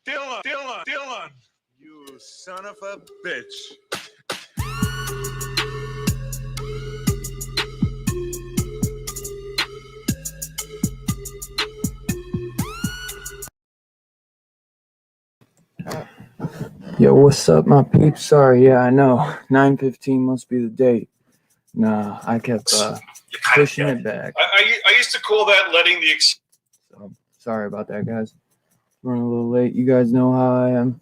Dylan, you son of a bitch. Yo, what's up, my peeps? Sorry, yeah, I know. 9:15 must be the date. Nah, I kept pushing it back. I used to call that letting the... So, sorry about that, guys. Running a little late. You guys know how I am.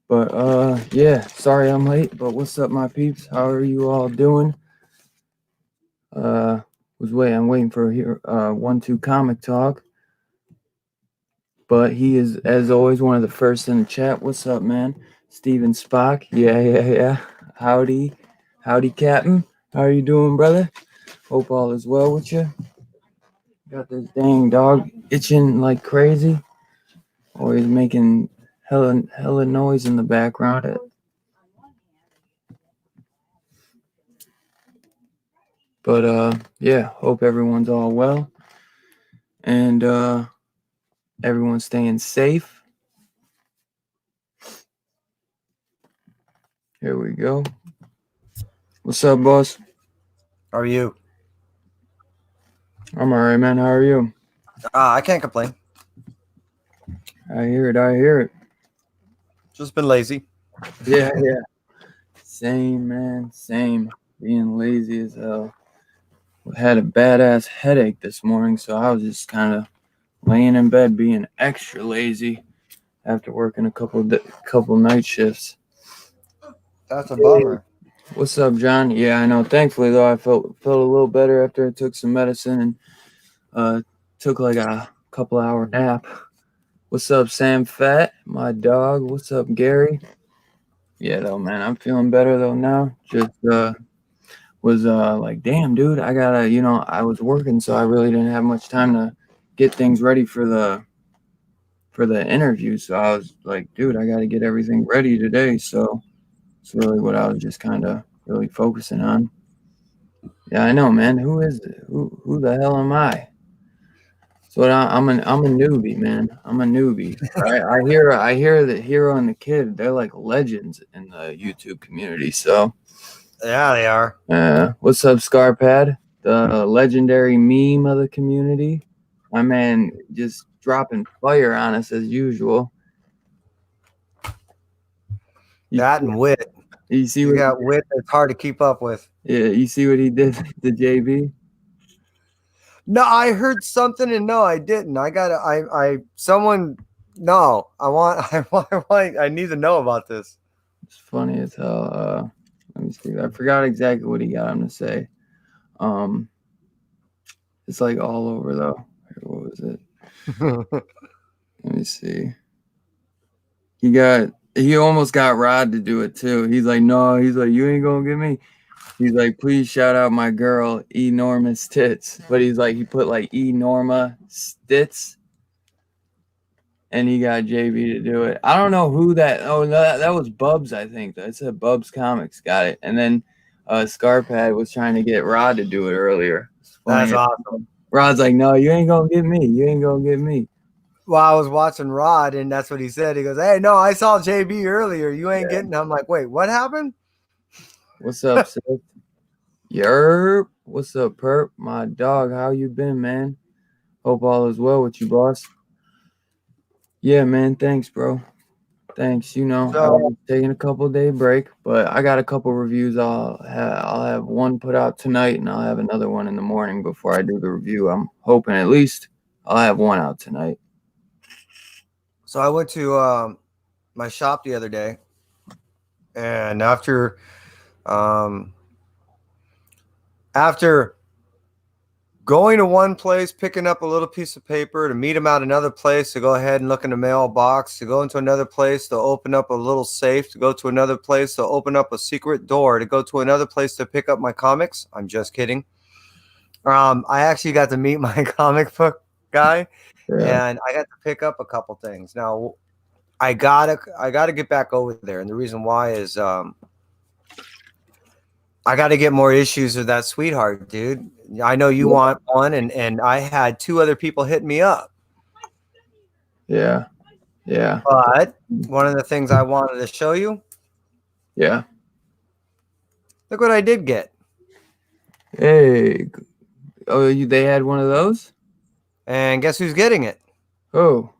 But, yeah, sorry I'm late. But what's up, my peeps? How are you all doing? I'm waiting for OneTwoComicTalk. But he is, as always, one of the first in the chat. What's up, man? Steven Spock. Yeah. Howdy, Captain. How are you doing, brother? Hope all is well with you. Got this dang dog itching like crazy. Always making hella noise in the background. But yeah, hope everyone's all well. And everyone's staying safe. Here we go. What's up, boss? How are you? I'm alright, man. How are you? I can't complain. I hear it. Just been lazy. Yeah. Same, man. Same. Being lazy as hell. Had a badass headache this morning, so I was just kind of laying in bed being extra lazy after working a couple night shifts. That's a bummer. What's up, John? Yeah, I know. Thankfully, though, I felt a little better after I took some medicine and took like a couple-hour nap. What's up, Sam Fat? My dog. What's up, Gary? Yeah, though, man, I'm feeling better though now. Just was like, damn, dude, I gotta, I was working, so I really didn't have much time to get things ready for the interview. So I was like, dude, I gotta get everything ready today. So it's really what I was just kind of really focusing on. Yeah, I know, man. Who is it? Who the hell am I? So I'm a newbie, man. I'm a newbie. I hear that Hero and the Kid, they're like legends in the YouTube community. So yeah, they are. What's up, Scarpad? The legendary meme of the community. My man just dropping fire on us as usual. That and wit. You got wit that's hard to keep up with. Yeah, you see what he did to JB? No, I heard something and no, I didn't. I need to know about this. It's funny as hell. Let me see. I forgot exactly what he got him to say. It's like all over though. What was it? Let me see. He almost got Rod to do it too. He's like, no, he's like, you ain't gonna get me. He's like, please shout out my girl, Enormous Tits. But he's like, he put like Enorma Stits. And he got JB to do it. I don't know who that. Oh, no, that was Bubs, I think. That said Bubs Comics got it. And then Scarpad was trying to get Rod to do it earlier. That's awesome. Rod's like, no, you ain't gonna get me. You ain't gonna get me. Well, I was watching Rod, and that's what he said. He goes, hey, no, I saw JB earlier. You ain't getting. I'm like, wait, what happened? What's up, Seth? Yerp. What's up, Perp? My dog, how you been, man? Hope all is well with you, boss. Yeah, man. Thanks, bro. Thanks. I was taking a couple-day break, but I got a couple reviews. I'll have one put out tonight, and I'll have another one in the morning before I do the review. I'm hoping at least I'll have one out tonight. So I went to my shop the other day, and after going to one place, picking up a little piece of paper, to meet him at another place, to go ahead and look in the mailbox, to go into another place, to open up a little safe, to go to another place, to open up a secret door, to go to another place to pick up my comics. I'm just kidding. I actually got to meet my comic book guy, and I got to pick up a couple things. Now, I gotta get back over there, and the reason why is I got to get more issues with that Sweetheart, dude. I know you want one, and I had two other people hit me up. Yeah. Yeah. But one of the things I wanted to show you, Yeah. look what I did get. Hey. Oh, they had one of those? And guess who's getting it? Oh.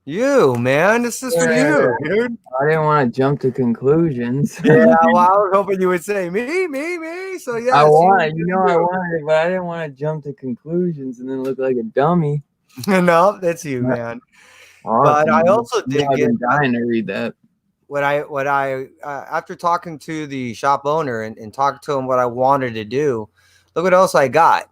You, man. This is for you, dude. I didn't want to jump to conclusions. Yeah, well, I was hoping you would say me. So yeah, I it's wanted, you. I wanted it, but I didn't want to jump to conclusions and then look like a dummy. No, that's you, man. Awesome. But I also did I've get been dying to read that. what I after talking to the shop owner and talking to him what I wanted to do. Look what else I got.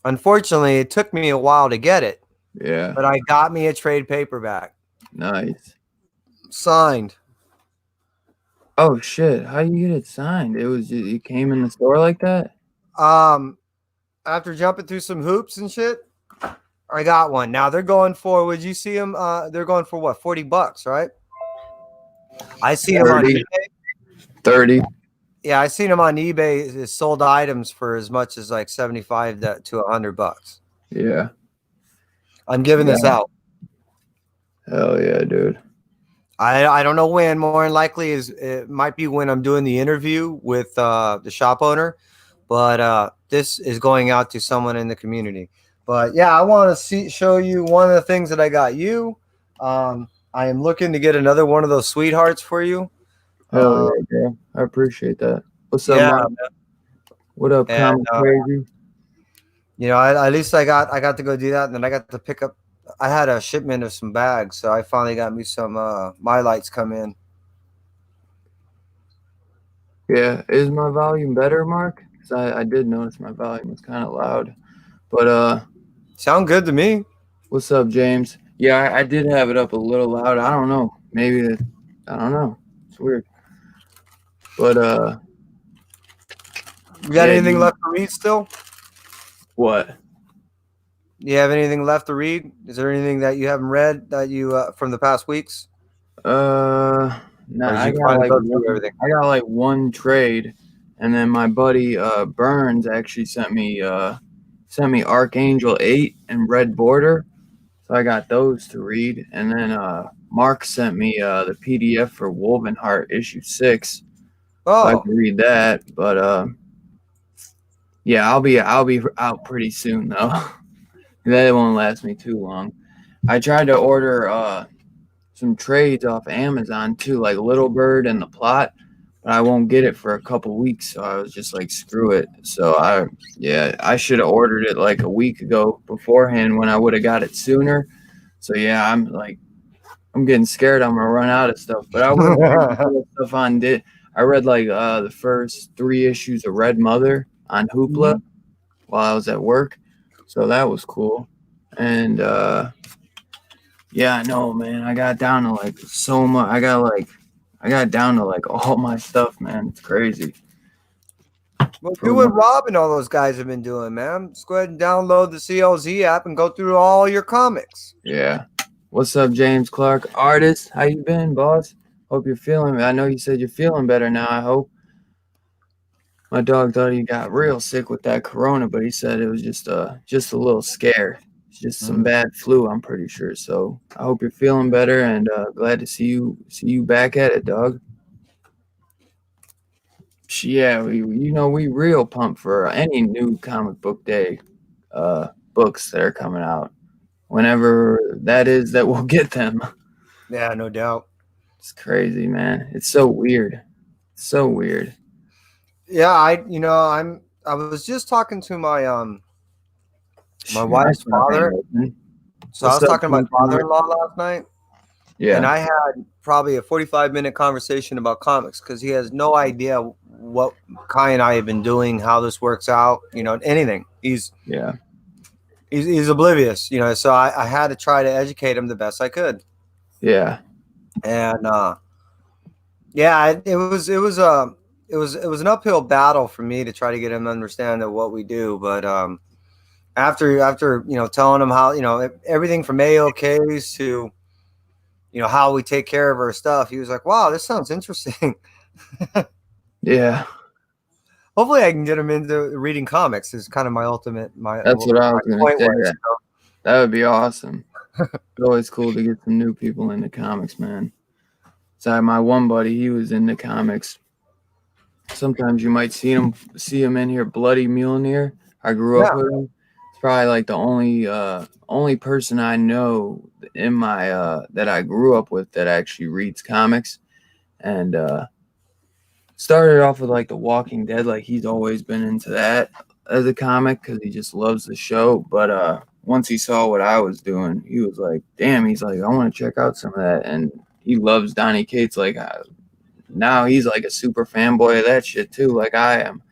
Unfortunately, it took me a while to get it. Yeah. But I got me a trade paperback. Nice. Signed. Oh shit! How you get it signed? It came in the store like that? After jumping through some hoops and shit, I got one. Now they're going for, would you see them? They're going for what, $40, right? I seen them on 30. eBay. 30. Yeah, I seen them on eBay. It's sold items for as much as like 75 to $100. Yeah. I'm giving this out. Hell yeah, dude. I don't know when. More than likely it might be when I'm doing the interview with the shop owner, but this is going out to someone in the community. But yeah, I want to show you one of the things that I got you. I am looking to get another one of those sweethearts for you. Hell yeah, bro. I appreciate that. What's up, Yeah, Mark? What up, and, Comic Crazy? You know, at least I got to go do that, and then I got to pick up. I had a shipment of some bags, so I finally got me some my lights come in. Yeah, is my volume better, Mark? Because I did notice my volume was kind of loud. But Sound good to me. what's up, James? Yeah, I did have it up a little loud. I don't know. Maybe I don't know. It's weird. But You got yeah, anything left to read still? what? You have anything left to read? Is there anything that you haven't read that you from the past weeks? Nah, I got like one trade, and then my buddy Burns actually sent me Archangel 8 and Red Border, so I got those to read, and then Mark sent me the PDF for Woven Heart issue 6, so I can read that. But yeah, I'll be out pretty soon though. That won't last me too long. I tried to order some trades off Amazon too, like Little Bird and The Plot, but I won't get it for a couple weeks, so I was just like, screw it. So I should have ordered it like a week ago beforehand when I would have got it sooner. So yeah, I'm getting scared I'm gonna run out of stuff. But I was reading stuff on I read like the first 3 issues of Red Mother on Hoopla while I was at work. So that was cool. And yeah, I know, man. I got down to like so much. I got down to like all my stuff, man. It's crazy. Well, do what Rob and all those guys have been doing, man. Just go ahead and download the CLZ app and go through all your comics. Yeah. What's up, James Clark? Artist, how you been, boss? Hope you're feeling. I know you said you're feeling better now. I hope. My dog thought he got real sick with that corona, but he said it was just a little scare. It's just some bad flu, I'm pretty sure. So I hope you're feeling better, and glad to see you back at it, dog. Yeah, we real pumped for any new comic book day books that are coming out. Whenever that is, that we'll get them. Yeah, no doubt. It's crazy, man. It's so weird. It's so weird. Yeah, I was just talking to my my wife's father. So I was talking to my father-in-law last night. Yeah. And I had probably a 45-minute conversation about comics because he has no idea what Kai and I have been doing, how this works out, anything. He's oblivious, so I had to try to educate him the best I could. Yeah. And it was an uphill battle for me to try to get him to understand that what we do. But after telling him how, everything from AOKs to, how we take care of our stuff, he was like, wow, this sounds interesting. Yeah. Hopefully I can get him into reading comics is kind of my ultimate, that's what I was going to say. That would be awesome. It's always cool to get some new people into comics, man. So my one buddy, he was into comics. Sometimes you might see him in here, Bloody Mjolnir. I grew up Yeah. with him. It's probably like the only person I know in my that I grew up with that actually reads comics. And started off with like The Walking Dead. Like he's always been into that as a comic because he just loves the show. But once he saw what I was doing, he was like, "Damn!" He's like, "I want to check out some of that." And he loves Donny Cates. Like now he's like a super fanboy of that shit too, like I am.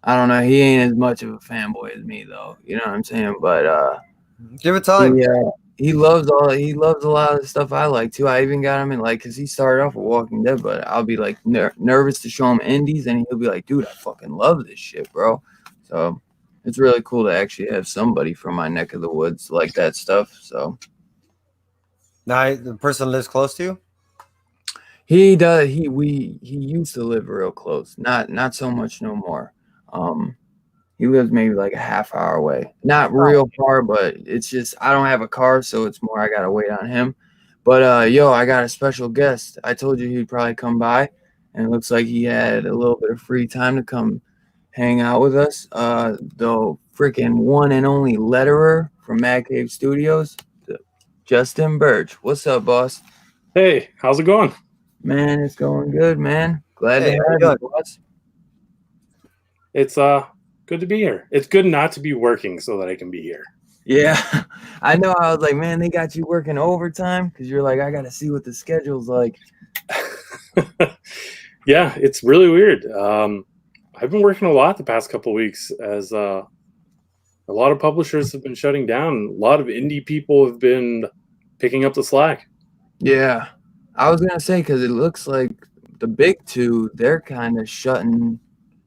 I don't know. He ain't as much of a fanboy as me though. You know what I'm saying? But Give it time. he loves a lot of the stuff I like too. I even got him in like because he started off with Walking Dead, but I'll be like nervous to show him indies, and he'll be like, "Dude, I fucking love this shit, bro." So it's really cool to actually have somebody from my neck of the woods like that stuff. So Now the person lives close to you. he does. He used to live real close. Not so much no more. He lives maybe like a half hour away. Not real far, but it's just I don't have a car, so it's more I gotta wait on him. But yo, I got a special guest. I told you he'd probably come by, and it looks like he had a little bit of free time to come hang out with us. The freaking one and only letterer from Mad Cave Studios, Justin Birch. What's up, boss? Hey, how's it going? Man, it's going good, man. Glad Hey, to how you have doing? you, boss. It's good to be here. It's good not to be working so that I can be here. Yeah, I know. I was like, man, they got you working overtime because you're like, I got to see what the schedule's like. Yeah, it's really weird. I've been working a lot the past couple weeks as a lot of publishers have been shutting down. A lot of indie people have been picking up the slack. Yeah, I was gonna say because it looks like the big two, they're kind of shutting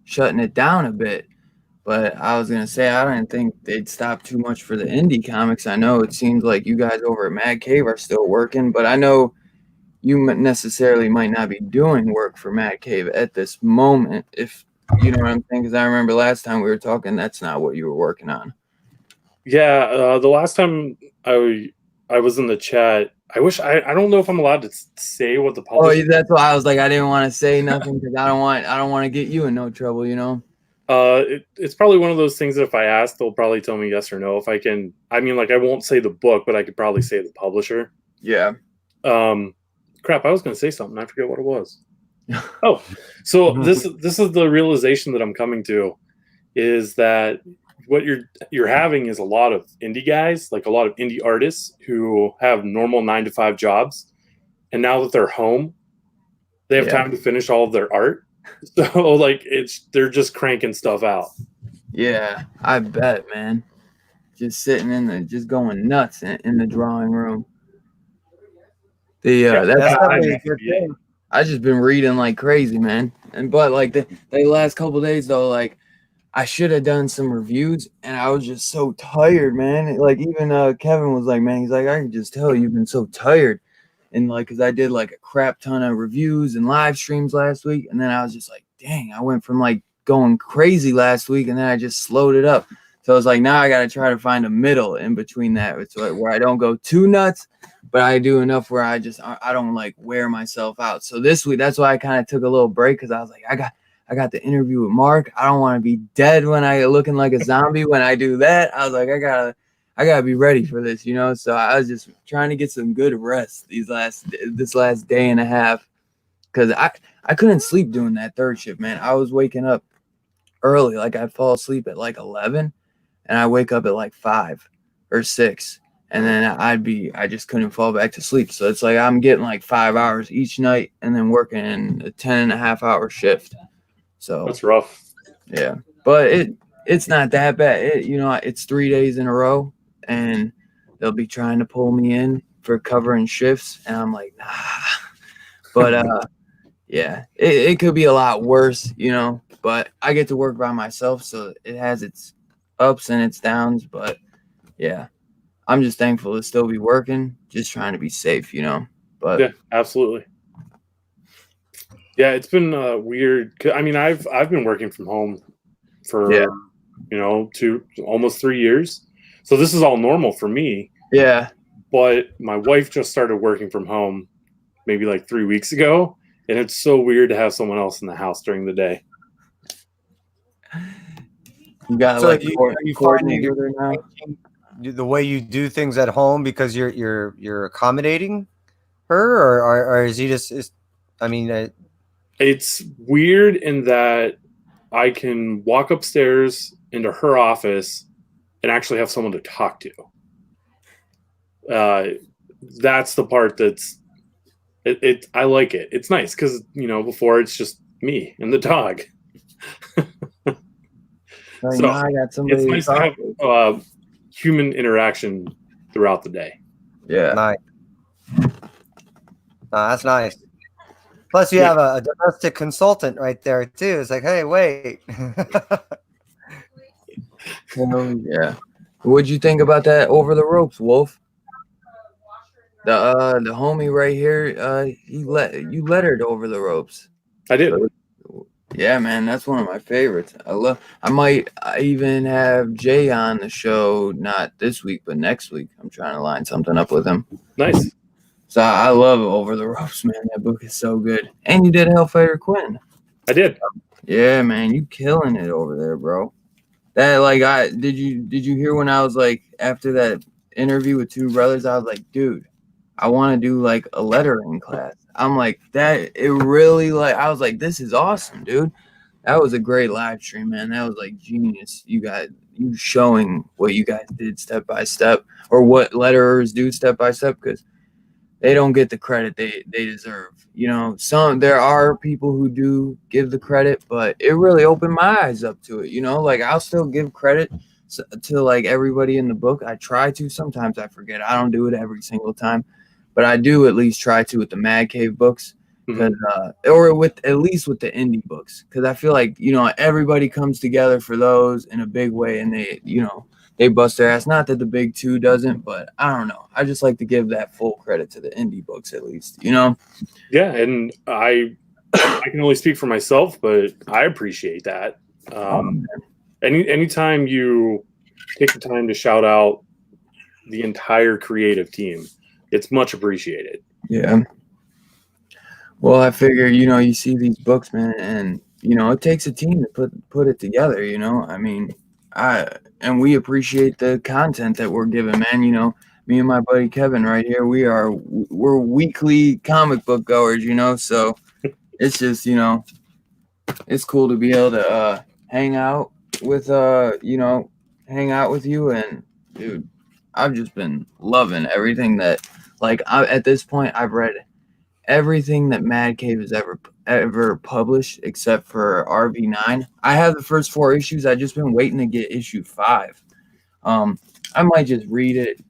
it down a bit. But I was gonna say I didn't think they'd stop too much for the indie comics. I know it seems like you guys over at Mad Cave are still working, but I know you necessarily might not be doing work for Mad Cave at this moment, if you know what I'm saying. Because I remember last time we were talking, that's not what you were working on. Yeah, the last time I was in the chat, I don't know if I'm allowed to say what the Oh, publisher. that's why I was like, I didn't want to say nothing because I don't want to get you in no trouble, you know. It's probably one of those things that if I ask, they'll probably tell me yes or no. If I can, I mean, like I won't say the book, but I could probably say the publisher. Yeah. Crap, I was going to say something. I forget what it was. Oh, so this is the realization that I'm coming to is that what you're having is a lot of indie guys, like a lot of indie artists who have normal 9-to-5 jobs, and now that they're home, they have time to finish all of their art. So like they're just cranking stuff out. Yeah, I bet, man. Just sitting just going nuts in the drawing room. That's definitely a good thing. I just been reading like crazy, man. But like the last couple days though, like I should have done some reviews, and I was just so tired, man. Like even Kevin was like, man, he's like, I can just tell you've been so tired, and like, cause I did like a crap ton of reviews and live streams last week, and then I was just like, dang, I went from like going crazy last week, and then I just slowed it up. So I was like, now I got to try to find a middle in between that, it's like where I don't go too nuts, but I do enough where I don't like wear myself out. So this week, that's why I kind of took a little break because I was like, I got the interview with Mark. I don't want to be dead when I looking like a zombie when I do that. I was like, I gotta be ready for this, you know. So I was just trying to get some good rest this last day and a half because I couldn't sleep doing that third shift, man. I was waking up early, like I'd fall asleep at like 11, and I wake up at like 5 or 6. And then I just couldn't fall back to sleep. So it's like I'm getting like 5 hours each night and then working a 10.5-hour shift. So That's rough. Yeah, but it's not that bad. It's 3 days in a row, and they'll be trying to pull me in for covering shifts, and I'm like, nah. But yeah, it could be a lot worse, you know. But I get to work by myself, so it has its ups and its downs. But yeah, I'm just thankful to still be working, just trying to be safe, you know. But yeah, absolutely. Yeah, it's been weird. I mean, I've been working from home for almost 3 years. So this is all normal for me. Yeah. But my wife just started working from home maybe like 3 weeks ago, and it's so weird to have someone else in the house during the day. You got to So like you coordinate finding with her now. the way you do things at home because you're accommodating her, or is he just? I mean, It's weird in that I can walk upstairs into her office and actually have someone to talk to. That's the part that's it. I like it. It's nice because before it's just me and the dog. Like, So now I got somebody it's nice to have human interaction throughout the day. Yeah. nice. That's nice. Plus, you have a domestic consultant right there too. It's like, hey, wait. Yeah. What'd you think about that Over the Ropes, Wolf? The homie right here, you lettered Over the Ropes. I did. Yeah, man, that's one of my favorites. I might even have Jay on the show, not this week, but next week. I'm trying to line something up with him. Nice. So I love Over the Ropes, man. That book is so good. And you did Hellfighter Quinn. I did. Yeah, man, you killing it over there, bro. That did you hear when I was like after that interview with Two Brothers, I was like, dude, I want to do like a lettering class. I'm like that. It really I was like, this is awesome, dude. That was a great live stream, man. That was like genius. You showing what you guys did step by step, or what letterers do step by step, because they don't get the credit they deserve. There are people who do give the credit, but it really opened my eyes up to it. Like I'll still give credit to like everybody in the book. I try to. Sometimes I forget. I don't do it every single time, but I do at least try to with the Mad Cave books, or with at least with the indie books, because I feel like everybody comes together for those in a big way, and they bust their ass. Not that the big two doesn't, but I don't know. I just like to give that full credit to the indie books at least, Yeah, and I can only speak for myself, but I appreciate that. Anytime you take the time to shout out the entire creative team, it's much appreciated. Yeah. Well, I figure, you see these books, man, and it takes a team to put it together, I mean, and we appreciate the content that we're given, man. Me and my buddy Kevin right here, we're weekly comic book goers, so it's just, it's cool to be able to hang out with you. And dude, I've just been loving everything that at this point I've read everything that Mad Cave has ever published except for RV9. I have the first 4 issues. I just been waiting to get issue 5. I might just read it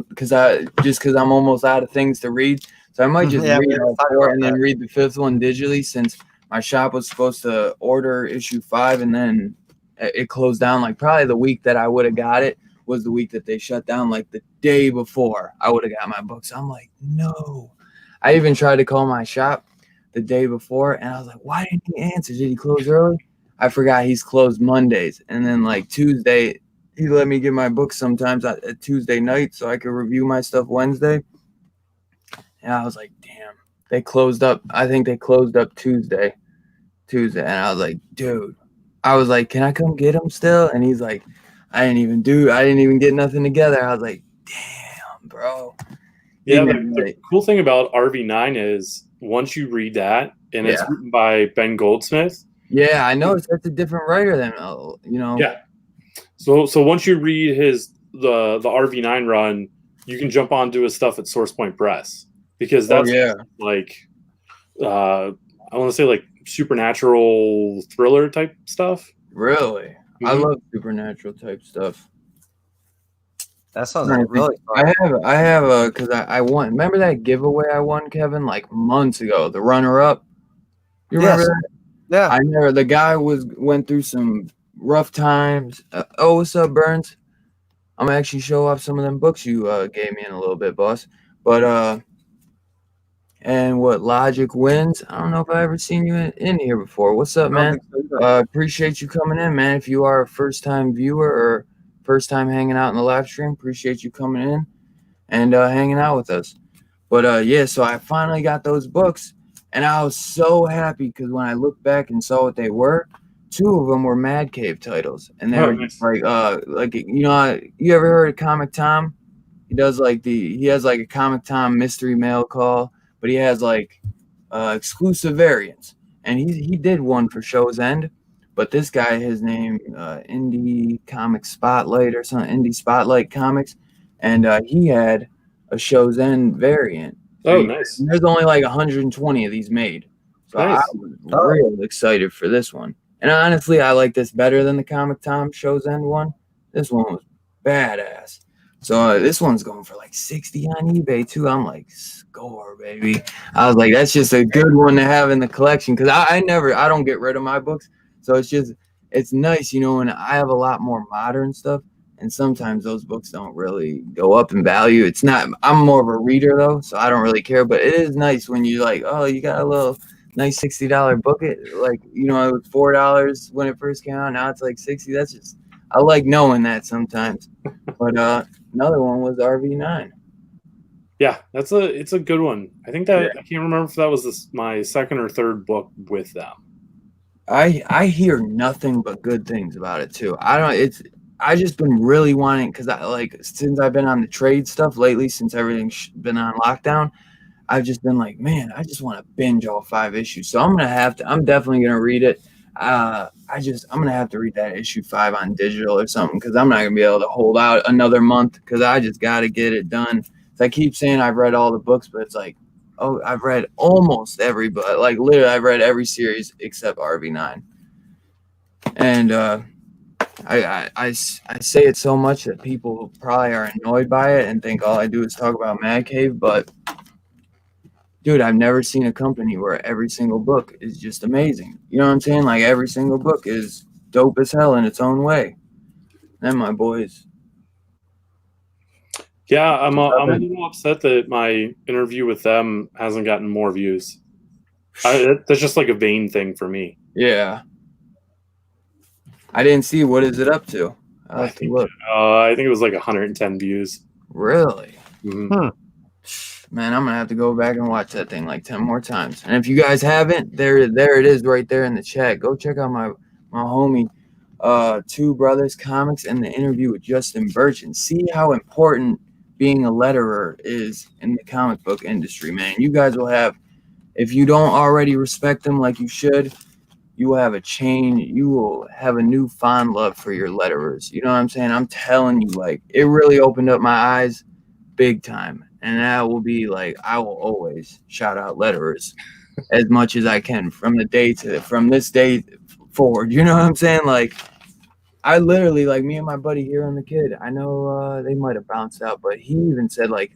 because I'm almost out of things to read. So I might just read all 4 and then read the 5th one digitally, since my shop was supposed to order issue 5 and then it closed down. Like probably the week that I would have got it was the week that they shut down. Like the day before I would have got my books. I'm like, no. I even tried to call my shop the day before, and I was like, why didn't he answer? Did he close early? I forgot he's closed Mondays. And then like Tuesday, he let me get my books sometimes at Tuesday night so I could review my stuff Wednesday. And I was like, damn, they closed up. I think they closed up Tuesday. And I was like, dude, I was like, can I come get him still? And he's like, I didn't even get nothing together. I was like, damn, bro. Yeah, the cool thing about RV9 is once you read that, and it's written by Ben Goldsmith. Yeah, I know. That's a different writer than Yeah. So once you read the RV9 run, you can jump onto his stuff at Source Point Press, because that's like I want to say like supernatural thriller type stuff. Really? Mm-hmm. I love supernatural type stuff. That sounds like really fun. I have because I won. Remember that giveaway I won, Kevin, like months ago? The runner-up. You remember that? Yeah. The guy went through some rough times. What's up, Burns? I'm gonna actually show off some of them books you gave me in a little bit, boss. But and what Logic wins? I don't know if I ever seen you in here before. What's up, man? Appreciate you coming in, man. If you are a first-time viewer or first time hanging out in the live stream. Appreciate you coming in and hanging out with us. But yeah, so I finally got those books, and I was so happy because when I looked back and saw what they were, 2 of them were Mad Cave titles, and they were nice. like you ever heard of Comic Tom? He has like a Comic Tom mystery mail call, but he has like exclusive variants, and he did one for Show's End. But this guy, his name Indie Comic Spotlight or something, Indie Spotlight Comics, and he had a Show's End variant. Oh, nice. And there's only like 120 of these made, so Nice. I was real excited for this one. And honestly, I like this better than the Comic Tom Show's End one. This one was badass. So this one's going for like 60 on eBay too. I'm like, score, baby. I was like, that's just a good one to have in the collection because I don't get rid of my books. So it's nice, you know, and I have a lot more modern stuff. And sometimes those books don't really go up in value. It's not, I'm more of a reader though, so I don't really care. But it is nice when you like, oh, you got a little nice $60 book. It like, you know, it was $4 when it first came out. Now it's like 60. That's just, I like knowing that sometimes. But another one was RV9. Yeah, it's a good one. I think that I can't remember if that was my second or third book with them. I hear nothing but good things about it too. I just been really wanting, because I like, since I've been on the trade stuff lately, since everything's been on lockdown, I've just been like, man, I just want to binge all 5 issues. So I'm definitely gonna read it. I'm gonna have to read that issue 5 on digital or something, because I'm not gonna be able to hold out another month, because I just gotta get it done. So I keep saying I've read all the books, but it's like, oh, I've read almost every book. Like literally, I've read every series except RV9. And I say it so much that people probably are annoyed by it and think all I do is talk about Mad Cave. But dude, I've never seen a company where every single book is just amazing. You know what I'm saying? Like every single book is dope as hell in its own way. And my boys. Yeah, I'm a little upset that my interview with them hasn't gotten more views. That's just like a vain thing for me. Yeah. I didn't see. What is it up to? I'll have to look. I think it was like 110 views. Really? Mm-hmm. Man, I'm gonna have to go back and watch that thing like 10 more times. And if you guys haven't, there it is right there in the chat. Go check out my homie, Two Brothers Comics, and the interview with Justin Birch, and see how important being a letterer is in the comic book industry, man. You guys will have, if you don't already respect them like you should, you will have you will have a new fond love for your letterers. You know what I'm saying? I'm telling you, like, it really opened up my eyes big time. And that will be like, I will always shout out letterers as much as I can from this day forward. You know what I'm saying? Like, I literally, like, me and my buddy here and the kid, I know they might have bounced out, but he even said, like,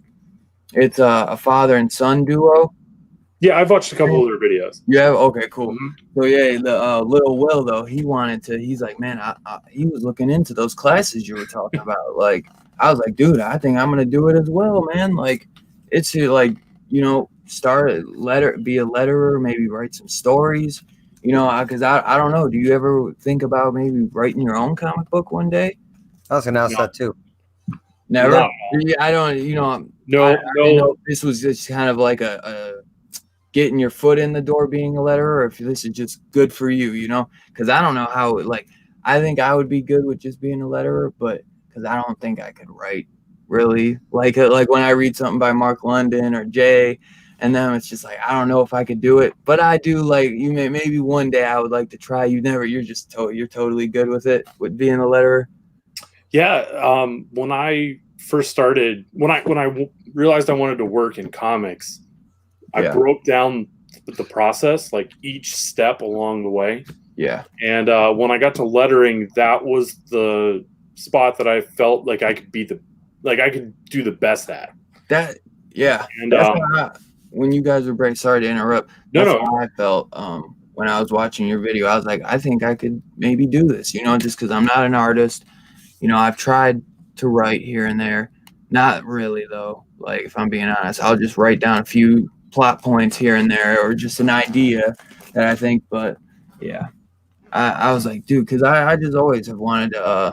it's a father and son duo. Yeah, I've watched a couple of their videos. Yeah, okay, cool. Mm-hmm. So, yeah, the little Will, though, he's like, man, he was looking into those classes you were talking about. Like, I was like, dude, I think I'm going to do it as well, man. Like, it's to, like, you know, be a letterer, maybe write some stories. You know, because I don't know. Do you ever think about maybe writing your own comic book one day? I was gonna ask that too. Never. No. Yeah, I don't. You know. No. I didn't know if this was just kind of like a getting your foot in the door, being a letterer, or if this is just good for you. You know, because I don't know how. Like, I think I would be good with just being a letterer, but because I don't think I could write really. Like when I read something by Mark London or Jay. And then it's just like, I don't know if I could do it, but I do. Like, maybe one day I would like to try. You're totally good with it, with being a letterer. Yeah. When I first started, when I realized I wanted to work in comics, I broke down the process, like each step along the way. Yeah. And when I got to lettering, that was the spot that I felt like I could I could do the best at. That, yeah. And when you guys were breaking, sorry to interrupt. That's how I felt when I was watching your video. I was like, I think I could maybe do this, you know, just because I'm not an artist. You know, I've tried to write here and there. Not really, though. Like, if I'm being honest, I'll just write down a few plot points here and there, or just an idea that I think. But yeah, I was like, dude, because I just always have wanted to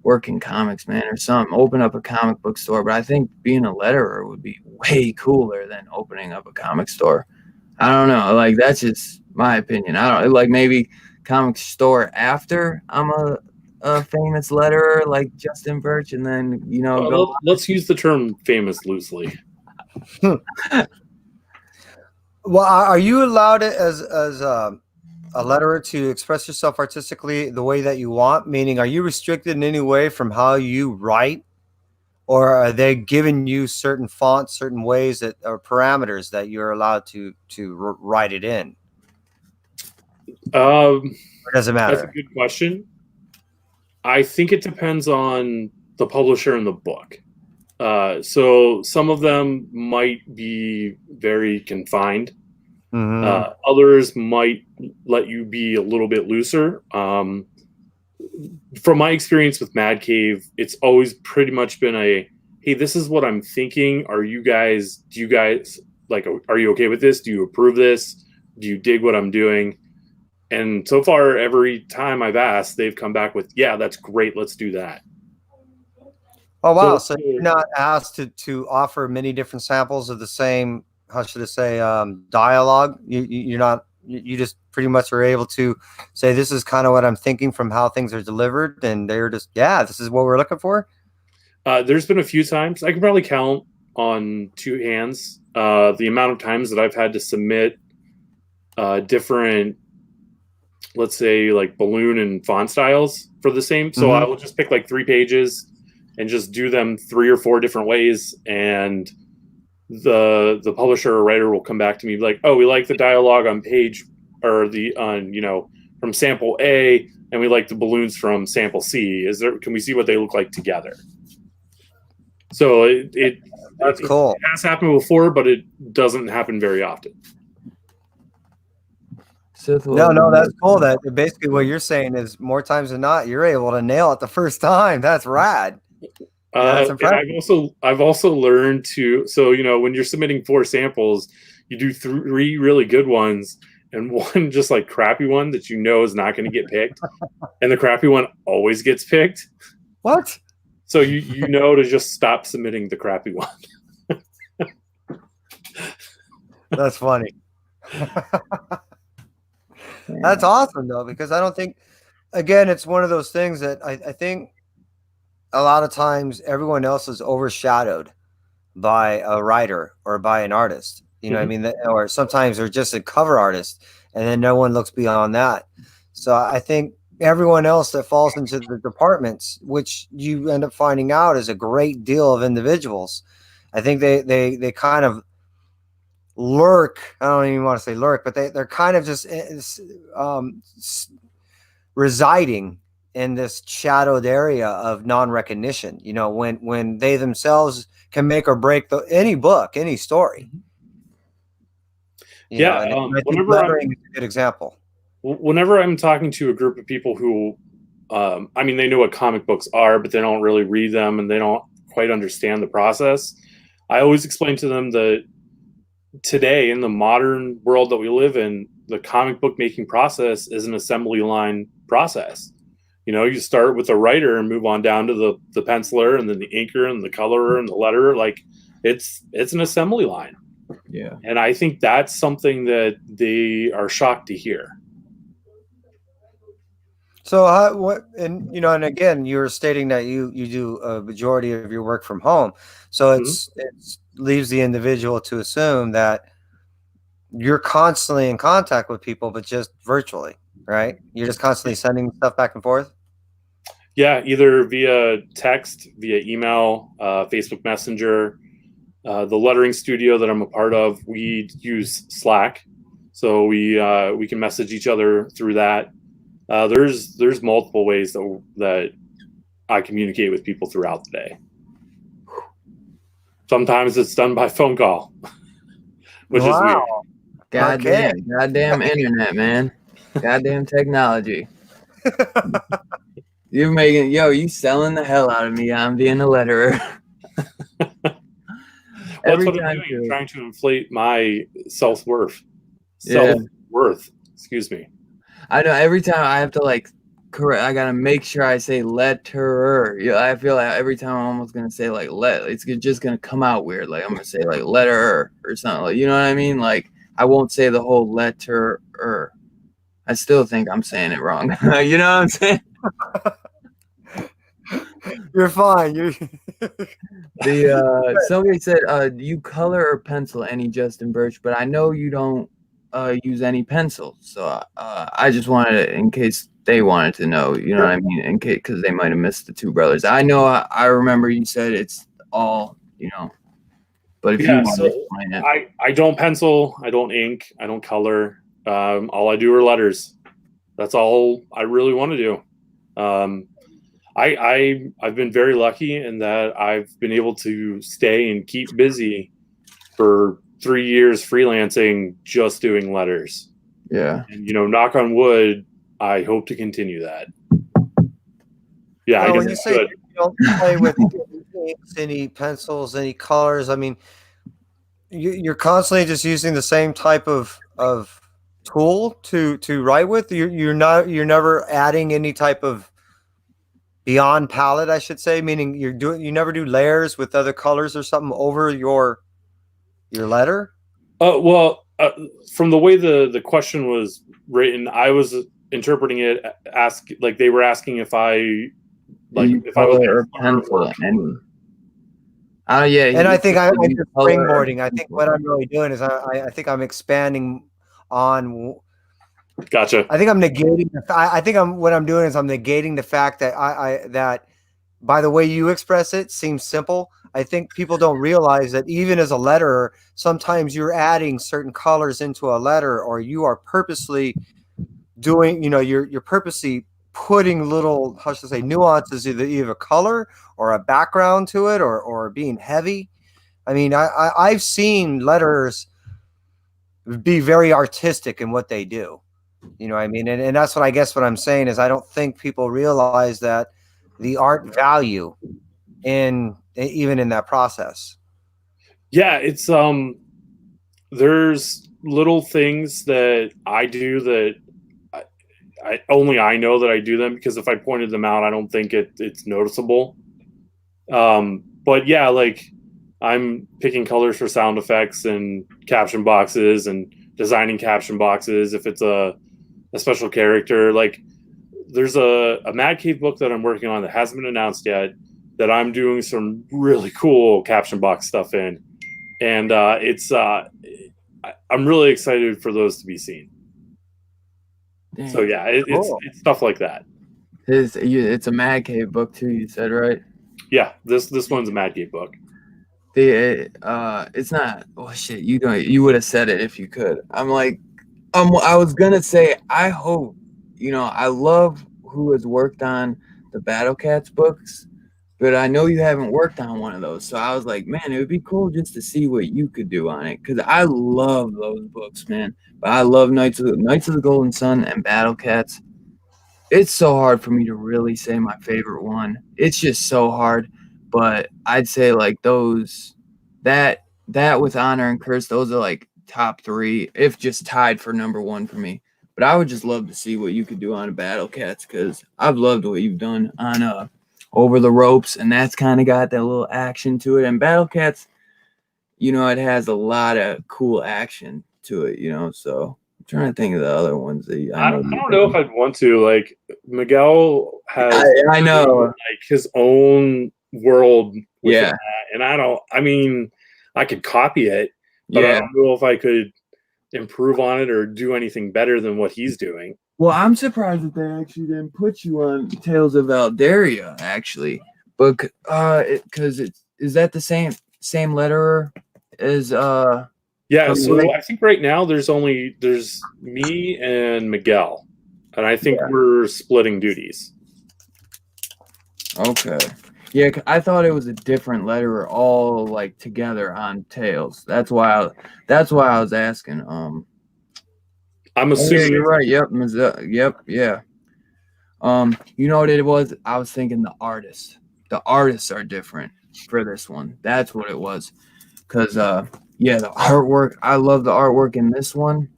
work in comics, man, or something. Open up a comic book store. But I think being a letterer would be way cooler than opening up a comic store. I don't know. Like, that's just my opinion. I don't like maybe comic store after I'm a famous letterer like Justin Birch, and then go. Let's use the term famous loosely. Well, are you allowed it as a letterer to express yourself artistically the way that you want? Meaning, are you restricted in any way from how you write, or are they giving you certain fonts, certain ways that or parameters that you're allowed to write it in? Or does it matter? That's a good question. I think it depends on the publisher and the book. So some of them might be very confined. Mm-hmm. Others might let you be a little bit looser. From my experience with Mad Cave, it's always pretty much been hey, this is what I'm thinking. Do you guys like, are you okay with this? Do you approve this? Do you dig what I'm doing? And so far, every time I've asked, they've come back with, yeah, that's great. Let's do that. Oh, wow. So you're not asked to offer many different samples of the same, how should I say, dialogue. You're not, you just pretty much are able to say, this is kind of what I'm thinking from how things are delivered. And they're just, yeah, this is what we're looking for. There's been a few times, I can probably count on two hands, the amount of times that I've had to submit different, let's say, like balloon and font styles for the same. So I will just pick like 3 pages and just do them 3 or 4 different ways. And the publisher or writer will come back to me like, oh, we like the dialogue on page or from sample A, and we like the balloons from sample C. Can we see what they look like together? So that's cool. It has happened before, but it doesn't happen very often. No, that's cool. That basically what you're saying is more times than not, you're able to nail it the first time. That's rad. That's impressive. I've also learned to, so when you're submitting 4 samples, you do 3 really good ones and 1 just like crappy one that is not going to get picked, and the crappy one always gets picked. What? So you know to just stop submitting the crappy one. That's funny. That's awesome though, because I don't think, again, it's one of those things that I think a lot of times everyone else is overshadowed by a writer or by an artist. You know what I mean? Or sometimes they're just a cover artist and then no one looks beyond that. So I think everyone else that falls into the departments, which you end up finding out is a great deal of individuals, I think they kind of lurk. I don't even want to say lurk, but they're kind of just residing in this shadowed area of non-recognition, when they themselves can make or break any book, any story. Whenever lettering is a good example. Whenever I'm talking to a group of people who, they know what comic books are, but they don't really read them and they don't quite understand the process, I always explain to them that today, in the modern world that we live in, the comic book making process is an assembly line process. You start with the writer and move on down to the penciler and then the inker and the colorer and the letterer. Like it's an assembly line. Yeah. And I think that's something that they are shocked to hear. So and again, you're stating that you do a majority of your work from home. So it leaves the individual to assume that you're constantly in contact with people, but just virtually, right? You're just constantly sending stuff back and forth. Yeah, either via text, via email, Facebook Messenger. The lettering studio that I'm a part of, we use Slack, so we can message each other through that. There's multiple ways that I communicate with people throughout the day. Sometimes it's done by phone call, which is weird. Goddamn internet, man. Goddamn technology. You selling the hell out of me. I'm being a letterer. That's what I'm doing. I'm trying to inflate my self-worth. Self-worth. Excuse me. I know every time I have to correct. I gotta make sure I say letterer. Yeah, I feel like every time I'm almost gonna say like it's just gonna come out weird. Like I'm gonna say like letterer or something. Like, you know what I mean? Like I won't say the whole letterer. I still think I'm saying it wrong. You know what I'm saying? You're fine. You Somebody said, do you color or pencil any Justin Birch? But I know you don't use any pencil, so I just wanted to, in case they wanted to know, you know what I mean, in case because they might have missed the two brothers. I know I remember you said it's all, you know, but if you want to explain it, I don't pencil, I don't ink, I don't color. All I do are letters. That's all I really want to do. I've been very lucky in that I've been able to stay and keep busy for 3 years freelancing, just doing letters. yeah. And, you know, knock on wood, I hope to continue that. Yeah, well, I when guess you it's say good. you don't play with any inks, any pencils, any colors, I mean, you're constantly just using the same type of tool to write with. You're never adding any type of beyond palette, I should say, meaning you never do layers with other colors or something over your letter. Well, from the way the question was written, I was interpreting it like they were asking if I if I was color or pencil any. Yeah, And I think I'm just color. springboarding. I think what I'm really doing is I think I'm expanding on. Gotcha. I think I'm negating. I think what I'm doing is I'm negating the fact that that by the way you express it seems simple. I think people don't realize that even as a letterer, sometimes you're adding certain colors into a letter, or you are purposely doing. You know, you're purposely putting little, how should I say, nuances, either a color or a background to it, or being heavy. I mean, I've seen letterers be very artistic in what they do. You know what I mean? And that's what I guess what I'm saying is I don't think people realize that the art value even in that process. Yeah, it's there's little things that I do that I only I know that I do them, because if I pointed them out, I don't think it's noticeable. But yeah, like I'm picking colors for sound effects and caption boxes and designing caption boxes if it's a special character. Like there's a Mad Cave book that I'm working on that hasn't been announced yet that I'm doing some really cool caption box stuff in, and I'm really excited for those to be seen. Dang. So yeah, it's stuff like that. It's a Mad Cave book too. You said, right? Yeah, this one's a Mad Cave book. It's not. Oh shit! You would have said it if you could. I'm like, I was gonna say, I hope, you know, I love who has worked on the Battle Cats books, but I know you haven't worked on one of those. So I was like, man, it would be cool just to see what you could do on it, because I love those books, man. But I love Knights of the Golden Sun and Battle Cats. It's so hard for me to really say my favorite one. It's just so hard. But I'd say like that with Honor and Curse, those are like top 3, if just tied for number 1 for me. But I would just love to see what you could do on a Battle Cats, because I've loved what you've done on Over the Ropes, and that's kind of got that little action to it. And Battle Cats, you know, it has a lot of cool action to it, you know. So I'm trying to think of the other ones that I don't know if I'd want to. Like Miguel has I know like his own world with yeah that, and I mean I could copy it, but I yeah. don't know if I could improve on it or do anything better than what he's doing. Well, I'm surprised that they actually didn't put you on Tales of Alderia, actually, but because is that the same letterer as Yeah, so I think right now there's me and Miguel, and I think we're splitting duties. Okay. Yeah, I thought it was a different letterer all like together on Tales. That's why I was asking. I'm assuming yeah, you're right. Yep. Yeah. You know what it was? I was thinking the artists. The artists are different for this one. That's what it was. Cause the artwork. I love the artwork in this one,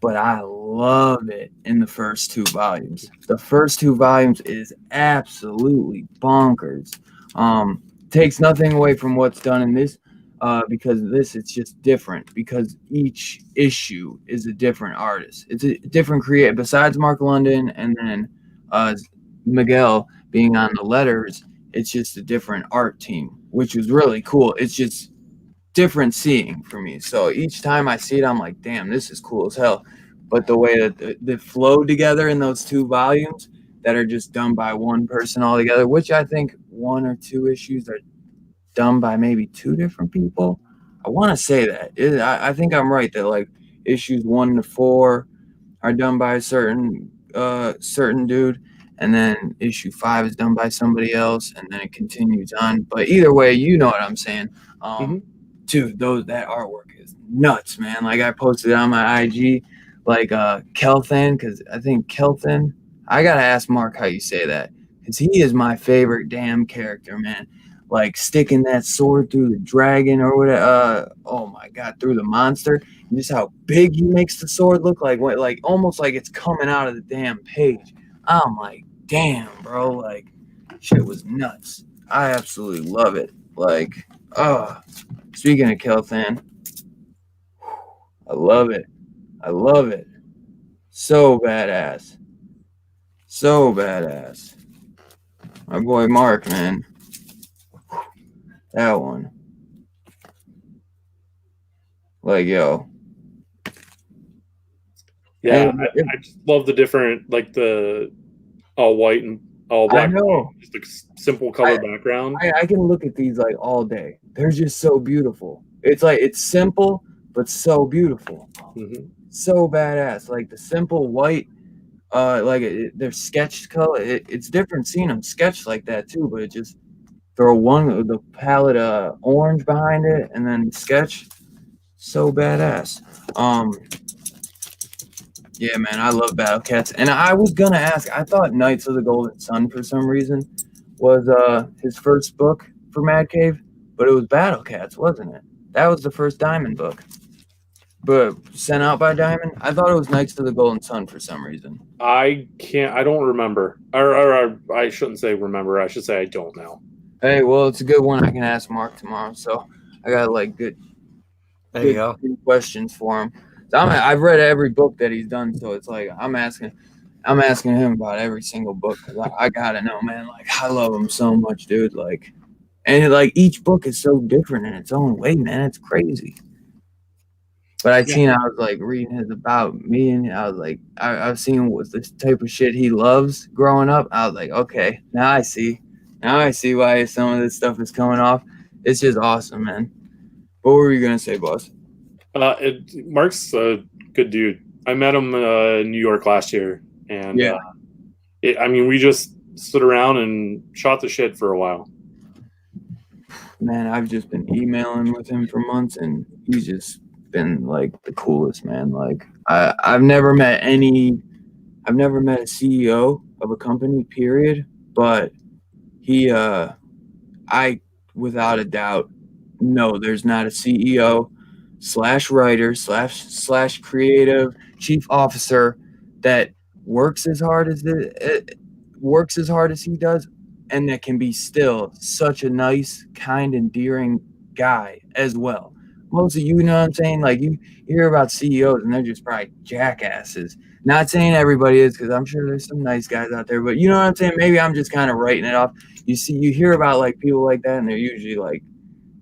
but I love it in the first 2 volumes. The first 2 volumes is absolutely bonkers. Takes nothing away from what's done in this, because this it's just different because each issue is a different artist. It's a different creator besides Mark London and then Miguel being on the letters. It's just a different art team, which was really cool. It's just different seeing for me. So each time I see it, I'm like, damn, this is cool as hell. But the way that they flow together in those 2 volumes that are just done by one person altogether, which I think 1 or 2 issues are done by maybe 2 different people. I want to say that. I think I'm right that like issues 1 to 4 are done by a certain dude, and then issue 5 is done by somebody else, and then it continues on. But either way, you know what I'm saying. Dude, that artwork is nuts, man. Like I posted on my IG, like Kelthan, because I think Kelthan. I gotta ask Mark how you say that, because he is my favorite damn character, man. Like sticking that sword through the dragon or whatever. Oh my god, through the monster. And just how big he makes the sword look like almost like it's coming out of the damn page. I'm like, damn, bro. Like, shit was nuts. I absolutely love it. Like, speaking of Kelthan, I love it. I love it. So badass. So badass. My boy Mark, man. That one. Like, yo. Yeah, I just love the different, like the all white and all black. I know. Just a simple color background. I can look at these like all day. They're just so beautiful. It's like, it's simple, but so beautiful. So badass. Like the simple white, they're sketched color. It's different seeing them sketched like that too, but it just throw the palette orange behind it and then sketch. So badass. Yeah, man, I love Battle Cats. And I was gonna ask, I thought Knights of the Golden Sun for some reason was his first book for Mad Cave, but it was Battle Cats, wasn't it? That was the first Diamond book. But sent out by Diamond? I thought it was Knights of the Golden Sun for some reason. I don't remember. Or I shouldn't say remember, I should say I don't know. Hey, well, it's a good one. I can ask Mark tomorrow. So I got like good questions for him. So I've read every book that he's done, so it's like I'm asking him about every single book. I gotta know, man. Like I love him so much, dude. Like, and like each book is so different in its own way, man. It's crazy. But I was like reading his About Me, and I was like, I've seen what this type of shit he loves growing up. I was like, okay, now I see why some of this stuff is coming off. It's just awesome, man. What were you gonna say, boss? Mark's a good dude. I met him in New York last year, and we just stood around and shot the shit for a while. Man, I've just been emailing with him for months, and he's just been like the coolest, man. Like I've never met a CEO of a company, period, but he I without a doubt know there's not a CEO / writer / creative chief officer that works as hard as he does, and that can be still such a nice, kind, endearing guy as well. Most of you know what I'm saying? Like you hear about CEOs and they're just probably jackasses. Not saying everybody is, because I'm sure there's some nice guys out there, but you know what I'm saying? Maybe I'm just kind of writing it off. You hear about like people like that, and they're usually like,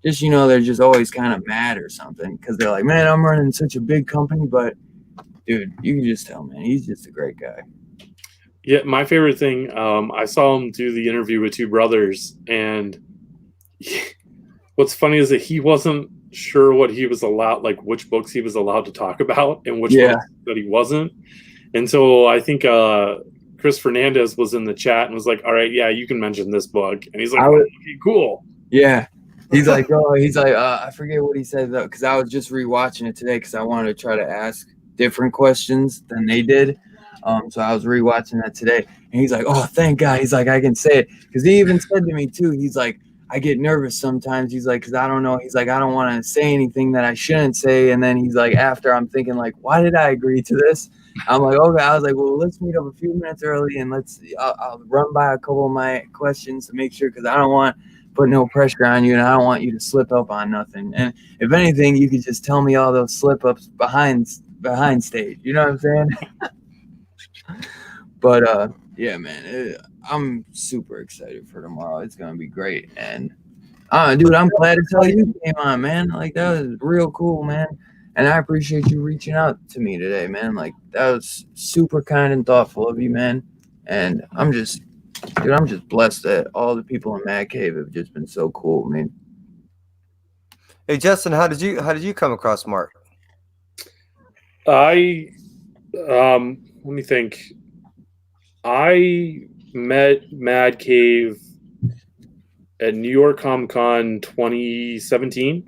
just, they're just always kind of mad or something, because they're like, man, I'm running such a big company. But dude, you can just tell, man, he's just a great guy. Yeah, my favorite thing, I saw him do the interview with two brothers, and what's funny is that he wasn't sure what he was allowed, like which books he was allowed to talk about and which books that he wasn't. And so I think Chris Fernandez was in the chat and was like, all right, yeah, you can mention this book. And he's like, okay, cool. Yeah. He's like, I forget what he said, though, because I was just rewatching it today because I wanted to try to ask different questions than they did. So I was rewatching that today, and he's like, oh, thank God. He's like, I can say it, because he even said to me too, he's like, I get nervous sometimes. He's like, because I don't know. He's like, I don't want to say anything that I shouldn't say. And then he's like, after I'm thinking like, why did I agree to this? I'm like, okay. I was like, well, let's meet up a few minutes early and I'll run by a couple of my questions to make sure, because I don't want put no pressure on you and I don't want you to slip up on nothing. And if anything, you could just tell me all those slip ups behind stage. You know what I'm saying? But yeah, man, I'm super excited for tomorrow. It's gonna be great. And dude, I'm glad to tell you came on, man. Like, that was real cool, man. And I appreciate you reaching out to me today, man. Like, that was super kind and thoughtful of you, man. And I'm just blessed that all the people in Mad Cave have just been so cool, man. Hey Justin, how did you come across Mark? Let me think. I met Mad Cave at New York Comic Con 2017.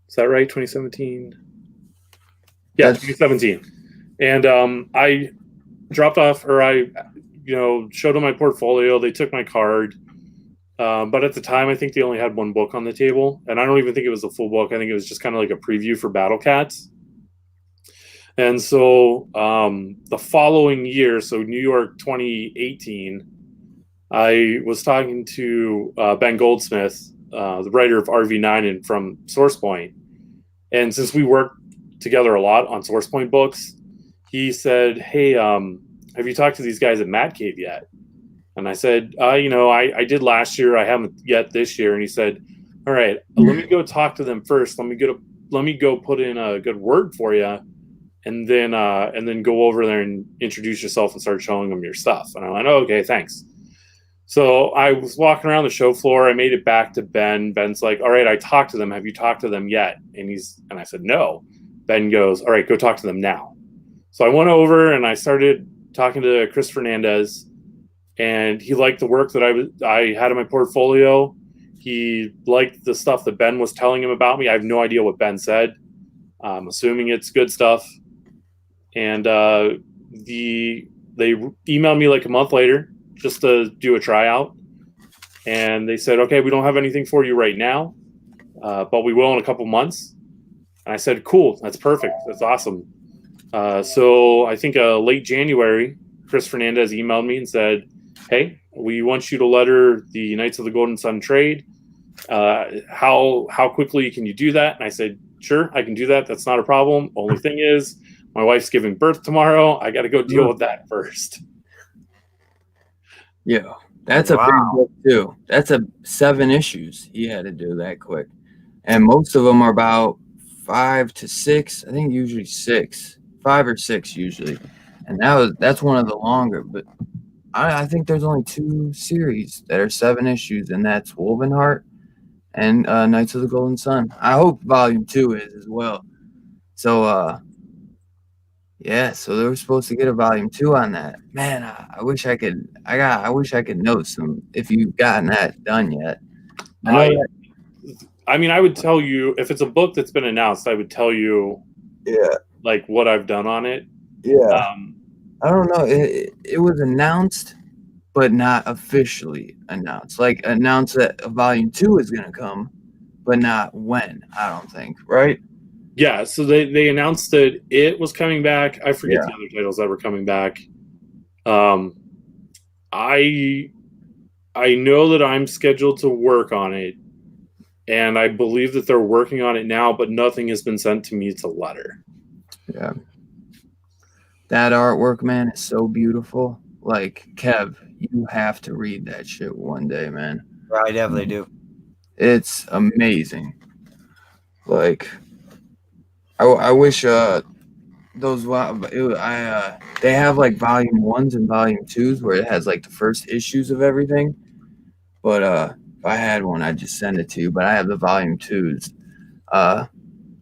Is that right? 2017. Yeah, 2017. And I dropped off, or I showed them my portfolio. They took my card. But at the time, I think they only had one book on the table. And I don't even think it was a full book. I think it was just kind of like a preview for Battle Cats. And so the following year, so New York 2018, I was talking to Ben Goldsmith, the writer of RV9 and from SourcePoint. And since we worked together a lot on SourcePoint books, he said, hey, have you talked to these guys at Mad Cave yet? And I said, I did last year. I haven't yet this year. And he said, all right, let me go talk to them first. Let me go put in a good word for you. And then go over there and introduce yourself and start showing them your stuff. And I went, oh, okay, thanks. So I was walking around the show floor. I made it back to Ben. Ben's like, all right, I talked to them. Have you talked to them yet? And I said, no. Ben goes, all right, go talk to them now. So I went over and I started talking to Chris Fernandez, and he liked the work that I had in my portfolio. He liked the stuff that Ben was telling him about me. I have no idea what Ben said. I'm assuming it's good stuff. And they emailed me like a month later just to do a tryout. And they said, okay, we don't have anything for you right now, but we will in a couple months. And I said, cool, that's perfect. That's awesome. So I think late January, Chris Fernandez emailed me and said, hey, we want you to letter the Knights of the Golden Sun trade. How quickly can you do that? And I said, sure, I can do that. That's not a problem. Only thing is, my wife's giving birth tomorrow. I got to go deal with that first. Yeah, that's a big book too. That's 7 issues he had to do that quick. And most of them are about 5 to 6. I think usually 6. 5 or 6 usually. And that's one of the longer. But I think there's only 2 series that are 7 issues, and that's Wolvenheart and Knights of the Golden Sun. I hope volume 2 is as well. So yeah, so they were supposed to get a volume 2 on that. Man, I wish I could know some if you've gotten that done yet. I mean, I would tell you if it's a book that's been announced, I would tell you like what I've done on it. Yeah. I don't know. It was announced, but not officially announced. Like, announced that a volume 2 is going to come, but not when, I don't think, right? Yeah, so they announced that it was coming back. I forget the other titles that were coming back. I know that I'm scheduled to work on it, and I believe that they're working on it now, but nothing has been sent to me to letter. Yeah. That artwork, man, is so beautiful. Like, Kev, you have to read that shit one day, man. I definitely do. It's amazing. Like, I wish they have like volume 1s and volume 2s where it has like the first issues of everything. But if I had one, I'd just send it to you. But I have the volume 2s.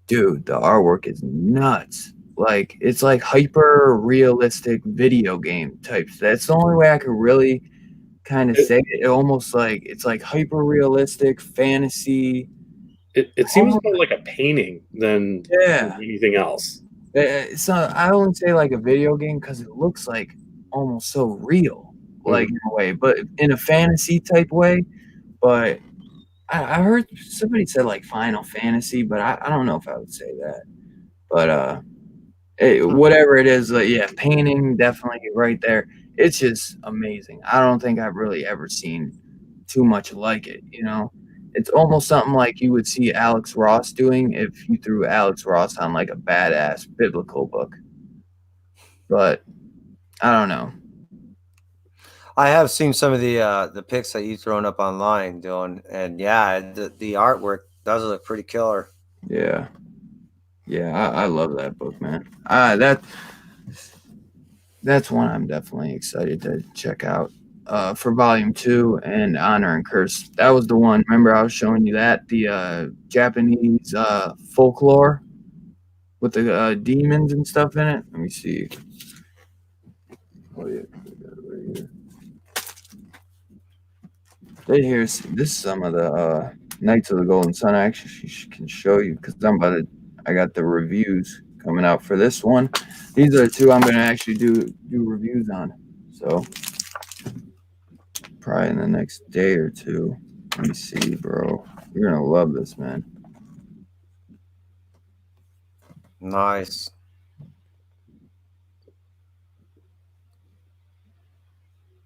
Dude, the artwork is nuts. Like, it's like hyper realistic video game types. That's the only way I could really kind of say it. It almost like it's like hyper realistic fantasy. It seems more like a painting than anything else. So I wouldn't say like a video game because it looks like almost so real, like in a way, but in a fantasy type way. But I heard somebody said like Final Fantasy, but I don't know if I would say that. But whatever it is, yeah, painting definitely right there. It's just amazing. I don't think I've really ever seen too much like it. It's almost something like you would see Alex Ross doing if you threw Alex Ross on like a badass biblical book. But I don't know. I have seen some of the pics that you've thrown up online, Dylan, and yeah, the artwork does look pretty killer. Yeah, I love that book, man. That's one I'm definitely excited to check out. For volume 2 and Honor and Curse. That was the one. Remember, I was showing you that the Japanese folklore with the demons and stuff in it. Let me see. Oh yeah, I got it right here. This is some of the Knights of the Golden Sun. I actually can show you because I got the reviews coming out for this one. These are the two I'm gonna actually do reviews on. So probably in the next day or two. Let me see, bro. You're gonna love this, man. Nice.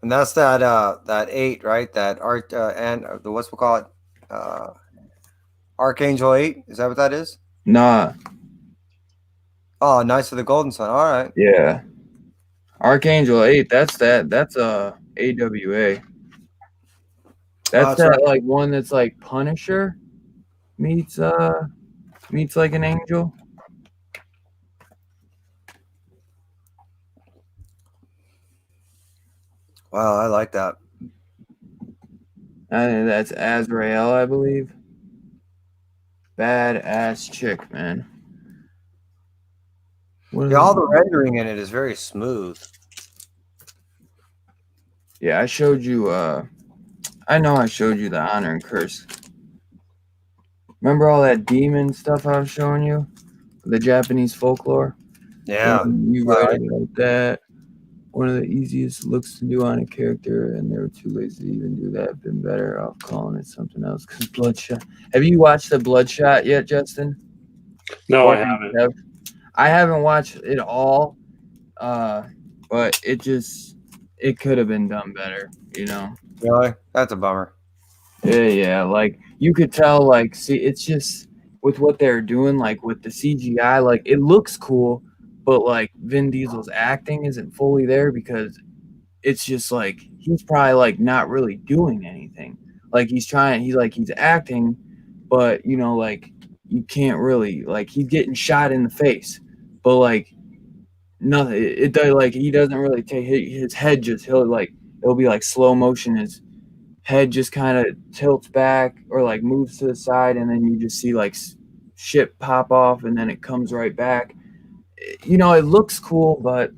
And that's that 8, right? That art and the what's we call it? Archangel 8. Is that what that is? Nah, Oh, Knights of the Golden Sun. All right. yeah. Archangel 8, that's AWA. That's that right. like one that's like Punisher meets like an angel. Wow, I like that. I think that's Azrael, I believe. Badass chick, man. Yeah, all the rendering in it is very smooth. Yeah, I showed you I know I showed you the Honor and Curse. Remember all that demon stuff I was showing you? The Japanese folklore? Yeah. And you write about that. One of the easiest looks to do on a character, and they were too lazy to even do that. Been better off calling it something else. Because Bloodshot. Have you watched the Bloodshot yet, Justin? No, I haven't. I haven't watched it all, but it could have been done better, Really? That's a bummer. Yeah, like you could tell, like, see, it's just with what they're doing, like with the CGI, like it looks cool, but like Vin Diesel's acting isn't fully there because it's just like he's probably like not really doing anything. Like he's acting, but like you can't really like he's getting shot in the face, but like nothing. It does like he doesn't really take his head. It'll be like slow motion. His head just kind of tilts back or like moves to the side, and then you just see like shit pop off, and then it comes right back. It looks cool, but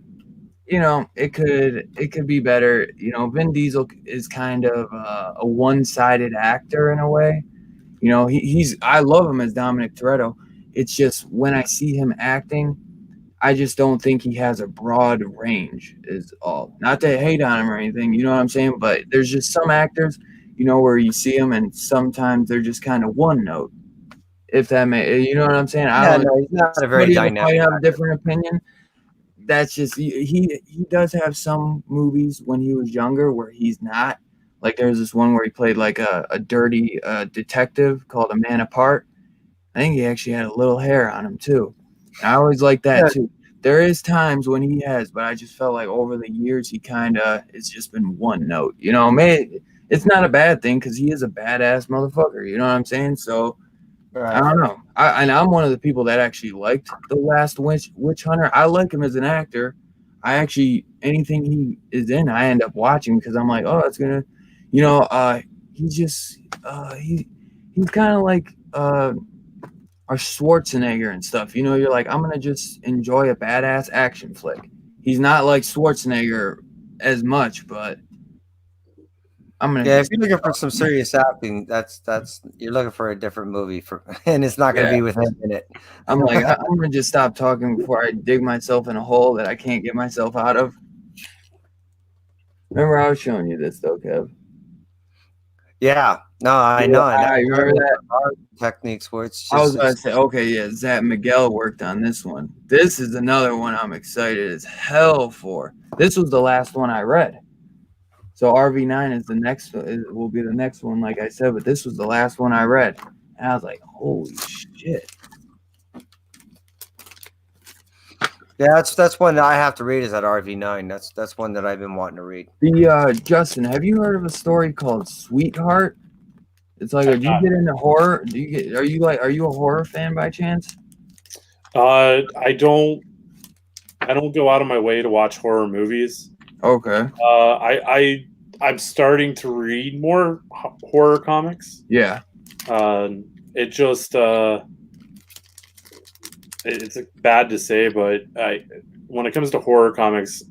it could be better. Vin Diesel is kind of a one-sided actor in a way. I love him as Dominic Toretto. It's just when I see him acting, I just don't think he has a broad range is all. Not to hate on him or anything, you know what I'm saying? But there's just some actors, where you see them and sometimes they're just kind of one note. If that you know what I'm saying? Yeah, no, he's not a very dynamic. I have a different opinion. That's just he does have some movies when he was younger where he's not. Like there's this one where he played like a dirty detective called A Man Apart. I think he actually had a little hair on him too. I always like that too. There is times when he has, but I just felt like over the years he kind of it's just been one note. Man, it's not a bad thing because he is a badass motherfucker. You know what I'm saying? So I don't know. I'm one of the people that actually liked The Last Witch Hunter. I like him as an actor. I actually anything he is in, I end up watching because I'm like, oh, it's gonna, he's just he's kind of like or Schwarzenegger and stuff. You're like, I'm gonna just enjoy a badass action flick. He's not like Schwarzenegger as much, but I'm gonna. Yeah, if you're looking for some serious acting, that's you're looking for a different movie and it's not gonna be with him in it. I'm like, I'm gonna just stop talking before I dig myself in a hole that I can't get myself out of. Remember, I was showing you this though, Kev. Yeah, no, I Yeah, know. I remember that. Techniques where it's I was just about to say, okay, yeah, Zach Miguel worked on this one. This is another one I'm excited as hell for. This was the last one I read. So RV9 is the next, will be the next one, like I said, but this was the last one I read. And I was like, holy shit. yeah, that's one that I have to read is that RV9. That's one that I've been wanting to read. Justin, have you heard of a story called Sweetheart? It's like, do you get into horror? Are you a horror fan by chance? I don't go out of my way to watch horror movies. Okay. I'm starting to read more horror comics. Yeah. It just it's bad to say, but when it comes to horror comics,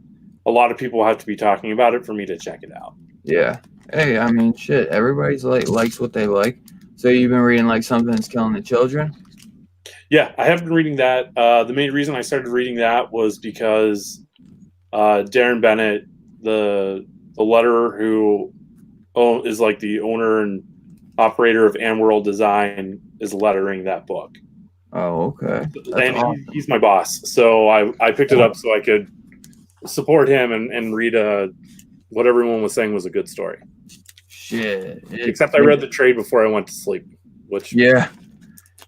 a lot of people have to be talking about it for me to check it out. Yeah. Hey, I mean, shit. Everybody's likes what they like. So you've been reading like Something That's Killing the Children? Yeah, I have been reading that. The main reason I started reading that was because Darren Bennett, the letterer who is like the owner and operator of Amworld Design, is lettering that book. Oh, okay. And awesome. He's my boss, so I picked it up so I could support him and read what everyone was saying was a good story. Shit. Except I read the trade before I went to sleep, which you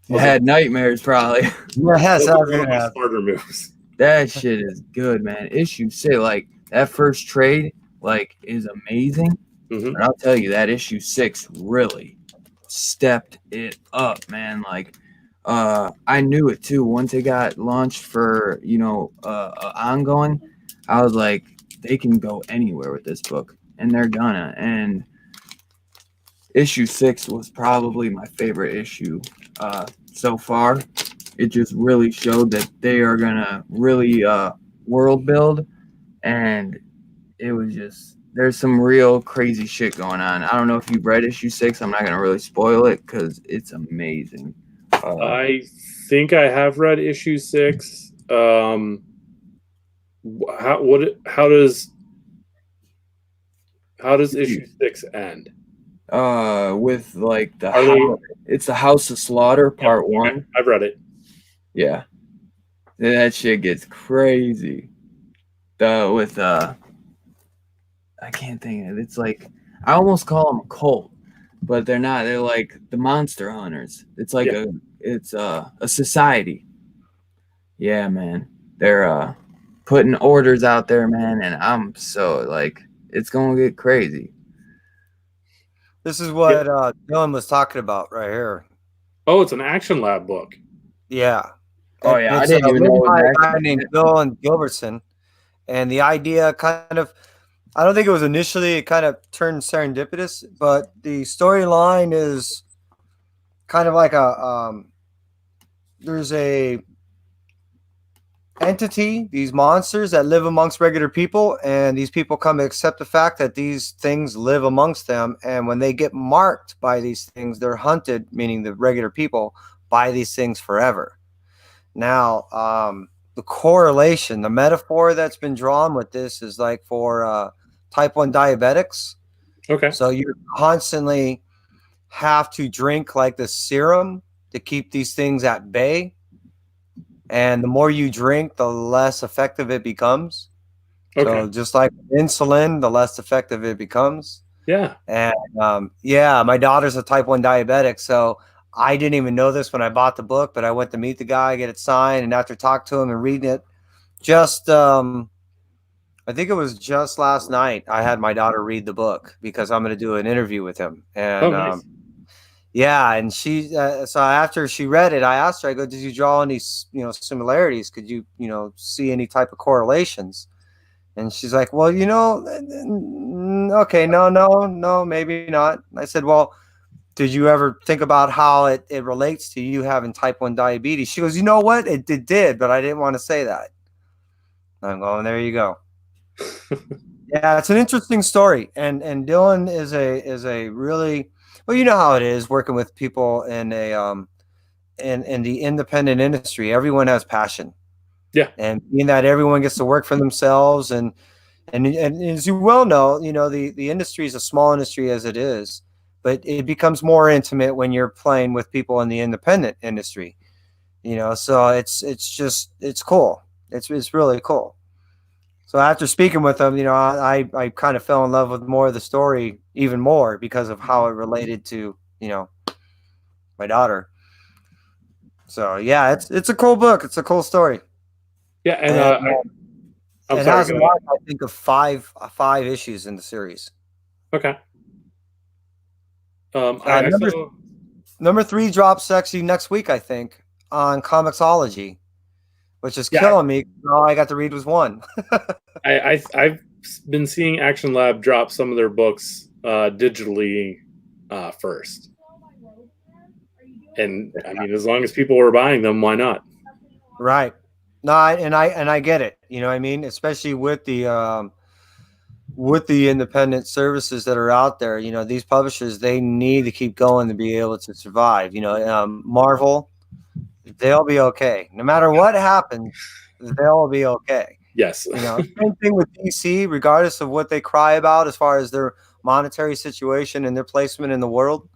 had nightmares probably. Yes, one of my smarter moves. That shit is good, man. Issue 6, like that first trade, like is amazing. Mm-hmm. And I'll tell you that issue 6 really stepped it up, man. Like I knew it too. Once it got launched for ongoing, I was like, they can go anywhere with this book, and they're gonna. And issue 6 was probably my favorite issue so far. It just really showed that they are gonna really world build, and it was just, there's some real crazy shit going on. I don't know if you've read issue 6. I'm not gonna really spoil it because it's amazing. I think I have read issue 6. How does issue 6 end? With like it's the House of Slaughter part 1. Okay. I've read it. Yeah, that shit gets crazy. I can't think of it. It's like, I almost call them a cult, but they're not. They're like the monster hunters. It's like a society. Yeah, man. They're putting orders out there, man, and I'm so like, it's gonna get crazy. This is what Dylan was talking about right here. Oh, it's an Action Lab book. Yeah. Oh yeah, I didn't even know. A guy named Dylan Gilbertson, and the idea kind of, I don't think it was initially, it kind of turned serendipitous, but the storyline is kind of like there's a entity, these monsters that live amongst regular people, and these people come to accept the fact that these things live amongst them, and when they get marked by these things, they're hunted, meaning the regular people, by these things forever. Now, the correlation, the metaphor that's been drawn with this is like for type 1 diabetics. Okay. So you constantly have to drink like the serum to keep these things at bay. And the more you drink, the less effective it becomes. Okay. So just like insulin, the less effective it becomes. Yeah. And my daughter's a type 1 diabetic. So I didn't even know this when I bought the book, but I went to meet the guy, get it signed, and after talking to him and reading it, just I think it was just last night I had my daughter read the book because I'm going to do an interview with him. And nice. and she so after she read it, I asked her, I go, did you draw any similarities? Could you see any type of correlations? And she's like, well, okay, no, maybe not. And I said, well, did you ever think about how it relates to you having type 1 diabetes? She goes, you know what? It did, but I didn't want to say that. I'm going, there you go. Yeah, it's an interesting story. And Dylan is a really, well, you know how it is working with people in in the independent industry. Everyone has passion. Yeah. And being that everyone gets to work for themselves and as you well know, the industry is a small industry as it is. but it becomes more intimate when you're playing with people in the independent industry. So it's cool. It's really cool. So after speaking with them, I kind of fell in love with more of the story even more because of how it related to, my daughter. So yeah, it's a cool book. It's a cool story. Yeah, and I'm it sorry. has a lot, I think, of five issues in the series. Okay. Number 3 drops sexy next week, I think, on Comixology, which is Yeah. killing me. All I got to read was 1. I've been seeing Action Lab drop some of their books digitally first, and I mean, as long as people are buying them, why not? Right. No, I get it. You know what I mean? Especially with the independent services that are out there. These publishers, they need to keep going to be able to survive. Marvel, they'll be okay. No matter what happens, they'll be okay. Yes. Same thing with DC, regardless of what they cry about as far as their monetary situation and their placement in the world,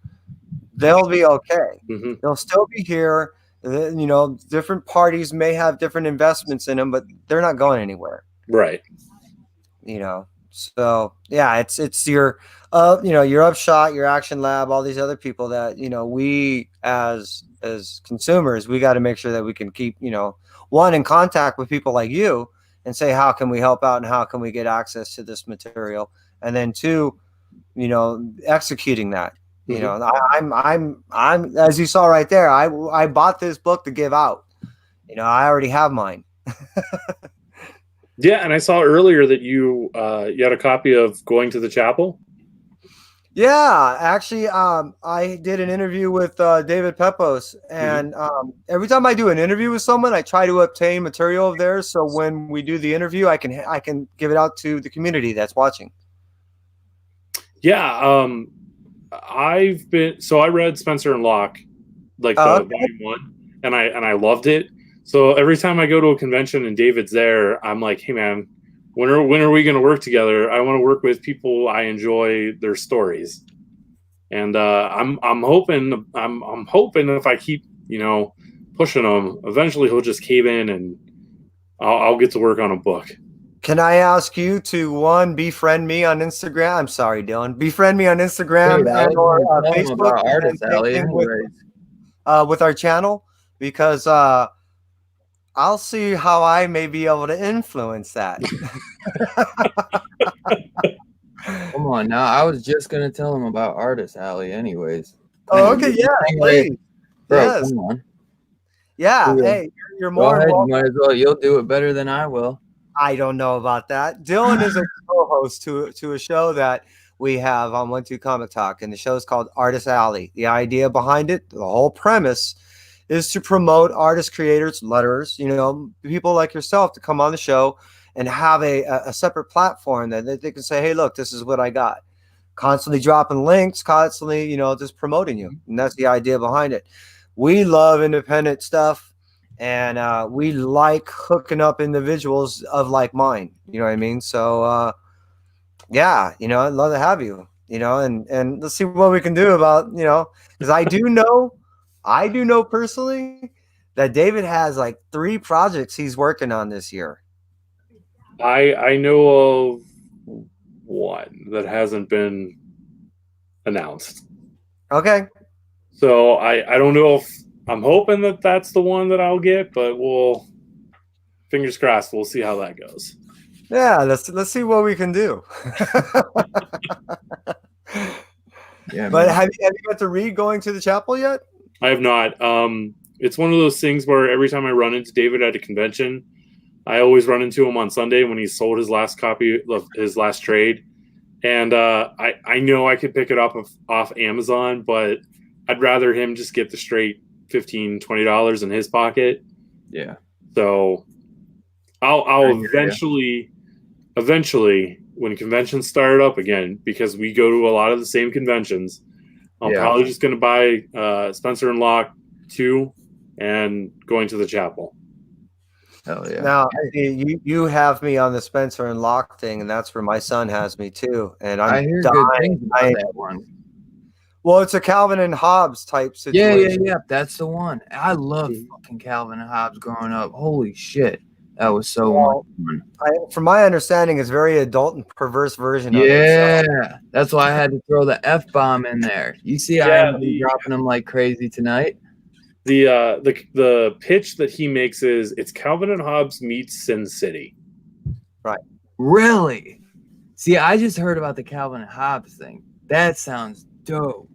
they'll be okay. Mm-hmm. They'll still be here. Different parties may have different investments in them, but they're not going anywhere. Right. So yeah, it's your your Upshot, your Action Lab, all these other people that we as consumers, we got to make sure that we can keep one, in contact with people like you and say, how can we help out and how can we get access to this material, and then 2, executing that. I'm as you saw right there, I bought this book to give out. I already have mine. Yeah, and I saw earlier that you had a copy of Going to the Chapel. Yeah, actually, I did an interview with David Pepos, and every time I do an interview with someone, I try to obtain material of theirs, so when we do the interview, I can give it out to the community that's watching. Yeah, I read Spencer and Locke, like the volume 1, and I loved it. So every time I go to a convention and David's there, I'm like, hey man, when are we going to work together? I want to work with people I enjoy their stories, and I'm hoping if I keep pushing him, eventually he'll just cave in and I'll get to work on a book. Can I ask you to, 1, befriend me on Instagram? I'm sorry, Dylan. Befriend me on Instagram or Facebook. Artist Alley with our channel, because I'll see how I may be able to influence that. Come on now. I was just going to tell him about Artist Alley anyways. Oh, okay. Yeah. Please. Bro, yes. Come on. Yeah. Hey, you're more ahead, you might as well. You'll do it better than I will. I don't know about that. Dylan is a co-host to a show that we have on OneTwoComicTalk, and the show is called Artist Alley. The idea behind it, the whole premise, is to promote artists, creators, letterers, people like yourself to come on the show and have a separate platform that they can say, hey, look, this is what I got. Constantly dropping links, constantly, just promoting you. And that's the idea behind it. We love independent stuff. And we like hooking up individuals of like mind. You know what I mean? So, yeah, I'd love to have you, and let's see what we can do about, because I do know personally that David has like 3 projects he's working on this year. I know of one that hasn't been announced. Okay. So I don't know if I'm hoping that that's the one that I'll get, but fingers crossed. We'll see how that goes. Yeah, let's see what we can do. Yeah, but man. have you got to read Going to the Chapel yet? I have not. It's one of those things where every time I run into David at a convention, I always run into him on Sunday when he sold his last copy of his last trade, and I know I could pick it up off Amazon, but I'd rather him just get the straight $15-$20 in his pocket. Yeah. So I'll eventually when conventions start up again, because we go to a lot of the same conventions, I'm probably just going to buy Spencer and Locke 2 and Going to the Chapel. Hell yeah. Now you have me on the Spencer and Locke thing, and that's where my son has me too. And I hear good things about that one. Well, it's a Calvin and Hobbes type Yeah, situation. yeah. That's the one. I loved fucking Calvin and Hobbes growing up. Holy shit, that was so much fun. From my understanding, it's very adult and perverse version of it. Yeah, So. that's why I had to throw the F-bomb in there. You see, I am dropping them like crazy tonight. The pitch that he makes is it's Calvin and Hobbes meets Sin City. Right. Really? See, I just heard about the Calvin and Hobbes thing. That sounds dope.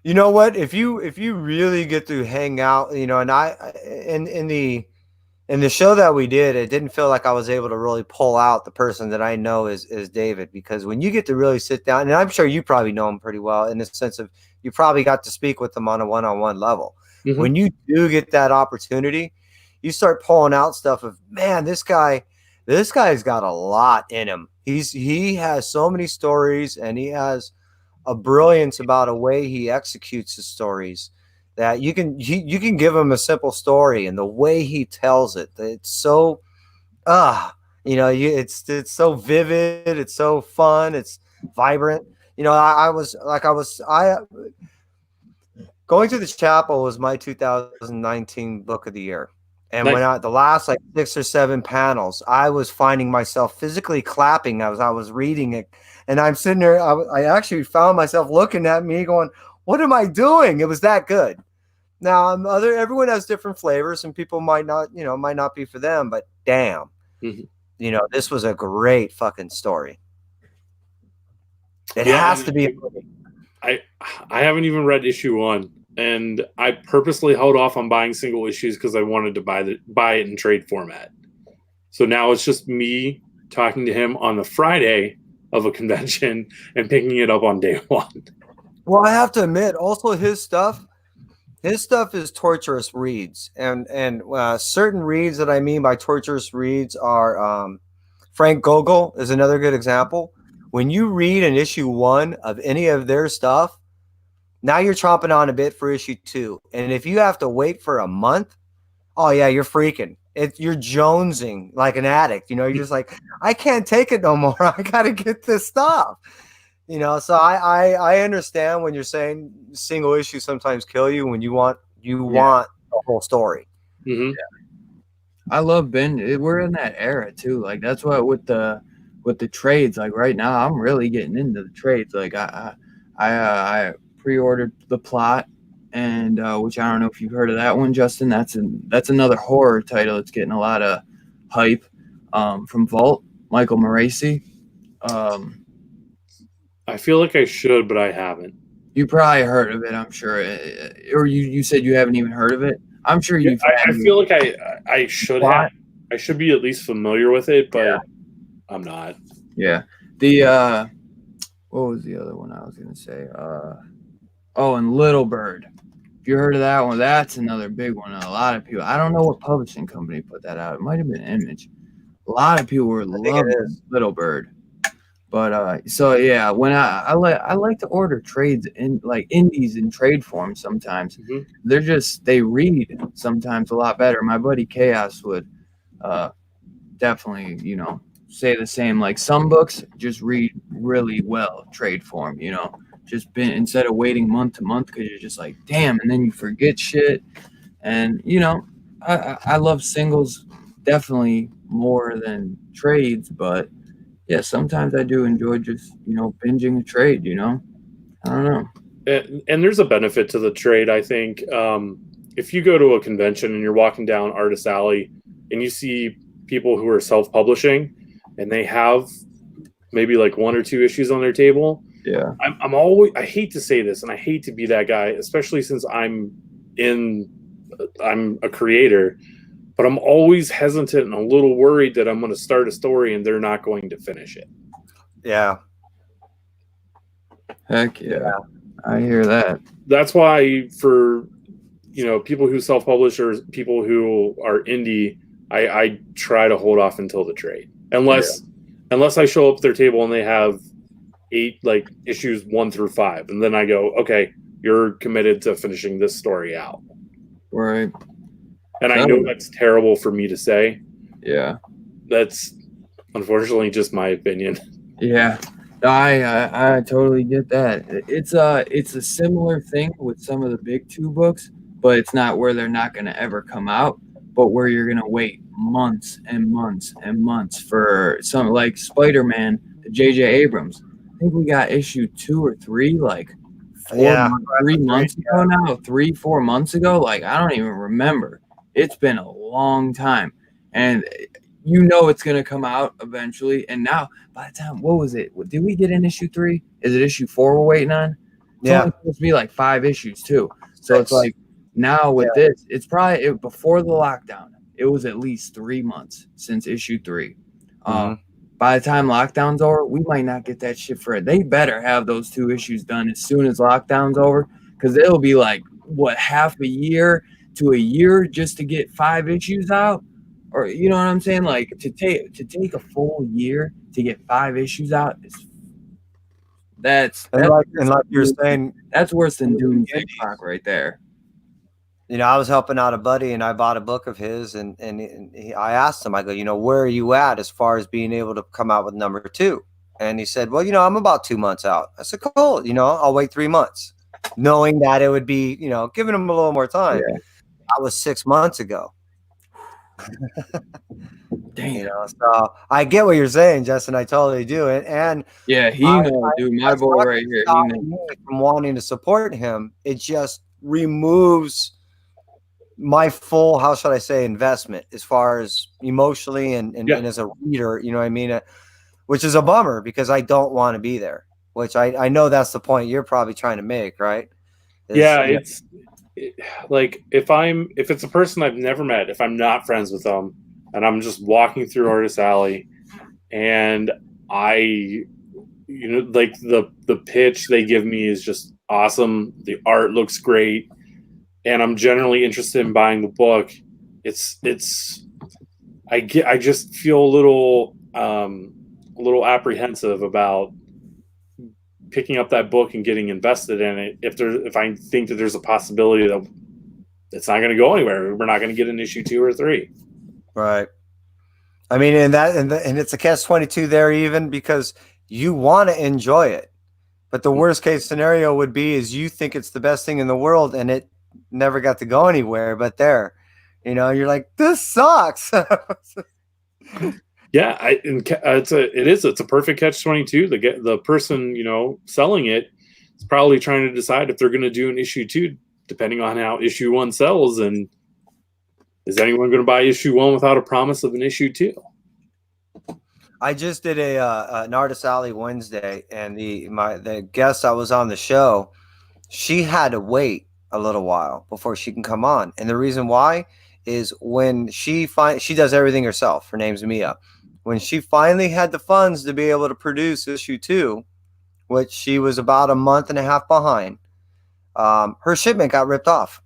You know what? If you really get to hang out, you know, and in the show that we did, it didn't feel like I was able to really pull out the person that I know is David, because when you get to really sit down, and I'm sure you probably know him pretty well in the sense of you probably got to speak with him on a one-on-one level. Mm-hmm. When you do get that opportunity, you start pulling out stuff of, man, this guy's got a lot in him. He has so many stories, and he has a brilliance about a way he executes his stories that you can give him a simple story, and the way he tells it, it's so it's so vivid, it's so fun, it's vibrant. You know, I Going to the Chapel was my 2019 book of the year. And Nice. when the last like 6 or 7 panels, I was finding myself physically clapping as I was reading it. And I'm sitting there, I actually found myself looking at me going, what am I doing? It was that good. Now, everyone has different flavors, and people might not be for them, but damn, Mm-hmm. This was a great fucking story. It has to be. I haven't even read issue 1, and I purposely held off on buying single issues because I wanted to buy it in trade format. So now it's just me talking to him on the Friday of a convention and picking it up on day 1. Well, I have to admit, also his stuff is torturous reads, and certain reads that I mean by torturous reads are Frank Gogol is another good example. When you read an issue 1 of any of their stuff, now you're chomping on a bit for issue 2, and if you have to wait for a month, oh yeah, you're freaking. You're jonesing like an addict. You're just like, I can't take it no more. I gotta get this stuff. So I understand when you're saying single issues sometimes kill you when you want the whole story. Mm-hmm. Yeah. I love binge. We're in that era too. Like that's what with the trades. Like right now, I'm really getting into the trades. Like I pre-ordered The Plot, and which I don't know if you've heard of that one, Justin. That's another horror title. It's getting a lot of hype from Vault, Michael Moreci. I feel like I should, but I haven't. You probably heard of it, I'm sure. Or you said you haven't even heard of it. I'm sure you've. I feel like I should have. I should be at least familiar with it, but I'm not. Yeah. The what was the other one I was gonna say? And Little Bird. If you heard of that one, that's another big one. A lot of people. I don't know what publishing company put that out. It might have been Image. A lot of people were loving Little Bird. But so yeah, when I like to order trades in like indies in trade form sometimes. Mm-hmm. They read sometimes a lot better. My buddy Chaos would definitely, say the same. Like some books just read really well trade form, instead of waiting month to month because you're just like, damn, and then you forget shit. And I love singles definitely more than trades, but yeah, sometimes I do enjoy just, binging a trade, I don't know. And there's a benefit to the trade, I think. If you go to a convention and you're walking down Artist Alley and you see people who are self-publishing and they have maybe like 1 or 2 issues on their table. Yeah. I hate to say this and I hate to be that guy, especially since I'm a creator. But I'm always hesitant and a little worried that I'm going to start a story and they're not going to finish it. Yeah. Heck yeah. I hear that. That's why for, people who self-publish or people who are indie, I try to hold off until the trade. Unless I show up at their table and they have 8 like issues 1 through 5. And then I go, okay, you're committed to finishing this story out. Right. And I know that's terrible for me to say. Yeah. That's unfortunately just my opinion. Yeah. I totally get that. It's a similar thing with some of the big two books, but it's not where they're not going to ever come out, but where you're going to wait months and months and months for some like Spider-Man, J.J. Abrams. I think we got issue 2 or 3 like Yeah, 3 months ago now, 3-4 months ago. Like I don't even remember. It's been a long time, and you know it's going to come out eventually. And now, by the time, what was it? Did we get in issue 3? Is it issue 4 we're waiting on? It's only supposed to be like 5 issues too. So it's like now with this, it's probably before the lockdown. It was at least 3 months since issue 3. By the time lockdown's over, we might not get that shit for it. They better have those 2 issues done as soon as lockdown's over, because it'll be like what, half a year to a year just to get 5 issues out. Or you know what I'm saying? Like to take a full year to get 5 issues out is that's like you're saying, that's worse than Doomsday Clock right there. You know, I was helping out a buddy and I bought a book of his, and I asked him, I go, you know, where are you at as far as being able to come out with number 2? And he said, well, you know, I'm about 2 months out. I said, cool, you know, I'll wait 3 months, knowing that it would be, you know, giving him a little more time. Yeah. That was 6 months ago. Damn. You know, so I get what you're saying, Justin. I totally do. And yeah, he knows, dude. My boy right here. He knows. From wanting to support him, it just removes my full, how should I say, investment as far as emotionally and as a reader, you know what I mean? Which is a bummer because I don't want to be there, which I know that's the point you're probably trying to make, right? It's like if it's a person I've never met, if I'm not friends with them and I'm just walking through Artist Alley and like the pitch they give me is just awesome. The art looks great. And I'm generally interested in buying the book. I just feel a little apprehensive about picking up that book and getting invested in it. If I think that there's a possibility that it's not going to go anywhere, we're not going to get an issue 2 or 3. Right. I mean, and it's a catch-22 there, even because you want to enjoy it, but the worst case scenario would be is you think it's the best thing in the world and it never got to go anywhere, but there, you know, you're like, this sucks. Yeah, it's a perfect catch-22. The person, you know, selling it is probably trying to decide if they're going to do an issue 2, depending on how issue 1 sells, and is anyone going to buy issue 1 without a promise of an issue 2? I just did an Artist Alley Wednesday, and the guest I was on the show, she had to wait a little while before she can come on. And the reason why is when she does everything herself. Her name's Mia. When she finally had the funds to be able to produce issue 2, which she was about a month and a half behind, her shipment got ripped off.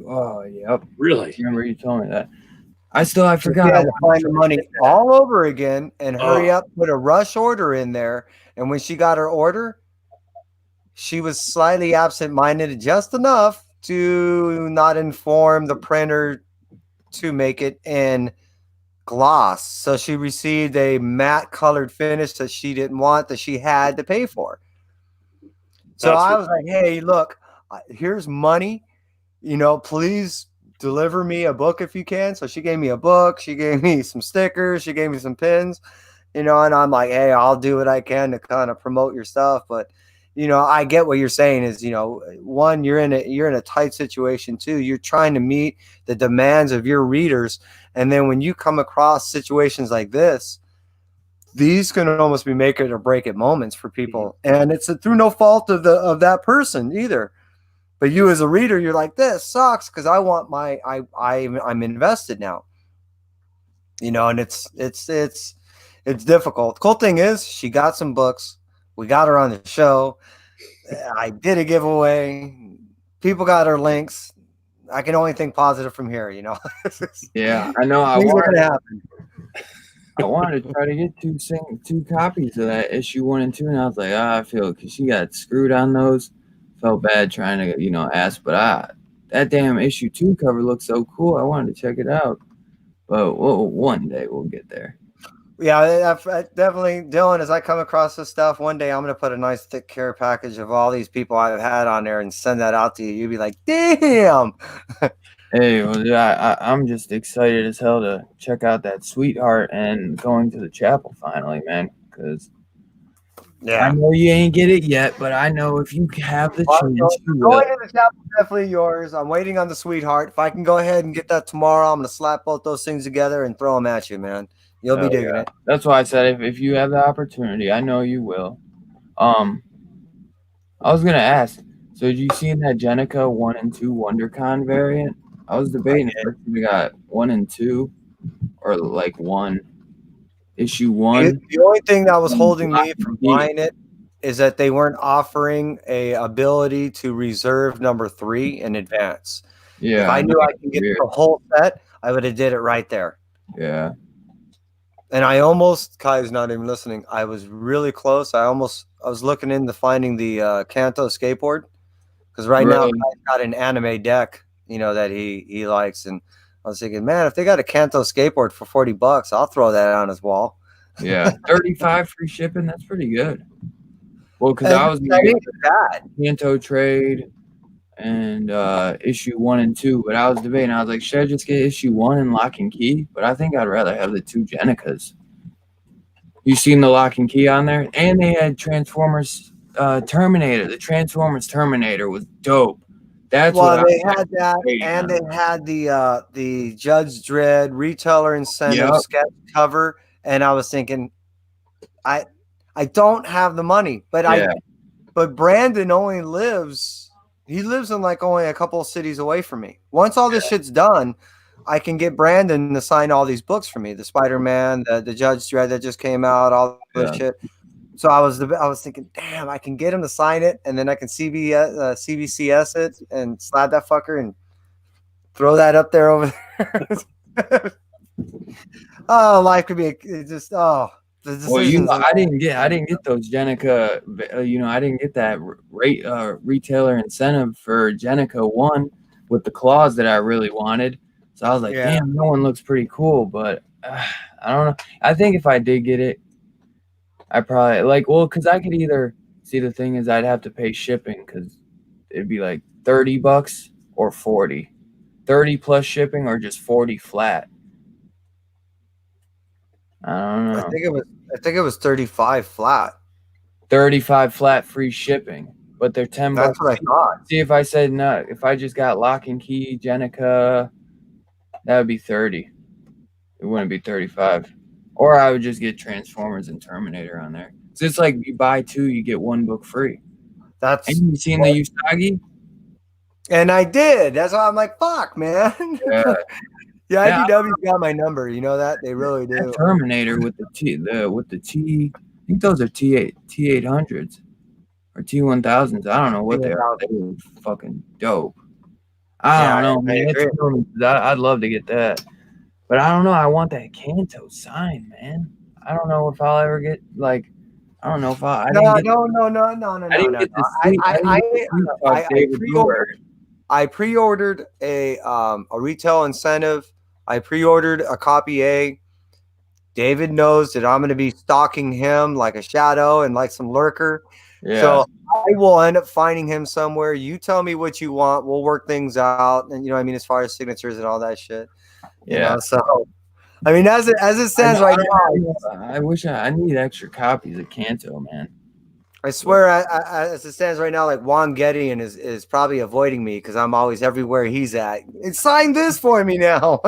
Oh, yep. Really? Remember you told me that. I forgot. She had to find the money all over again and hurry up, put a rush order in there. And when she got her order, she was slightly absent-minded just enough to not inform the printer to make it in gloss. So she received a matte colored finish that she didn't want, that she had to pay for. So I was like, hey, look, here's money. You know, please deliver me a book if you can. So she gave me a book. She gave me some stickers. She gave me some pins, you know, and I'm like, hey, I'll do what I can to kind of promote your stuff. But you know, I get what you're saying is, you know, one, you're in a tight situation. 2, you're trying to meet the demands of your readers. And then when you come across situations like this, these can almost be make it or break it moments for people. And it's through no fault of that person either. But you as a reader, you're like, this sucks because I want I'm invested now. You know, and it's difficult. The cool thing is she got some books. We got her on the show. I did a giveaway. People got her links. I can only think positive from here, you know. Yeah, I know. I wanted to try to get 2 copies of that issue 1 and 2, and I was like, I feel because she got screwed on those. Felt bad trying to, you know, ask, but that damn issue 2 cover looks so cool. I wanted to check it out, but one day we'll get there. Yeah, definitely, Dylan. As I come across this stuff, one day I'm gonna put a nice thick care package of all these people I've had on there and send that out to you. You'd be like, "Damn!" Hey, well, yeah, I'm just excited as hell to check out that Sweetheart and going to the chapel finally, man. Because I know you ain't get it yet, but I know if you have the Well, chance, you will. going to the chapel is definitely yours. I'm waiting on the Sweetheart. If I can go ahead and get that tomorrow, I'm gonna slap both those things together and throw them at you, man. You'll be digging it. That's why I said if you have the opportunity, I know you will. I was gonna ask. So did you see that Jenica 1 and 2 WonderCon variant? I was debating if we got 1 and 2 or like 1 issue 1. The only thing that was holding me from buying it is that they weren't offering a ability to reserve number 3 in advance. Yeah. If I knew I could get the whole set, I would have did it right there. Yeah. And I almost, Kai's not even listening. I was really close. I was looking into finding the Kanto skateboard because right now Kai's got an anime deck, that he likes. And I was thinking, man, if they got a Kanto skateboard for $40, I'll throw that on his wall. Yeah, 35 free shipping. That's pretty good. Well, because I was going to get the Kanto trade and issue 1 and 2, but I was debating. I was like, should I just get issue 1 and Lock and Key? But I think I'd rather have the 2 Jenicas. You seen the Lock and Key on there? And they had Transformers Terminator. The Transformers Terminator was dope. That's they had that, and they had the Judge Dredd retailer incentive sketch cover, and I was thinking, I don't have the money, but Brandon only lives. He lives in like only a couple of cities away from me. Once all this shit's done, I can get Brandon to sign all these books for me. The Spider-Man, the Judge Dredd that just came out, all this shit. So I was thinking, damn, I can get him to sign it, and then I can CBCS it and slap that fucker and throw that up there over there. Oh, life could be just Well, I didn't get those Jenica. I didn't get that retailer incentive for Jenica 1 with the claws that I really wanted. So I was like, damn, that one looks pretty cool. But I don't know. I think if I did get it, I probably because I could either see the thing is I'd have to pay shipping because it'd be like $30 or 40, 30 plus shipping or just 40 flat. I don't know. I think it was 35 flat. 35 flat free shipping, but they're $10. That's what I thought. See, if I said no, if I just got Lock and Key, Jenica, that would be 30. It wouldn't be 35. Or I would just get Transformers and Terminator on there. So it's like you buy 2, you get 1 book free. And you seen the Usagi? And I did. That's why I'm like, fuck, man. Yeah, IDW's got my number. You know that? They really do. That Terminator with the T, I think those are T800s or T1000s. I don't know what they are. They were fucking dope. I don't know, man. I'd love to get that. But I don't know. I want that Kanto sign, man. I don't know if I'll ever get I don't know if I I pre-ordered a retail incentive. I pre-ordered a copy A. David knows that I'm going to be stalking him like a shadow and like some lurker. Yeah. So I will end up finding him somewhere. You tell me what you want. We'll work things out. And as far as signatures and all that shit. So as it stands right now, I wish I need extra copies of Kanto, man. I swear, as it stands right now, like Juan Gideon is probably avoiding me because I'm always everywhere he's at. Sign this for me now.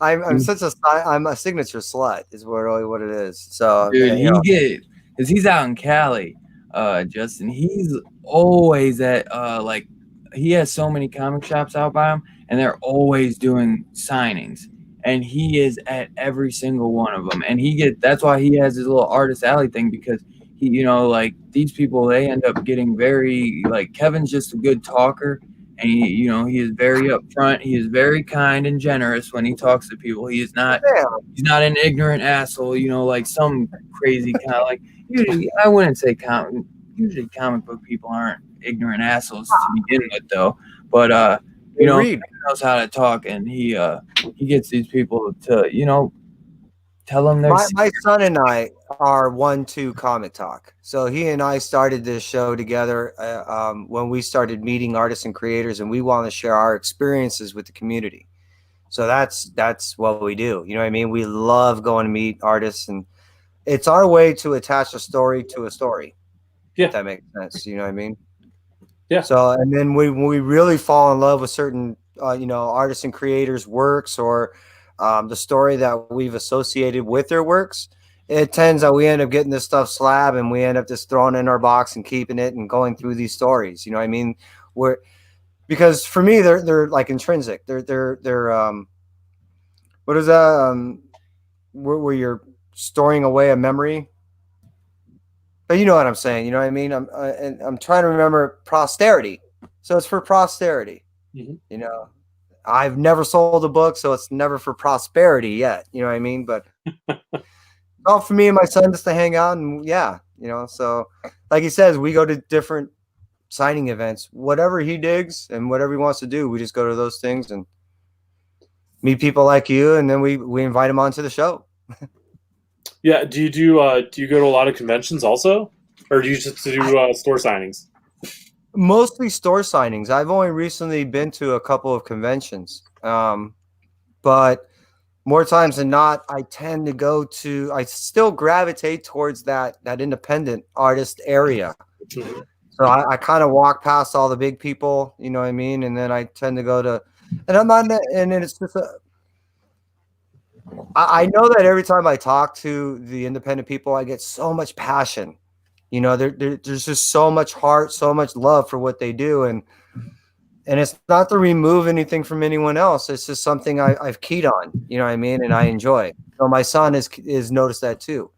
I'm a signature slut is really what it is. So dude, because he's out in Cali, Justin. He's always at he has so many comic shops out by him, and they're always doing signings. And he is at every single one of them. And that's why he has his little artist alley thing, because he, these people, they end up getting very, Kevin's just a good talker. And he is very upfront. He is very kind and generous when he talks to people. He's not an ignorant asshole, like some crazy kind usually, I wouldn't say usually comic book people aren't ignorant assholes to begin with though. But, he knows how to talk, and he gets these people to, tell them their My son and I are OneTwoComicTalk. So he and I started this show together when we started meeting artists and creators, and we want to share our experiences with the community. So that's what we do. You know what I mean? We love going to meet artists, and it's our way to attach a story to a story. Yeah. If that makes sense. You know what I mean? Yeah. So, and then when we really fall in love with certain, artists and creators' works, or the story that we've associated with their works, it tends that we end up getting this stuff slab, and we end up just throwing it in our box and keeping it and going through these stories. You know what I mean? Because for me, they're like intrinsic. They're what is that? Where you're storing away a memory. But you know what I'm saying. You know what I mean? I'm trying to remember posterity. So it's for posterity. Mm-hmm. You know, I've never sold a book, so it's never for prosperity yet. You know what I mean? But all for me and my son just to hang out, and so like he says, we go to different signing events, whatever he digs and whatever he wants to do. We just go to those things and meet people like you, and then we invite him onto the show. Yeah. Do you go to a lot of conventions also, or do you just do store signings? Mostly store signings. I've only recently been to a couple of conventions, but more times than not, I still gravitate towards that independent artist area. Mm-hmm. So I kind of walk past all the big people, you know what I mean? And then I tend to go to, and then it's just I know that every time I talk to the independent people, I get so much passion. You know, there's just so much heart, so much love for what they do. And it's not to remove anything from anyone else. It's just something I've keyed on, you know what I mean? And I enjoy. So my son is noticed that too.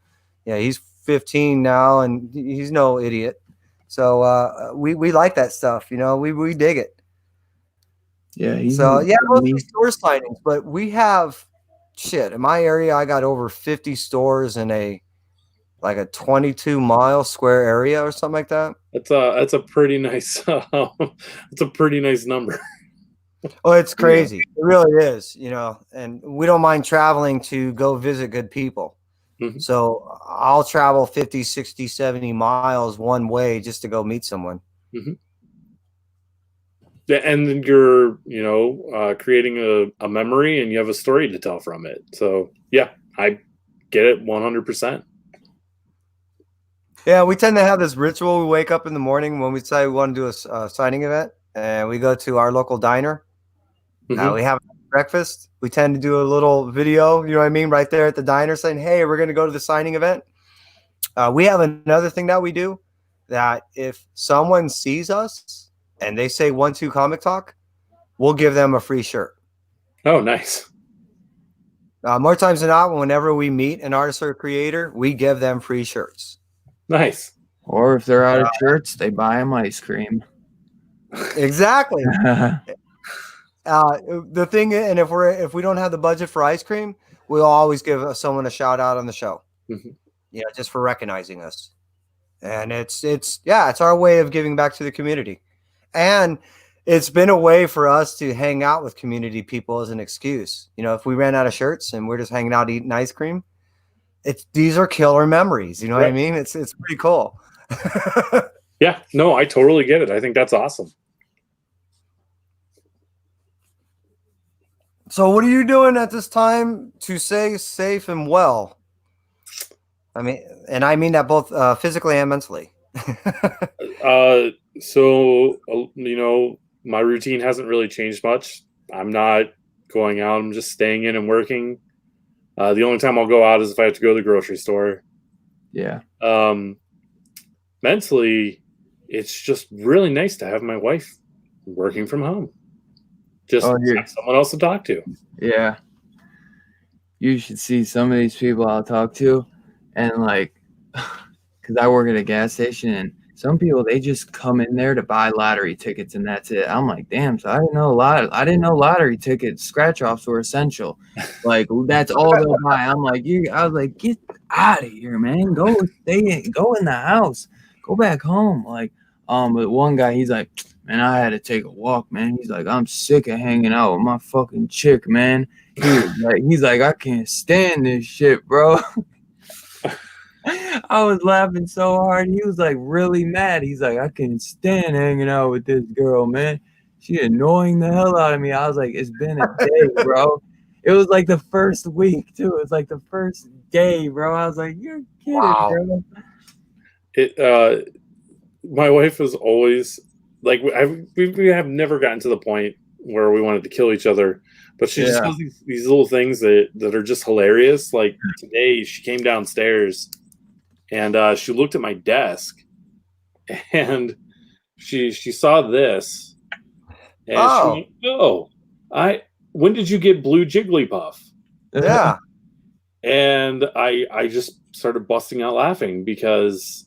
Yeah, he's 15 now, and he's no idiot. So we like that stuff, you know, we dig it. Yeah. Mostly store signings, but we have in my area. I got over 50 stores in a 22-mile square area or something like that. That's a pretty nice. It's a pretty nice number. Oh, it's crazy. Yeah. It really is, you know, and we don't mind traveling to go visit good people. Mm-hmm. So I'll travel 50, 60, 70 miles one way just to go meet someone. Mm-hmm. And then you're, creating a memory, and you have a story to tell from it. So yeah, I get it 100%. Yeah, we tend to have this ritual. We wake up in the morning when we decide we want to do a signing event, and we go to our local diner. Mm-hmm. We have breakfast. We tend to do a little video, you know what I mean, right there at the diner saying, hey, we're going to go to the signing event. We have another thing that we do, that if someone sees us and they say 1-2-Comic-Talk, we'll give them a free shirt. Oh, nice. More times than not, whenever we meet an artist or a creator, we give them free shirts. Nice. Or if they're out of shirts, they buy them ice cream. Exactly. The thing, and if we don't have the budget for ice cream, we'll always give someone a shout out on the show. Mm-hmm. Yeah, just for recognizing us. And it's our way of giving back to the community. And it's been a way for us to hang out with community people as an excuse. You know, if we ran out of shirts and we're just hanging out eating ice cream, these are killer memories. You know what I mean? It's pretty cool. Yeah, no, I totally get it. I think that's awesome. So what are you doing at this time to stay safe and well? I mean that both physically and mentally. My routine hasn't really changed much. I'm not going out. I'm just staying in and working. The only time I'll go out is if I have to go to the grocery store. Yeah. Mentally, it's just really nice to have my wife working from home. Just have someone else to talk to. Yeah. You should see some of these people I'll talk to, and because I work at a gas station, and some people, they just come in there to buy lottery tickets, and that's it. I'm like, damn. So I didn't know lottery tickets, scratch offs were essential. That's all they'll buy. I was like, get out of here, man. Go in the house. Go back home. But one guy, he's like, man, I had to take a walk, man. He's like, I'm sick of hanging out with my fucking chick, man. He's like, I can't stand this shit, bro. I was laughing so hard. He was like really mad. He's like, I can't stand hanging out with this girl, man. She annoying the hell out of me. I was like, it's been a day, bro. It was like the first week too. It was like the first day, bro. I was like, you're kidding, bro. My wife is always like, we have never gotten to the point where we wanted to kill each other, but she just does these little things that are just hilarious. Like today, she came downstairs and she looked at my desk, and she saw this, and she went, when did you get blue Jigglypuff? Yeah. And I just started busting out laughing because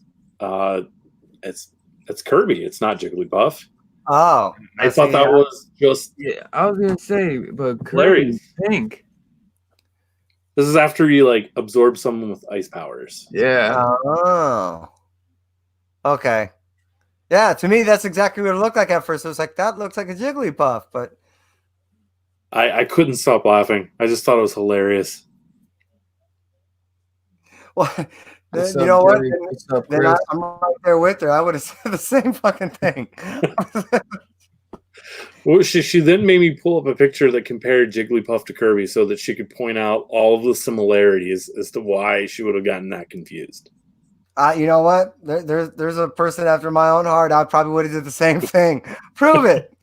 it's Kirby. It's not Jigglypuff. Oh, I thought that was just I was gonna say, but Kirby's pink. This is after you like absorb someone with ice powers. Yeah. Oh. Okay. Yeah, to me that's exactly what it looked like at first. It was like, that looks like a Jigglypuff, but I couldn't stop laughing. I just thought it was hilarious. well, What's you up, know what? Jerry? What's up, Then Chris? I'm right there with her. I would have said the same fucking thing. Well, she then made me pull up a picture that compared Jigglypuff to Kirby so that she could point out all of the similarities as to why she would have gotten that confused. You know what? There's a person after my own heart. I probably would have did the same thing. Prove it.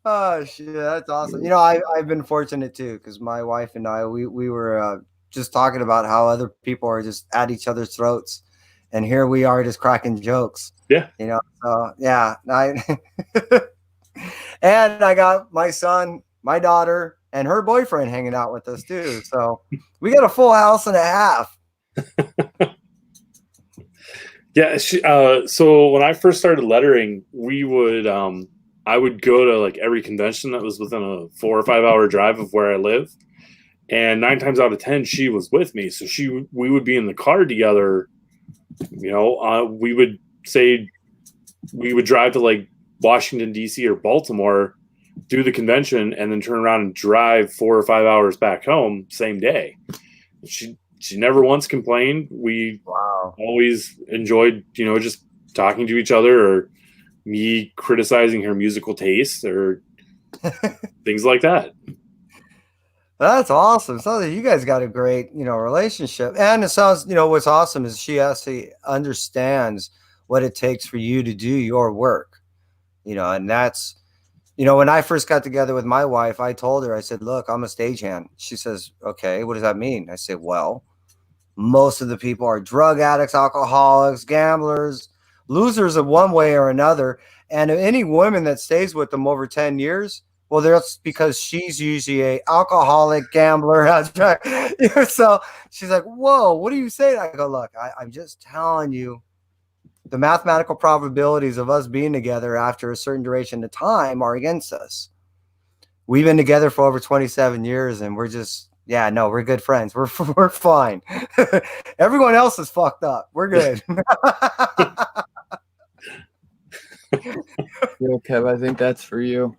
Oh shit, that's awesome. You know, I've been fortunate too, because my wife and I we were just talking about how other people are just at each other's throats, and here we are just cracking jokes. Yeah, you know. So yeah, and I got my son, my daughter, and her boyfriend hanging out with us too. So we got a full house and a half. Yeah. So when I first started lettering, I would go to like every convention that was within a 4 or 5 hour drive of where I live, and 9 times out of 10 she was with me. So we would be in the car together. You know, we would drive to like Washington D.C. or Baltimore, do the convention, and then turn around and drive 4 or 5 hours back home same day. She never once complained. We always enjoyed, you know, just talking to each other, or me criticizing her musical taste, or things like that. That's awesome. Sounds like you guys got a great, you know, relationship. And it sounds, you know, what's awesome is she actually understands what it takes for you to do your work, you know, and that's, you know, when I first got together with my wife, I told her, I said, look, I'm a stagehand. She says, okay, what does that mean? I said, well, most of the people are drug addicts, alcoholics, gamblers, losers of one way or another. And any woman that stays with them over 10 years, well, that's because she's usually a alcoholic, gambler. So she's like, whoa, what are you saying? I go, look, I'm just telling you the mathematical probabilities of us being together after a certain duration of time are against us. We've been together for over 27 years and we're just, yeah, no, we're good friends. We're fine. Everyone else is fucked up. We're good. Yo, Kev, I think that's for you.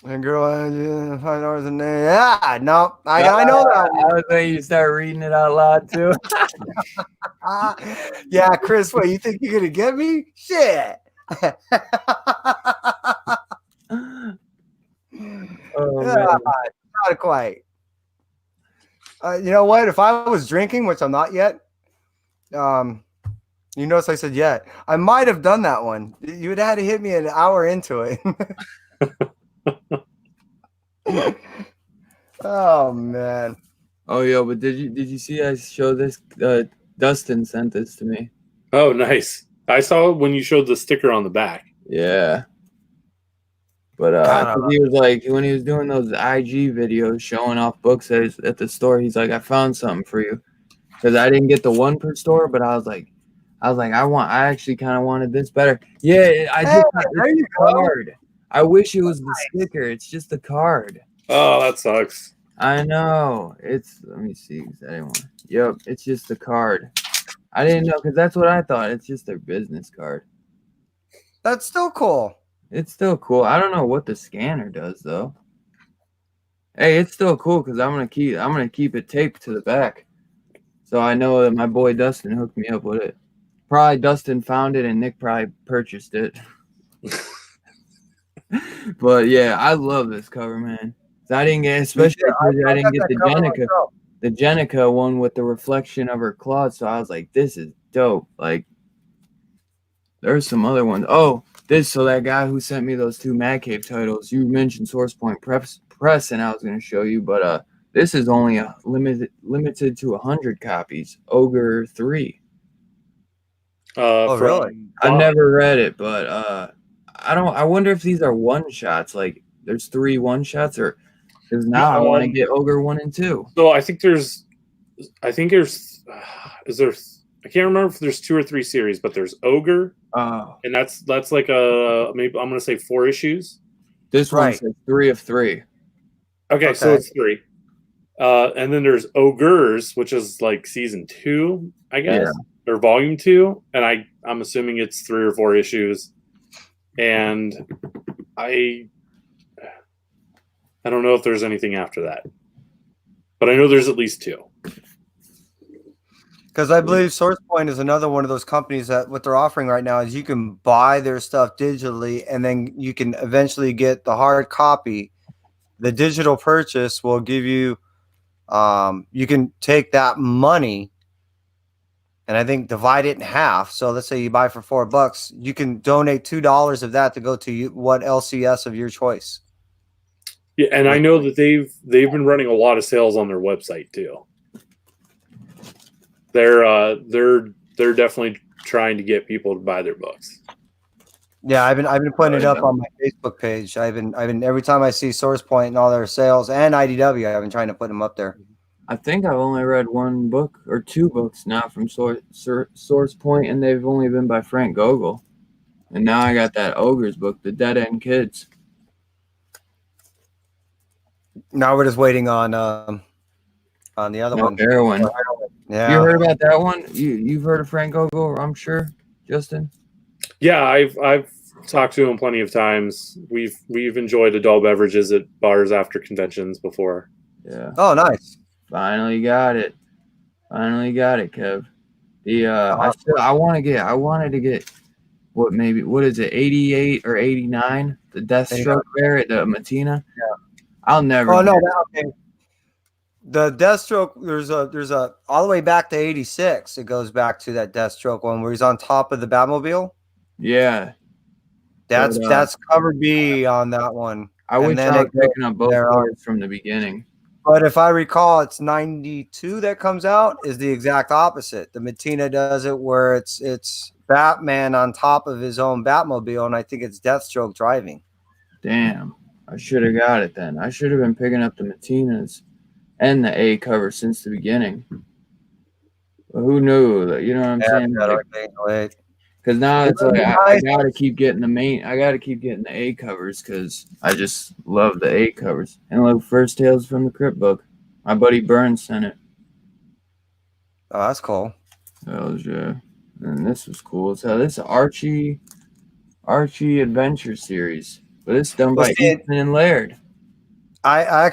And girl, $5 a day. Yeah, no, I know that. I was thinking you start reading it out loud too. Yeah, Chris, what, you think you're gonna get me? Shit. Oh, Yeah, man. not quite. You know what? If I was drinking, which I'm not yet, you notice I said yet, I might have done that one. You would have had to hit me an hour into it. Oh man. Oh, yo, but did you see I showed this? Dustin sent this to me. Oh, nice. I saw it when you showed the sticker on the back. Yeah. But I think he was like, when he was doing those IG videos showing off books at the store, he's like, I found something for you. Because I didn't get the one per store, but I was like, I actually kind of wanted this better. Yeah, I just there you the card. I wish it was the sticker. It's just the card. Oh, that sucks. I know. Let me see. Is that anyone? Yep, it's just the card. I didn't know because that's what I thought. It's just their business card. That's still cool. It's still cool. I don't know what the scanner does though. Hey, it's still cool because I'm gonna keep it taped to the back, so I know that my boy Dustin hooked me up with it. Probably Dustin found it and Nick probably purchased it. But yeah, I love this cover, man. So I didn't get, especially because I didn't get the Jenica one with the reflection of her claws. So I was like, this is dope. Like, there's some other ones. Oh, so that guy who sent me those 2 Mad Cave titles, you mentioned Source Point Press, and I was going to show you, but this is only a limited to 100 copies. Ogre 3. Really? I've never read it, but I wonder if these are one shots. Like, there's 3 one shots, or because now I want to get Ogre 1 and 2. So I think there's, is there? I can't remember if there's 2 or 3 series, but there's Ogre, and that's like maybe I'm gonna say 4 issues. This one says 3 of 3. Okay, so it's 3. And then there's Ogres, which is like season 2, I guess, or volume 2, and I'm assuming it's 3 or 4 issues. And I don't know if there's anything after that, but I know there's at least 2. Because I believe SourcePoint is another one of those companies that what they're offering right now is you can buy their stuff digitally, and then you can eventually get the hard copy. The digital purchase will give you, you can take that money and I think divide it in half. So let's say you buy for $4, you can donate $2 of that to go to what LCS of your choice. Yeah, and I know that they've been running a lot of sales on their website too. They're definitely trying to get people to buy their books. Yeah, I've been putting it up on my Facebook page. I've been every time I see SourcePoint and all their sales and IDW, I've been trying to put them up there. I think I've only read 1 book or 2 books now from SourcePoint, and they've only been by Frank Gogol. And now I got that Ogres book, The Dead End Kids. Now we're just waiting on the other one. Heroin. Yeah. You heard about that one? You've heard of Frank Gogol, I'm sure, Justin? Yeah, I've talked to him plenty of times. We've enjoyed adult beverages at bars after conventions before. Yeah. Oh, nice. Finally got it, Kev. I wanted to get what is it, 88 or 89? The Deathstroke Barrett, the Matina. Yeah. I'll never. Oh no, the Deathstroke. There's a all the way back to 86. It goes back to that Deathstroke one where he's on top of the Batmobile. Yeah, that's cover B on that one. I wish I was picking up both covers from the beginning. But if I recall, it's 92 that comes out is the exact opposite. The Matina does it where it's Batman on top of his own Batmobile, and I think it's Deathstroke driving. Damn, I should have got it then. I should have been picking up the Matinas and the A cover since the beginning. But who knew? You know what I'm saying? Because now it's like I gotta keep getting the A covers because I just love the A covers. And look, First Tales from the Crypt book. My buddy Burns sent it. Oh, that's cool. That was and this was cool. So this is Archie Adventure series, but it's done by Ethan and Laird. I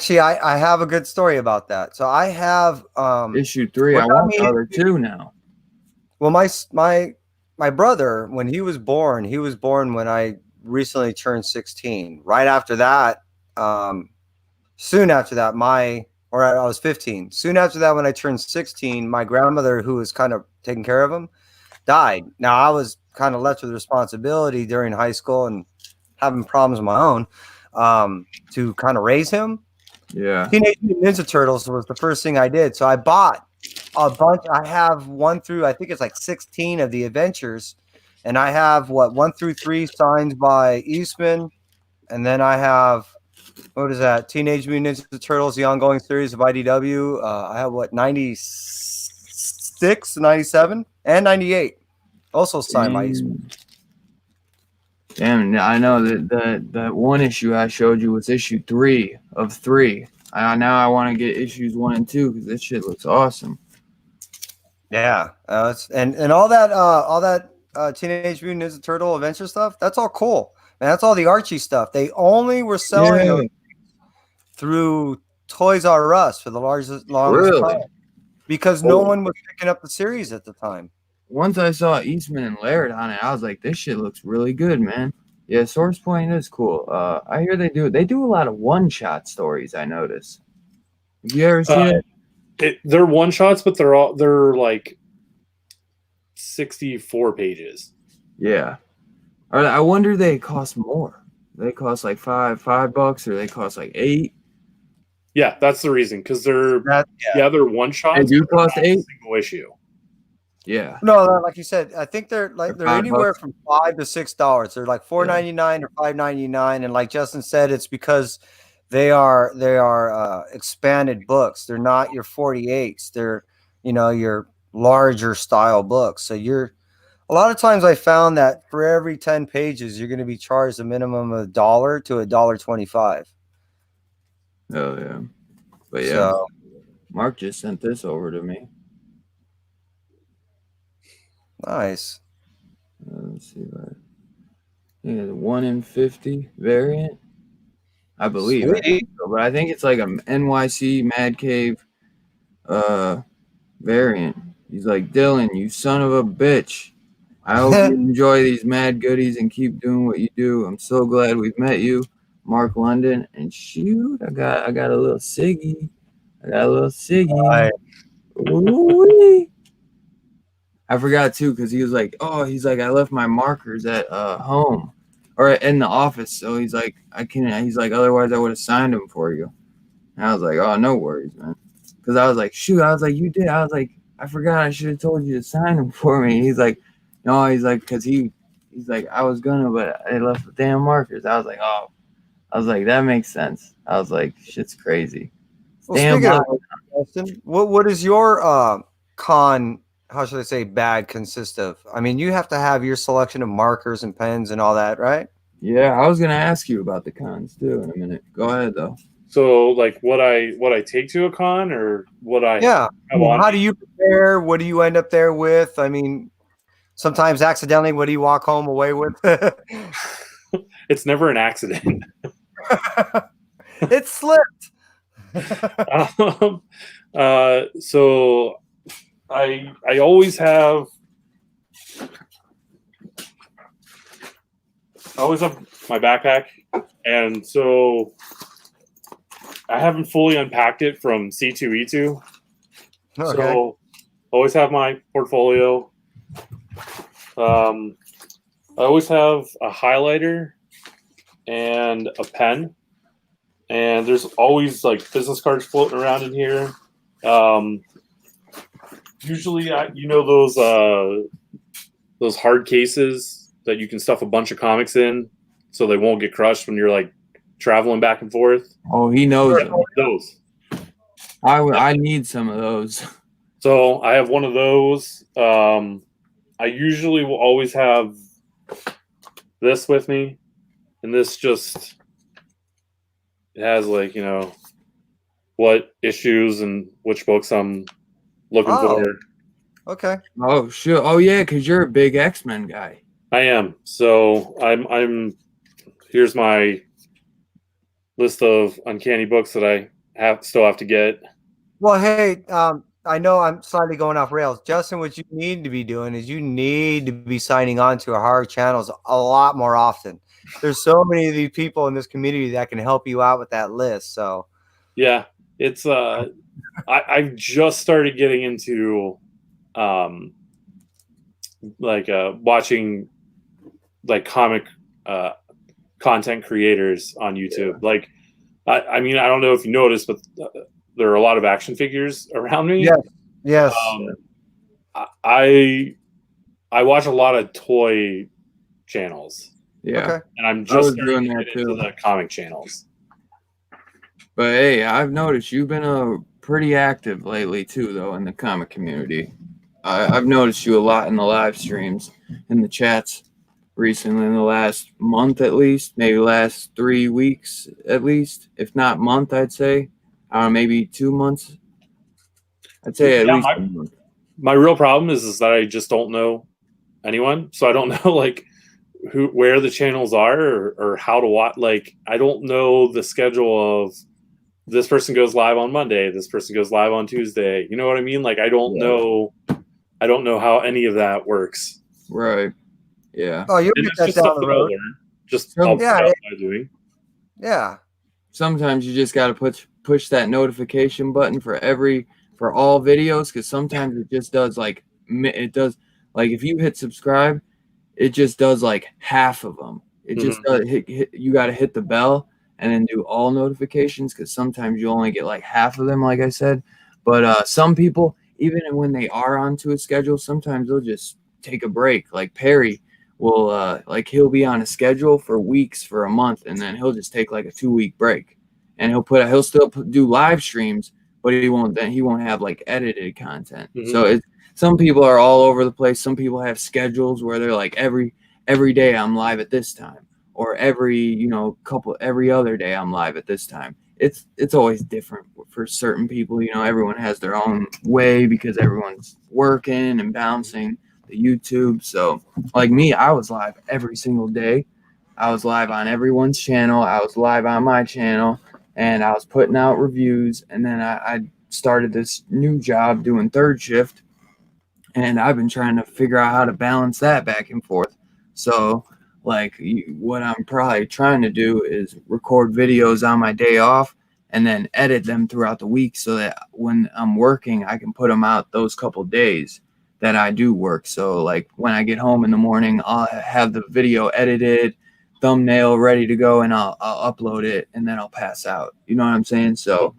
have a good story about that. So I have issue 3. I want the other 2 now. Well, my brother, when he was born when I recently turned 16. Right after that, soon after that, I was 15. Soon after that, when I turned 16, my grandmother, who was kind of taking care of him, died. Now, I was kind of left with responsibility during high school and having problems of my own to kind of raise him. Yeah. Teenage Mutant Ninja Turtles was the first thing I did. So I bought a bunch. I have 1 through, I think it's like 16 of the adventures. And I have 1 through 3 signed by Eastman. And then I have, what is that? Teenage Mutant Ninja Turtles, the ongoing series of IDW. I have 96, 97, and 98. Also signed by Eastman. Damn, I know that one issue I showed you was issue 3 of 3. Now I want to get issues 1 and 2 because this shit looks awesome. Yeah, and all that Teenage Mutant Ninja Turtle adventure stuff. That's all cool, and that's all the Archie stuff. They only were selling those through Toys R Us for the longest Really? time because no one was picking up the series at the time. Once I saw Eastman and Laird on it, I was like, this shit looks really good, man. Yeah, Source Point is cool. I hear they do a lot of one-shot stories, I notice. Have you ever seen it? They're one shots, but they're like 64 pages. Yeah. Or I wonder they cost more. They cost like $5, or they cost like $8. Yeah, that's the reason, because they're one shots. They do cost $8. Single issue. Yeah. No, like you said, I think they're anywhere $5. from $5 to $6. They're like $4.99 or $5.99, and like Justin said, it's because they are expanded books. They're not your 48s. They're your larger style books. So a lot of times I found that for every 10 pages, you're going to be charged a minimum of $1 to $1.25. Oh yeah. But yeah, So, Mark just sent this over to me. nice. Let's see. Yeah, the 1 in 50 variant. I believe. But I think it's like a NYC Mad Cave variant. He's like, Dylan, you son of a bitch. I hope you enjoy these mad goodies and keep doing what you do. I'm so glad we've met you, Mark London. And shoot, I got a little Siggy. Right. Ooh-wee. I forgot too, because he's like, I left my markers at home or in the office. So he's like, otherwise I would have signed them for you. And I was like, oh, no worries, man. Because I was like, shoot, you did. I was like, I forgot, I should have told you to sign them for me. He's like, no, he's like, because he's like, I was gonna, but I left the damn markers. I was like, oh, that makes sense. I was like, shit's crazy. Well, speaking of Justin, what is your con? How should I say bag consist of? I mean, you have to have your selection of markers and pens and all that, right? Yeah, I was gonna ask you about the cons too in a minute. Go ahead though. So, like, what I take to a con, or what I have on? How do you prepare? What do you end up there with? I mean, sometimes accidentally, what do you walk home away with? It's never an accident. It slipped. So I always have my backpack, and so I haven't fully unpacked it from C2E2. Okay. So I always have my portfolio. I always have a highlighter and a pen, and there's always like business cards floating around in here. Usually, those hard cases that you can stuff a bunch of comics in, so they won't get crushed when you're like traveling back and forth. Oh, he knows those. I need some of those. So I have one of those. I usually will always have this with me, and this just it has like what issues and which books I'm looking for. Okay. Oh sure. Oh yeah, because you're a big X-Men guy. I am. So I'm. Here's my list of Uncanny books that I still have to get. Well, hey, I know I'm slightly going off rails. Justin, what you need to be doing is you need to be signing on to our hard channels a lot more often. There's so many of these people in this community that can help you out with that list. So yeah, it's I've just started getting into watching like comic content creators on YouTube. Yeah. Like I mean, I don't know if you noticed, but there are a lot of action figures around me. Yes. I watch a lot of toy channels. Yeah. Okay. And I'm just doing that too. Into the comic channels. But hey, I've noticed you've been pretty active lately too, though, in the comic community. I've noticed you a lot in the live streams, in the chats recently, in the last month at least, maybe last 3 weeks at least, if not month, I'd say. Maybe 2 months. I'd say at least a month. my real problem is that I just don't know anyone, so I don't know like where the channels are or how to watch. Like I don't know the schedule of this person goes live on Monday, this person goes live on Tuesday. You know what I mean? Like I don't know how any of that works. Right. Yeah. Oh, you'll And get it's that just down stuff the that I'll road. learn. Just Some- I'll Yeah, find out by doing. Yeah. Sometimes you just got to push that notification button for all videos, because sometimes it just does like if you hit subscribe, it just does like half of them. It just does you got to hit the bell and then do all notifications, because sometimes you only get like half of them, like I said. But some people, even when they are onto a schedule, sometimes they'll just take a break. Like Perry will he'll be on a schedule for weeks, for a month, and then he'll just take like a 2-week break, and he'll still do live streams, but he won't have like edited content. So some people are all over the place. Some people have schedules where they're like every day I'm live at this time, or every other day I'm live at this time. It's always different for certain people. Everyone has their own way because everyone's working and bouncing the YouTube. So like me, I was live every single day. I was live on everyone's channel. I was live on my channel, and I was putting out reviews. And then I started this new job doing third shift, and I've been trying to figure out how to balance that back and forth. So like what I'm probably trying to do is record videos on my day off and then edit them throughout the week, so that when I'm working, I can put them out those couple days that I do work. So like when I get home in the morning, I'll have the video edited, thumbnail ready to go, and I'll upload it, and then I'll pass out. You know what I'm saying? So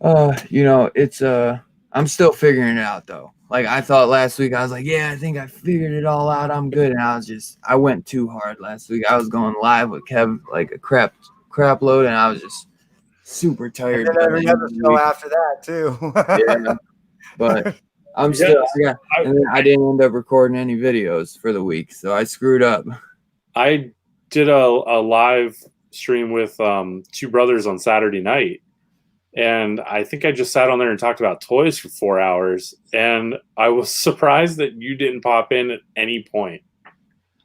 it's I'm still figuring it out though. Like I thought last week, I was like, yeah, I think I figured it all out. I'm good. And I went too hard last week. I was going live with Kev like a crap load, and I was just super tired. And then every other show after that too. Yeah, but I'm still. Yeah, and then I didn't end up recording any videos for the week, so I screwed up. I did a live stream with two brothers on Saturday night, and I think I just sat on there and talked about toys for 4 hours, and I was surprised that you didn't pop in at any point.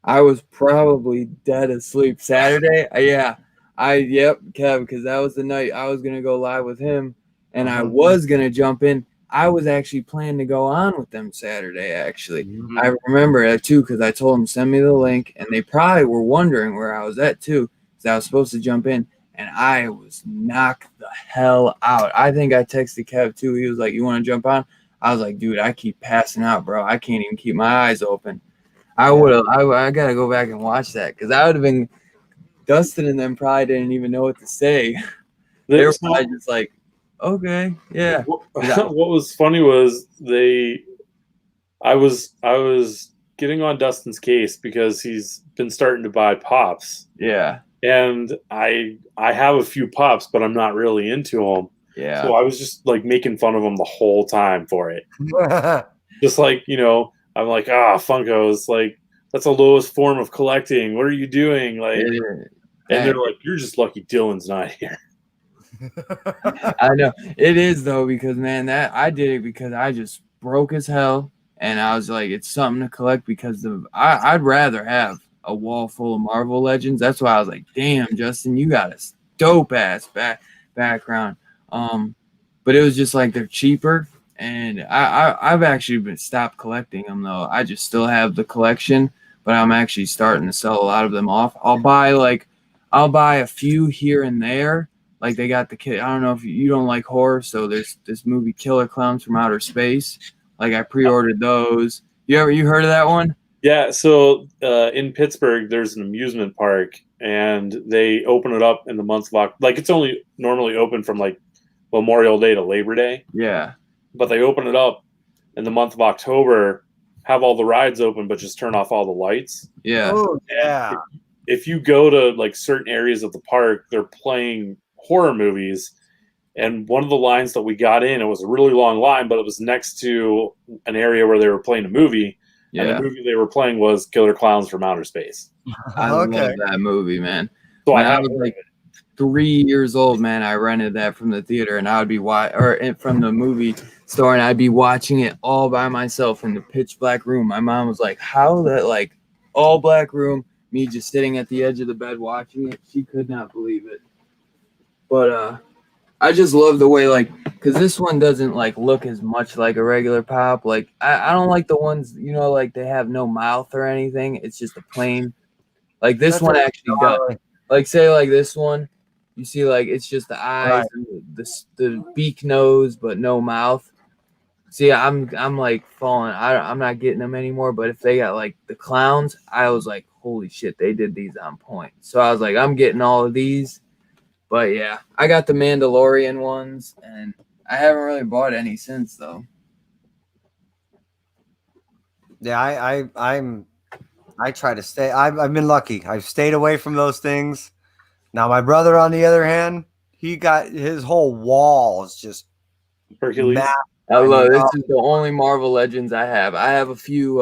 I was probably dead asleep Saturday. Kev, because that was the night I was gonna go live with him, and I was gonna jump in. I was actually planning to go on with them Saturday. Actually, I remember that too, because I told them send me the link, and they probably were wondering where I was at too, because I was supposed to jump in, and I was knocked the hell out. I think I texted Kev too. He was like, "You want to jump on?" I was like, "Dude, I keep passing out, bro. I can't even keep my eyes open." I gotta go back and watch that, because I would have been. Dustin and them probably didn't even know what to say. They were probably just like, okay, yeah. What was funny was I was getting on Dustin's case because he's been starting to buy pops. Yeah. And I have a few pops, but I'm not really into them. Yeah. So I was just like making fun of him the whole time for it. Just like, I'm like, Funkos, like that's the lowest form of collecting. What are you doing? Like, and they're like, you're just lucky Dylan's not here. I know it is though, because man, that I did it because I just broke as hell, and I was like, it's something to collect, because I'd rather have a wall full of Marvel Legends. That's why I was like, damn, Justin, you got a dope ass background. But it was just like they're cheaper, and I've actually been stopped collecting them though. I just still have the collection, but I'm actually starting to sell a lot of them off. I'll buy a few here and there. Like they got the kid. I don't know if you don't like horror, so there's this movie Killer Clowns from Outer Space. Like I pre-ordered those. You heard of that one? Yeah. So in Pittsburgh, there's an amusement park, and they open it up in the month of October. Like it's only normally open from like Memorial Day to Labor Day. Yeah. But they open it up in the month of October, have all the rides open, but just turn off all the lights. Yeah. Oh yeah. If you go to like certain areas of the park, they're playing horror movies, and one of the lines that we got in, it was a really long line, but it was next to an area where they were playing a movie, and the movie they were playing was Killer Clowns from Outer Space. I love that movie, man. So when I was like 3 years old, man, I rented that from the theater, and I would be from the movie store, and I'd be watching it all by myself in the pitch black room. My mom was like, "How that like all black room?" Me just sitting at the edge of the bed watching it. She could not believe it. But I just love the way, like, because this one doesn't like look as much like a regular pop. Like I don't like the ones, like they have no mouth or anything. It's just a plain. Like this one actually does. Like say like this one, you see like it's just the eyes, and the beak nose, but no mouth. See, I'm like falling. I'm not getting them anymore. But if they got like the clowns, I was like, holy shit, they did these on point. So I was like, I'm getting all of these. But yeah, I got the Mandalorian ones, and I haven't really bought any since though. Yeah, I try to stay. I've been lucky. I've stayed away from those things. Now my brother, on the other hand, he got his whole wall is just Hercules. I love this. Is the only Marvel Legends I have. I have a few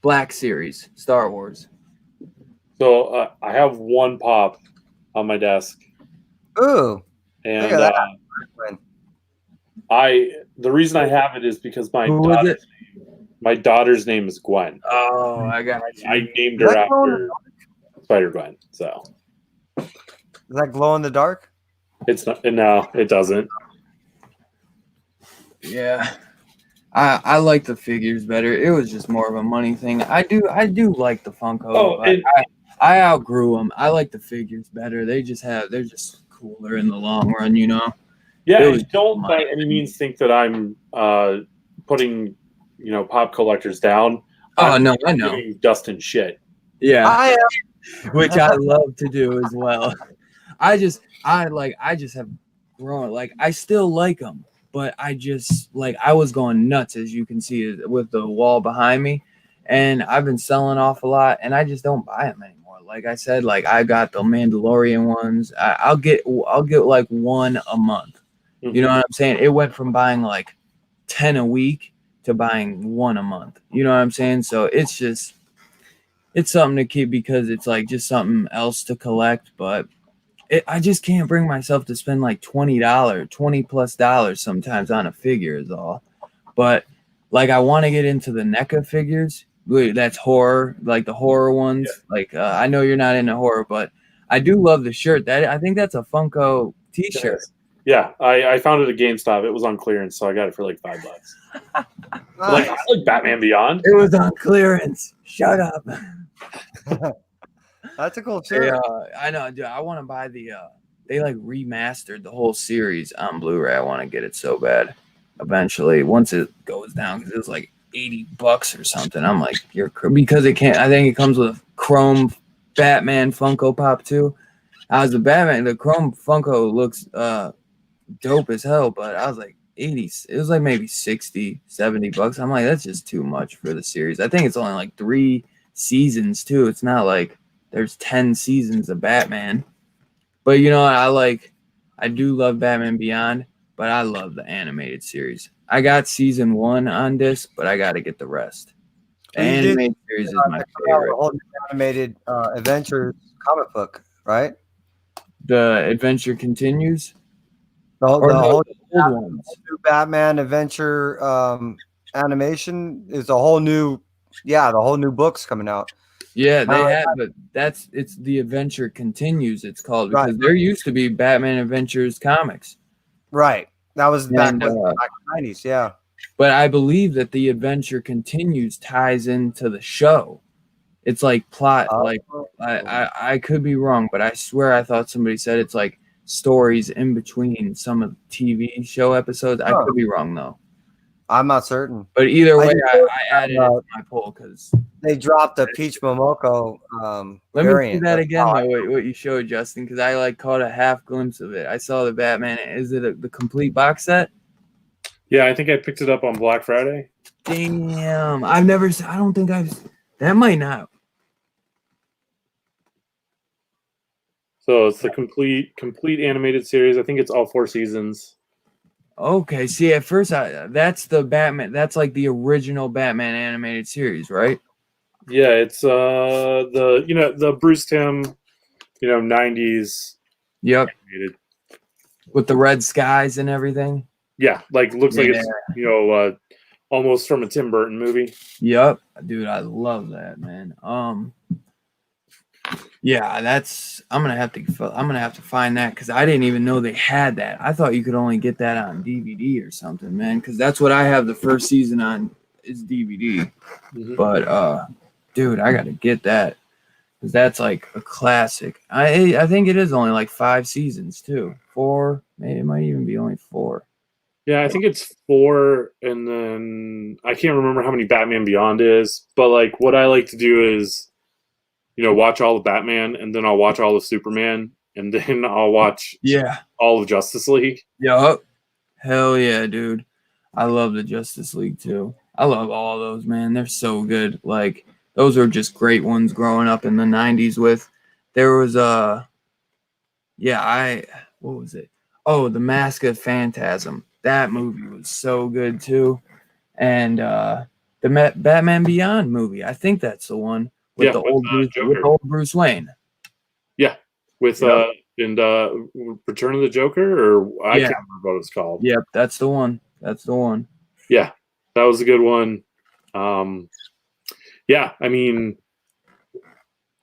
Black Series Star Wars. So I have one pop on my desk. Ooh. And Look at the reason I have it is because my daughter's name is Gwen. Oh, I got you. I named her after Spider-Gwen. So is that glow in the dark? It's not. No, it doesn't. Yeah. I like the figures better. It was just more of a money thing. I do like the Funko. Oh, but I outgrew them. I like the figures better. They're just cooler in the long run, Yeah, I don't by any means think that I'm putting pop collectors down. Oh no, I know. Dustin shit. Yeah, which I love to do as well. I just have grown. Like I still like them, but I just I was going nuts, as you can see with the wall behind me, and I've been selling off a lot, and I just don't buy them anymore. Like I said, like I got the Mandalorian ones. I'll get like one a month. You know what I'm saying? It went from buying like 10 a week to buying one a month. You know what I'm saying? So it's something to keep because it's like just something else to collect. But I just can't bring myself to spend like $20+ sometimes on a figure is all. But like I want to get into the NECA figures. That's horror, like the horror ones. Yeah. Like I know you're not into horror, but I do love the shirt. I think that's a Funko T-shirt. Yeah, I found it at GameStop. It was on clearance, so I got it for like $5. Like I like Batman Beyond. It was on clearance. Shut up. That's a cool shirt. Yeah, I know, dude. I want to buy they like remastered the whole series on Blu-ray. I want to get it so bad. Eventually, once it goes down, because it was like $80 or something. I'm like, because it can't. I think it comes with a chrome Batman Funko Pop too. The chrome Funko looks dope as hell, but I was like 80. It was like maybe $60-$70. I'm like, that's just too much for the series. I think it's only like 3 seasons too. It's not like there's 10 seasons of Batman. But I do love Batman Beyond, but I love the animated series. I got season 1 on disc, but I got to get the rest. The animated series is my favorite. The whole animated Adventures comic book, right? The Adventure Continues. The whole old ones. New Batman Adventure animation is a whole new, the whole new book's coming out. Yeah, they have, but it's the Adventure Continues. It's called because there used to be Batman Adventures comics. Right, that was back in the 90s. Yeah, but I believe that the Adventure Continues ties into the show. It's like plot. I could be wrong, but I swear I thought somebody said it's like stories in between some of the TV show episodes. I could be wrong though. I'm not certain. But either way, I added it to my poll because they dropped a Peach Momoko Let variant. me see that again, though, what you showed, Justin, because I caught a half glimpse of it. I saw the Batman. Is it the complete box set? Yeah, I think I picked it up on Black Friday. Damn. I don't think that might not. So it's the complete animated series. I think it's all 4 seasons. Okay, see, at first, that's the Batman. That's like the original Batman animated series, right? Yeah, it's the Bruce Timm, 90s. Yep. Animated. with the red skies and everything. Yeah, like looks like it's Yeah. almost from a Tim Burton movie. Yep, dude, I love that, man. Yeah, I'm gonna have to find that because I didn't even know they had that. I thought you could only get that on DVD or something, man. Because that's what I have the first season on is DVD. Mhm. But dude, I gotta get that because that's like a classic. I think it is only like 5 seasons too. 4, maybe it might even be only 4. Yeah, I think it's 4, and then I can't remember how many Batman Beyond is. But like, what I like to do is, watch all the Batman, and then I'll watch all the Superman, and then I'll watch Yeah. all of Justice League. Yup. Hell yeah, dude. I love the Justice League too. I love all those, man. They're so good. Like those are just great ones growing up in the 90s with. There was what was it? Oh, The Mask of Phantasm. That movie was so good too. And the Batman Beyond movie. I think that's the one with Yeah, with Joker. old Bruce Wayne. Yeah, with Yep. Return of the Joker, or I Yeah. can't remember what it's called. Yep, that's the one. That's the one. Yeah, that was a good one. Yeah, I mean,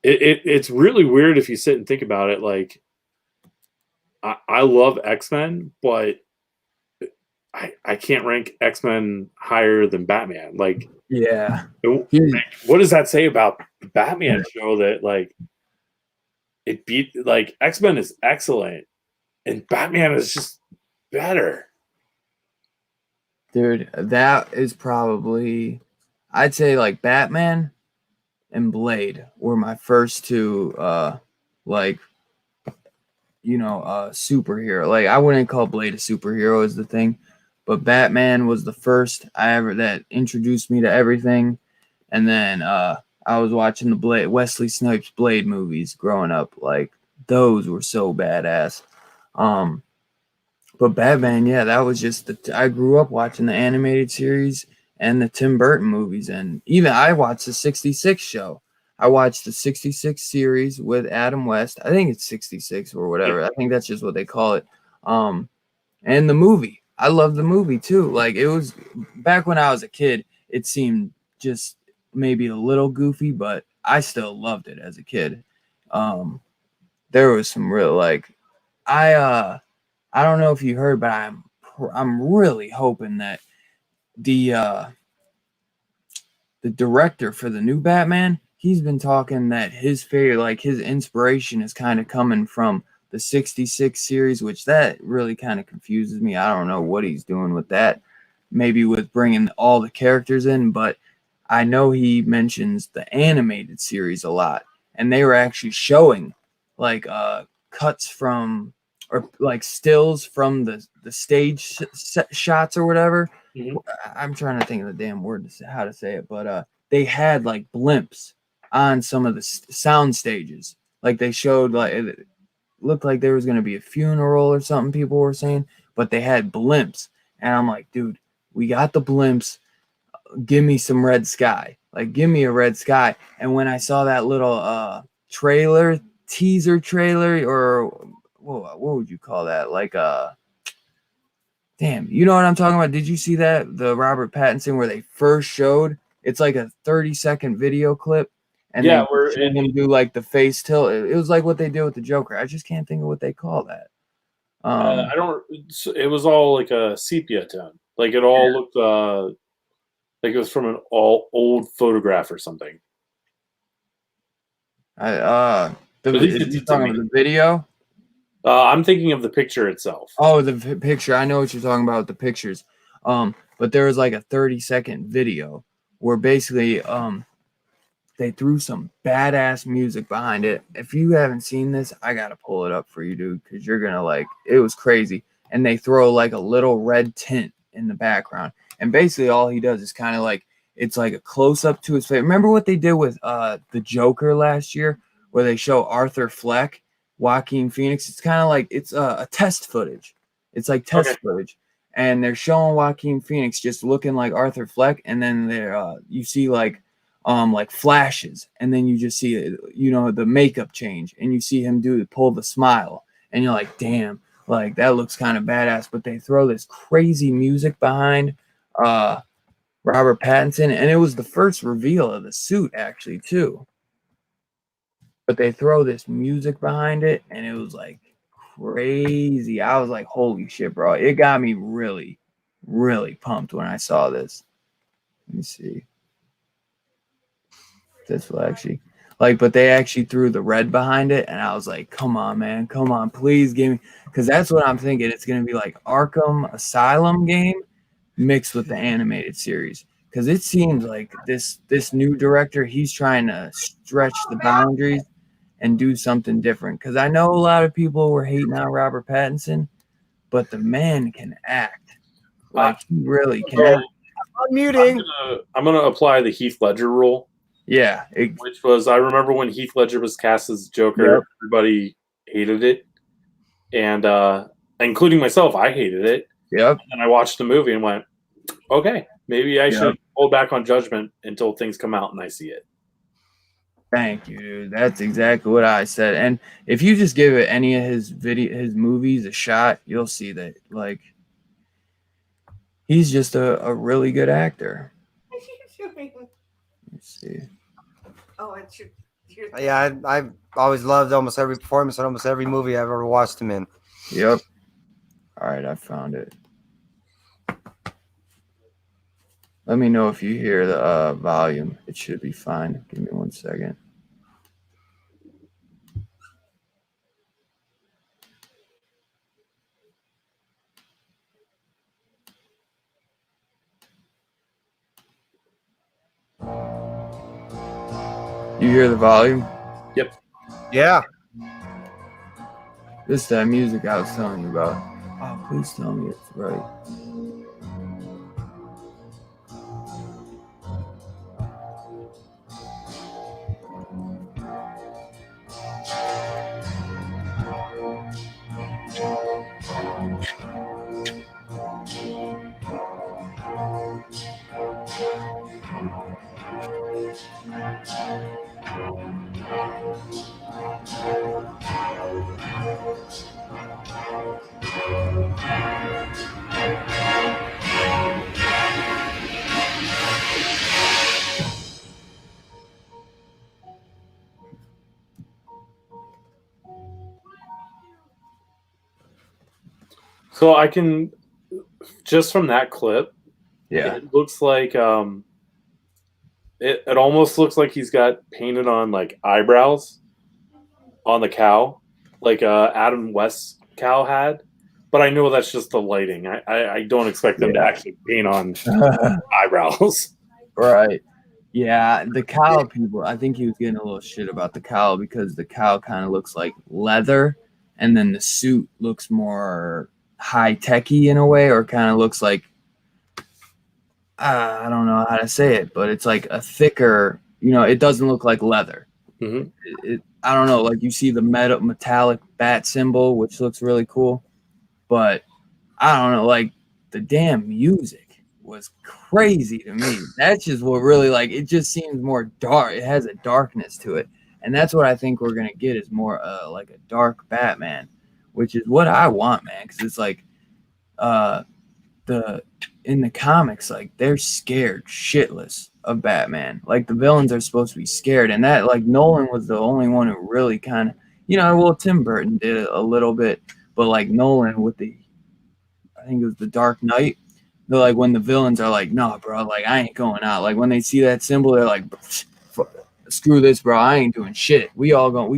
it's really weird if you sit and think about it. Like, I love X-Men, but I can't rank X-Men higher than Batman. Like, Yeah. what does that say about the Batman show that like it beat like X-Men is excellent and Batman is just better? Dude, that is probably, I'd say like Batman and Blade were my first two, superhero. Like I wouldn't call Blade a superhero is the thing, but Batman was the first that introduced me to everything. And then I was watching the Wesley Snipes Blade movies growing up. Like those were so badass. But Batman, yeah, that was just I grew up watching the animated series and the Tim Burton movies, and even I watched the '66 show. I watched the '66 series with Adam West. I think it's '66 or whatever. I think that's just what they call it. And the movie, I love the movie too. Like it was back when I was a kid. It seemed just maybe a little goofy, but I still loved it as a kid. There was some real I don't know if you heard, but I'm really hoping that the director for the new Batman, he's been talking that his inspiration is kind of coming from the '66 series, which that really kind of confuses me. I don't know what he's doing with that. Maybe with bringing all the characters in, but I know he mentions the animated series a lot, and they were actually showing like cuts from or like stills from the stage shots or whatever. Mhm. I'm trying to think of the damn word how to say it, but they had like blimps on some of the sound stages. Like they showed like it looked like there was going to be a funeral or something. People were saying, but they had blimps, and I'm like, dude, we got the blimps. Give me some red sky. Like, give me a red sky. And when I saw that little teaser trailer, or what would you call that? Like damn, you know what I'm talking about? Did you see that the Robert Pattinson where they first showed? It's like a 30-second video clip, and Yeah, they we're showed him do like the face tilt. It was like what they did with the Joker. I just can't think of what they call that. I don't. It was all like a sepia tone. Like it all looked like it was from an old photograph or something. At least it you did to talking me. about the video? I'm thinking of the picture itself. Oh, the picture. I know what you're talking about with the pictures. But there was like a 30-second video where basically they threw some badass music behind it. If you haven't seen this, I gotta pull it up for you, dude, because you're gonna like it was crazy. And they throw like a little red tint in the background. And basically all he does is kind of like it's like a close up to his face. Remember what they did with the Joker last year, where they show Arthur Fleck, Joaquin Phoenix? It's kind of like it's a test footage. It's like test footage. And they're showing Joaquin Phoenix just looking like Arthur Fleck, and then there you see like flashes, and then you just see the makeup change, and you see him pull the smile, and you're like, damn, Like that looks kind of badass, but they throw this crazy music behind Robert Pattinson, and it was the first reveal of the suit actually too. But they throw this music behind it, and it was like crazy. I was like, holy shit, bro. It got me really, really pumped when I saw this. Let me see. This will actually like, but they actually threw the red behind it, and I was like, come on, man, come on, please give me, because that's what I'm thinking. It's gonna be like Arkham Asylum game mixed with the animated series. Because it seems like this new director, he's trying to stretch the boundaries and do something different. Because I know a lot of people were hating on Robert Pattinson, but the man can act. Like he really can act. Unmuting. I'm gonna apply the Heath Ledger rule. Yeah, which was, I remember when Heath Ledger was cast as Joker, Yep. everybody hated it, and including myself, I hated it. Yep. And I watched the movie and went, okay, maybe I should hold back on judgment until things come out and I see it. Thank you, dude. That's exactly what I said. And if you just give it any of his movies a shot, you'll see that like he's just a really good actor. What are you doing? Let's see. Oh, it's your Yeah, I've always loved almost every performance in almost every movie I've ever watched him in. Yep. All right, I found it. Let me know if you hear the volume. It should be fine. Give me 1 second. You hear the volume? Yep. Yeah. This is that music I was telling you about. Oh, please tell me it's right. So I can, just from that clip, Yeah. it looks like it almost looks like he's got painted on like eyebrows on the cow, like Adam West's cow had. But I know that's just the lighting. I don't expect them to actually paint on eyebrows. Right. Yeah, the cow people, I think he was getting a little shit about the cow because the cow kind of looks like leather, and then the suit looks more high-techy in a way, or kind of looks like, I don't know how to say it, but it's like a thicker, it doesn't look like leather. Mm-hmm. I don't know, like you see the metallic bat symbol, which looks really cool, but I don't know, like the damn music was crazy to me. That's just what really, like, it just seems more dark. It has a darkness to it, and that's what I think we're gonna get is more like a dark Batman, which is what I want, man, because it's like in the comics, like they're scared shitless of Batman. Like the villains are supposed to be scared, and that, like, Nolan was the only one who really kind of, well, Tim Burton did it a little bit, but like Nolan with I think it was the Dark Knight. They're like, when the villains are like, no, bro, like I ain't going out. Like when they see that symbol, they're like, screw this, bro. I ain't doing shit. We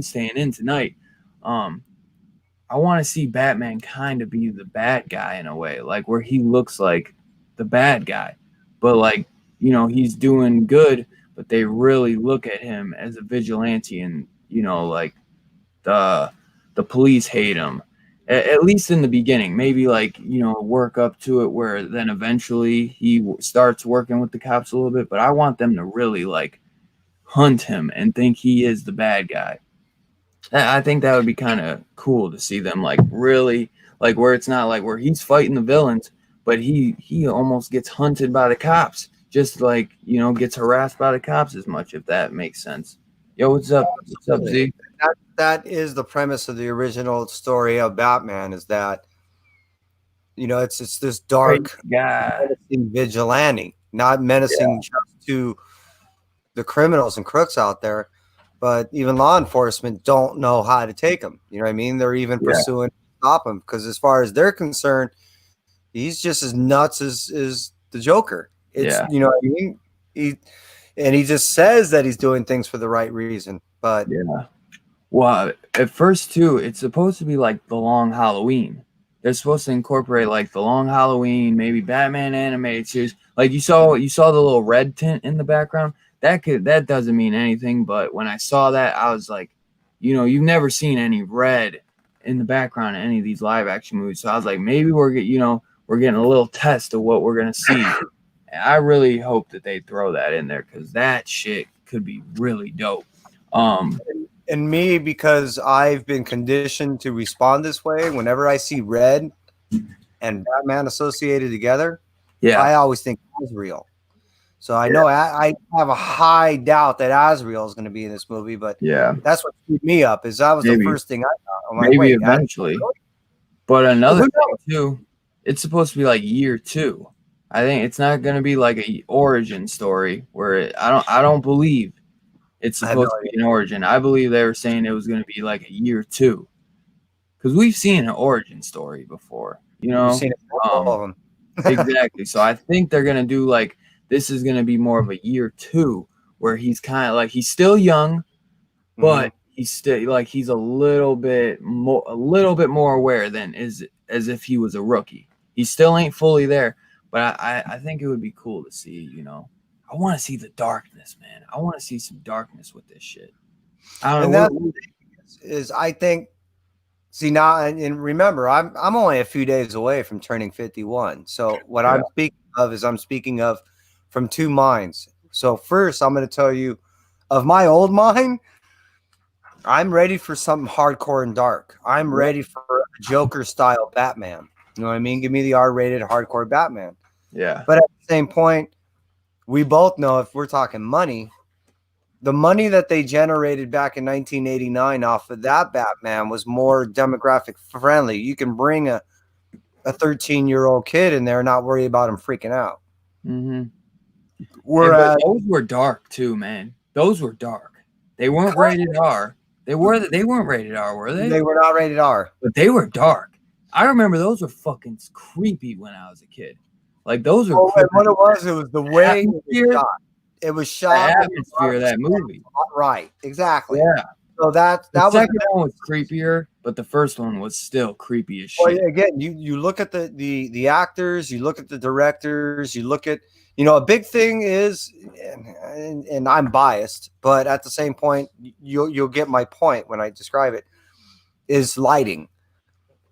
staying in tonight. I want to see Batman kind of be the bad guy in a way, like where he looks like the bad guy, but like, he's doing good, but they really look at him as a vigilante, and like the police hate him, at least in the beginning. Maybe like, work up to it where then eventually he starts working with the cops a little bit, but I want them to really like hunt him and think he is the bad guy. I think that would be kind of cool to see them like really, like where it's not like where he's fighting the villains, but he almost gets hunted by the cops, just like, gets harassed by the cops as much, if that makes sense. Yo, what's up? What's up, Z? That is the premise of the original story of Batman. Is that it's this dark Yeah. menacing vigilante, not menacing just to the criminals and crooks out there, but even law enforcement don't know how to take him. You know what I mean? They're even pursuing to stop him because, as far as they're concerned, he's just as nuts as the Joker. It's you know what I mean. He just says that he's doing things for the right reason, but Well, at first too, it's supposed to be like the Long Halloween. They're supposed to incorporate like the Long Halloween, maybe Batman animated series. Like you saw the little red tint in the background. That doesn't mean anything, but when I saw that, I was like, you've never seen any red in the background in any of these live action movies. So I was like, maybe we're getting a little test of what we're gonna see. And I really hope that they throw that in there because that shit could be really dope. And me, because I've been conditioned to respond this way, whenever I see red and Batman associated together, I always think Azrael. So I know I have a high doubt that Azrael is going to be in this movie, but that's what screwed me up. Is that was the first thing I thought. I'm like, maybe wait, eventually. But another thing too, it's supposed to be like year 2. I think it's not going to be like a origin story where I don't believe it's supposed to be an origin. I believe they were saying it was going to be like a year 2 because we've seen an origin story before, We've seen all of them. Exactly. So I think they're going to do like this is going to be more of a year 2 where he's kind of like he's still young, but he's still like he's a little bit more aware than as if he was a rookie. He still ain't fully there, but I think it would be cool to see. I want to see the darkness, man. I want to see some darkness with this shit. I don't know. I think. See now, and remember, I'm only a few days away from turning 51. So what I'm speaking of from two minds. So first, I'm going to tell you of my old mind. I'm ready for something hardcore and dark. I'm ready for a Joker style Batman. You know what I mean? Give me the R-rated hardcore Batman. Yeah. But at the same point, we both know if we're talking money, the money that they generated back in 1989 off of that Batman was more demographic friendly. You can bring a 13-year-old kid in there and not worry about him freaking out. Mm-hmm. Whereas those were dark too, man. Those were dark. They weren't rated R. They weren't rated R, were they? They were not rated R. But they were dark. I remember those were fucking creepy when I was a kid. Like those were. And what it was the way it was shot. The atmosphere of that movie. Right. Exactly. Yeah. So the second one was creepier, but the first one was still creepy as shit. Well, again, you look at the actors, you look at the directors, you look at a big thing is, and I'm biased, but at the same point, you'll get my point when I describe it. Is lighting.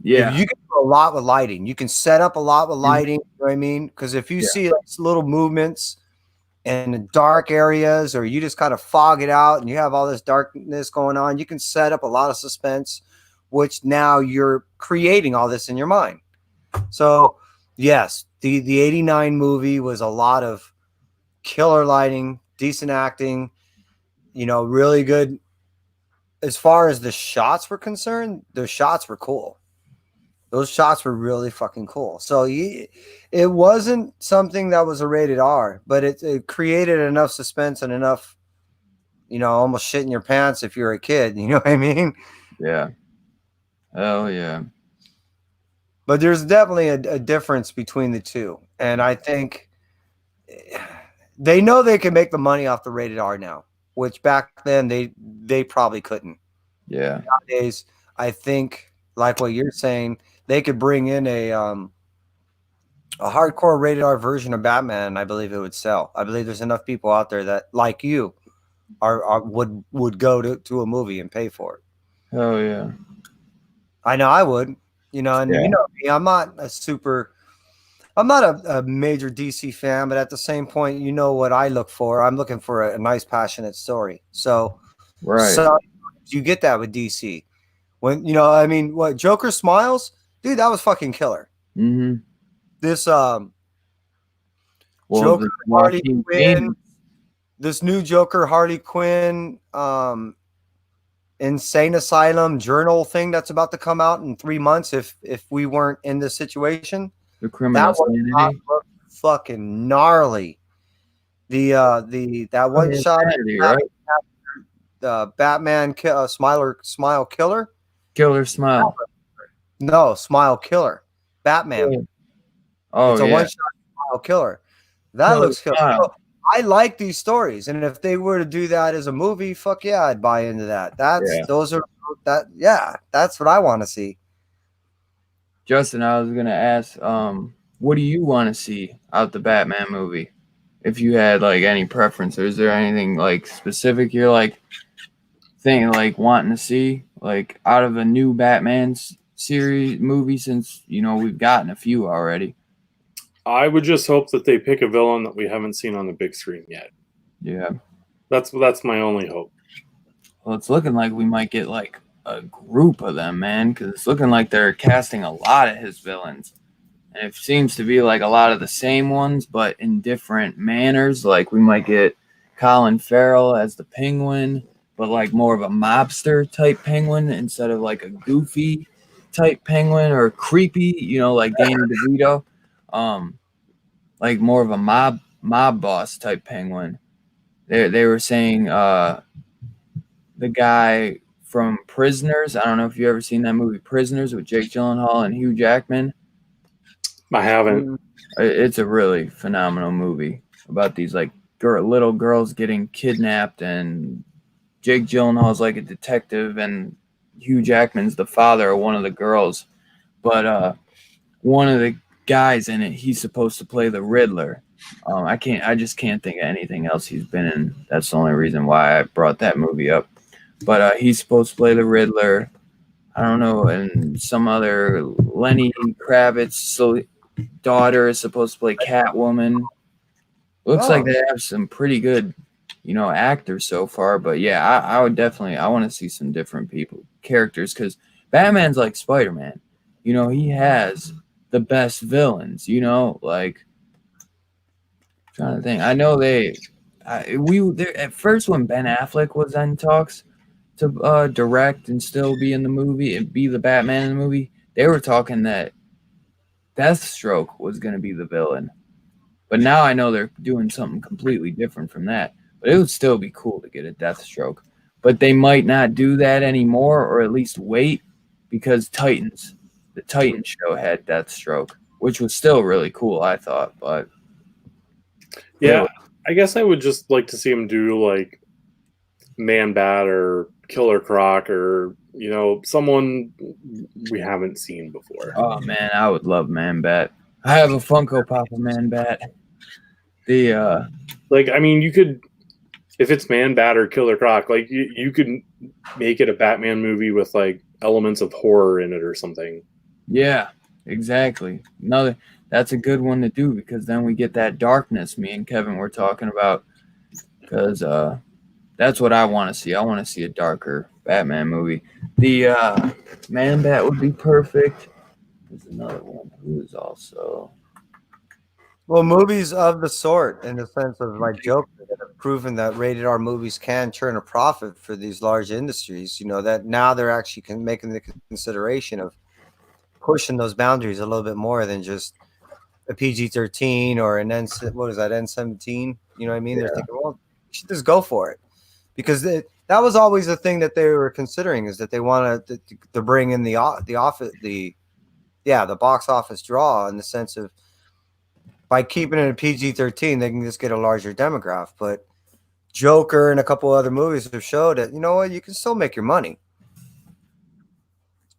Yeah, you can do a lot with lighting. You can set up a lot with lighting. You know what I mean? Because if you see little movements in the dark areas, or you just kind of fog it out and you have all this darkness going on, you can set up a lot of suspense, which now you're creating all this in your mind. So yes, the 89 movie was a lot of killer lighting, decent acting, really good. As far as the shots were concerned, the shots were cool. Those shots were really fucking cool. So it wasn't something that was a rated R, but it created enough suspense and enough, almost shit in your pants if you're a kid. You know what I mean? Yeah. Oh, yeah. But there's definitely a difference between the two. And I think they know they can make the money off the rated R now, which back then they probably couldn't. Yeah. Nowadays, I think, like what you're saying, they could bring in a hardcore rated R version of Batman, and I believe it would sell. I believe there's enough people out there that, like you, would go to a movie and pay for it. Oh yeah. I know I would. You know me, I'm not a major DC fan, but at the same point, you know what I look for. I'm looking for a nice, passionate story. So, so you get that with DC. When what Joker smiles, dude, that was fucking killer. Mm-hmm. This Joker Harley Quinn, this new Joker Harley Quinn insane asylum journal thing that's about to come out in 3 months if we weren't in this situation. The criminal That one sanity. looked fucking gnarly. That one shot Sanity, right? Batman Smile Killer. Killer Smile. No, Smile Killer. Batman. Oh, It's a yeah. one shot Smile Killer. That Killer looks cool. Smile. So, I like these stories, and if they were to do that as a movie, fuck yeah, I'd buy into that. That's what I want to see. Justin, I was gonna ask, what do you want to see out the Batman movie? If you had like any preference, or is there anything like specific you're like thinking like wanting to see like out of a new Batman series movie, since we've gotten a few already? I would just hope that they pick a villain that we haven't seen on the big screen yet. Yeah. That's my only hope. Well, it's looking like we might get like a group of them, man, because it's looking like they're casting a lot of his villains. And it seems to be like a lot of the same ones, but in different manners. Like we might get Colin Farrell as the Penguin, but like more of a mobster type Penguin instead of like a goofy type Penguin or creepy, like Danny DeVito. Like more of a mob boss type Penguin. They were saying the guy from Prisoners. I don't know if you ever seen that movie Prisoners with Jake Gyllenhaal and Hugh Jackman. I haven't. It's a really phenomenal movie about these like little girls getting kidnapped, and Jake Gyllenhaal's like a detective, and Hugh Jackman's the father of one of the girls. But one of the guys in it, he's supposed to play the Riddler. I just can't think of anything else he's been in. That's the only reason why I brought that movie up. But he's supposed to play the Riddler. I don't know, and some other Lenny Kravitz's daughter is supposed to play Catwoman. Looks like they have some pretty good, actors so far. But yeah, I would definitely, I want to see some different characters, because Batman's like Spider-Man. He has the best villains. Like, trying to think. I know at first when Ben Affleck was in talks to direct and still be in the movie and be the Batman in the movie, they were talking that Deathstroke was going to be the villain. But now I know they're doing something completely different from that. But it would still be cool to get a Deathstroke. But they might not do that anymore, or at least wait, because the Titans show had Deathstroke, which was still really cool, I thought. But yeah, I guess I would just like to see him do like Man-Bat or Killer Croc, or someone we haven't seen before. Oh man, I would love Man-Bat. I have a Funko Pop of Man-Bat. Like, I mean, you could, if it's Man-Bat or Killer Croc, like you could make it a Batman movie with like elements of horror in it or something. Yeah, exactly. That's a good one to do, because then we get that darkness me and Kevin were talking about, because that's what I want to see. I want to see a darker Batman movie. The Man-Bat would be perfect. There's another one who is also... Well, movies of the sort, in the sense of like Joker, that have proven that rated R movies can turn a profit for these large industries. That now they're actually making the consideration of pushing those boundaries a little bit more than just a PG-13 or an N17. You know what I mean? Yeah. They're thinking, well, you should just go for it, because that was always the thing that they were considering, is that they wanted to bring in the box office draw, in the sense of, by keeping it a PG-13, they can just get a larger demographic. But Joker and a couple other movies have showed that, you can still make your money.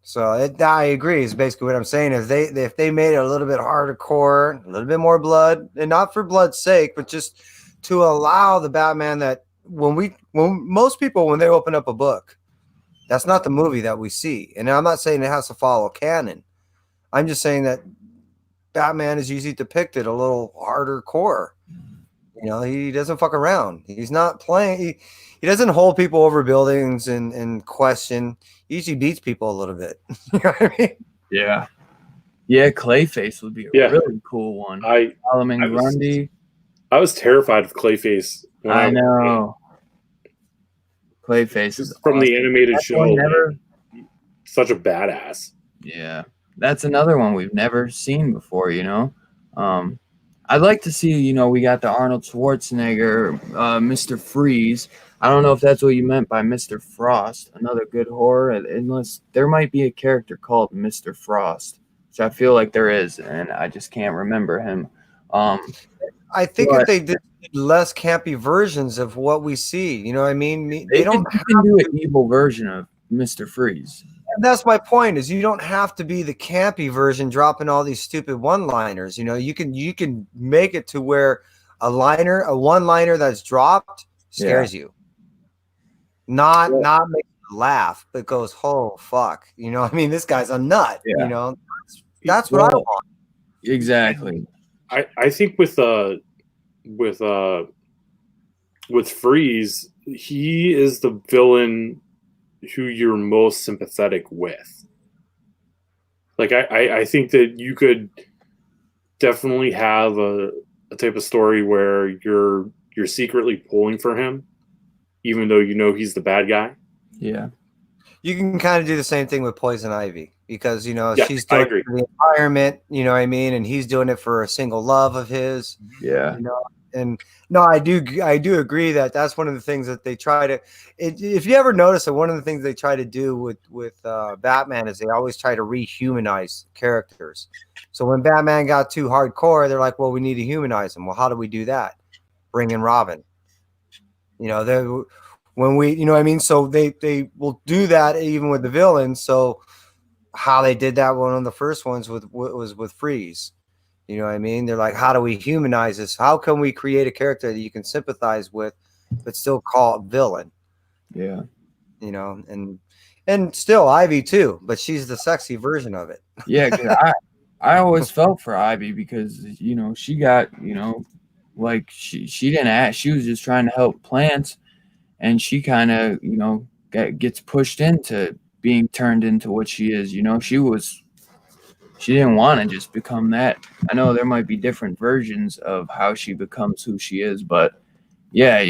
So I agree. Is basically what I'm saying. If they made it a little bit hardcore, a little bit more blood, and not for blood's sake, but just to allow the Batman that when most people, when they open up a book, that's not the movie that we see. And I'm not saying it has to follow canon. I'm just saying that Batman is usually depicted a little harder core. He doesn't fuck around. He's not playing. He doesn't hold people over buildings and question. He usually beats people a little bit. You know what I mean? Yeah, Clayface would be a really cool one. I Solomon Grundy. I was terrified of Clayface. When I was know. Clayface is from the awesome. animated That show. one never. Such a badass. Yeah, that's another one we've never seen before. I'd like to see. We got the Arnold Schwarzenegger, Mr. Freeze. I don't know if that's what you meant by Mr. Frost. Another good horror, unless there might be a character called Mr. Frost, which I feel like there is, and I just can't remember him. I think But if they did less campy versions of what we see, you know what I mean? They don't. you can do an evil version of Mr. Freeze. And that's my point. Is you don't have to be the campy version dropping all these stupid one-liners. You can make it to where a one-liner that's dropped scares you. Not make you laugh, but goes, oh fuck. You know, I mean, this guy's a nut. Yeah. You know, that's what I want. Exactly. I think with Freeze, he is the villain who you're most sympathetic with. Like I think that you could definitely have a type of story where you're secretly pulling for him, even though you know he's the bad guy. Yeah. You can kind of do the same thing with Poison Ivy because she's I doing agree. it for the environment, you know what I mean, and he's doing it for a single love of his. Yeah. And no, I do agree that that's one of the things that they try to. If you ever notice that one of the things they try to do with Batman is they always try to rehumanize characters. So when Batman got too hardcore, they're like, well, we need to humanize him. Well, how do we do that? Bring in Robin. When we, you know what I mean? So they will do that even with the villains. So how they did that one on the first ones was with Freeze. You know what I mean? They're like, how do we humanize this? How can we create a character that you can sympathize with, but still call it villain? Yeah. And still Ivy too, but she's the sexy version of it. Yeah, 'cause I always felt for Ivy because she got like she didn't ask, she was just trying to help plants, and she kind of gets pushed into being turned into what she is. She didn't want to just become that. I know there might be different versions of how she becomes who she is, but yeah,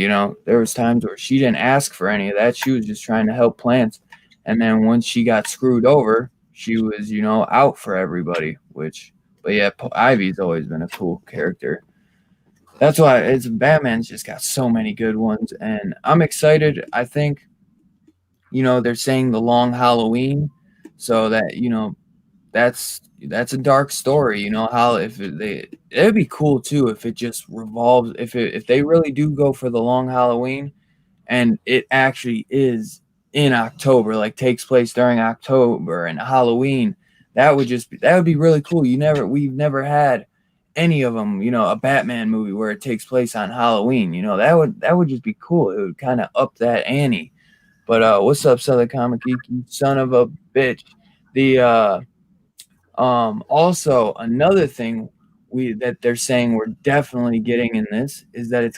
there was times where she didn't ask for any of that. She was just trying to help plants, and then once she got screwed over, she was out for everybody. But yeah, Ivy's always been a cool character. That's why Batman's just got so many good ones, and I'm excited. I think they're saying the long Halloween, so that that's a dark story. How it'd be cool too if it just revolves, if they really do go for the long Halloween and it actually is in October, like takes place during October and Halloween. That would be really cool. We've never had any of them, a Batman movie where it takes place on Halloween. That would just be cool. It would kind of up that ante. But what's up, Southern Comic Geek, you son of a bitch? Also another thing that they're saying we're definitely getting in this is that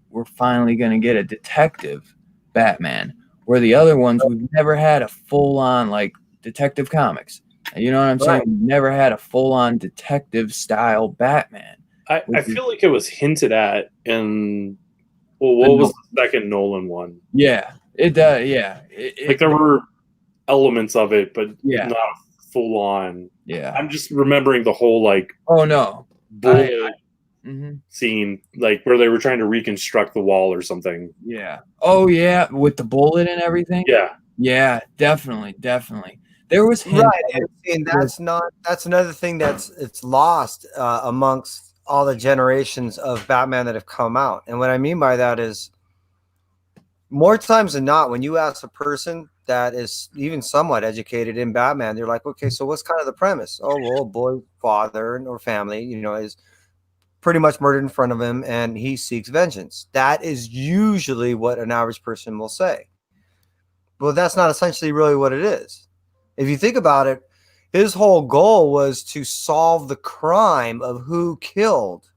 we're finally gonna get a detective Batman, where the other ones we've never had a full on like Detective Comics. You know what I'm saying? We've never had a full on detective style Batman. I feel like it was hinted at in what was the second Nolan one? Yeah, it does. Yeah, like there were elements of it, but yeah, not full on. Yeah, I'm just remembering the whole like bullet scene, like where they were trying to reconstruct the wall or something. Yeah. Oh yeah, with the bullet and everything. Yeah, definitely. There was right, and that's another thing it's lost amongst all the generations of Batman that have come out. And what I mean by that is, more times than not, when you ask a person that is even somewhat educated in Batman, they're like, okay, so what's kind of the premise? Oh, well, a boy's father or family, is pretty much murdered in front of him and he seeks vengeance. That is usually what an average person will say. But that's not essentially really what it is. If you think about it, his whole goal was to solve the crime of who killed.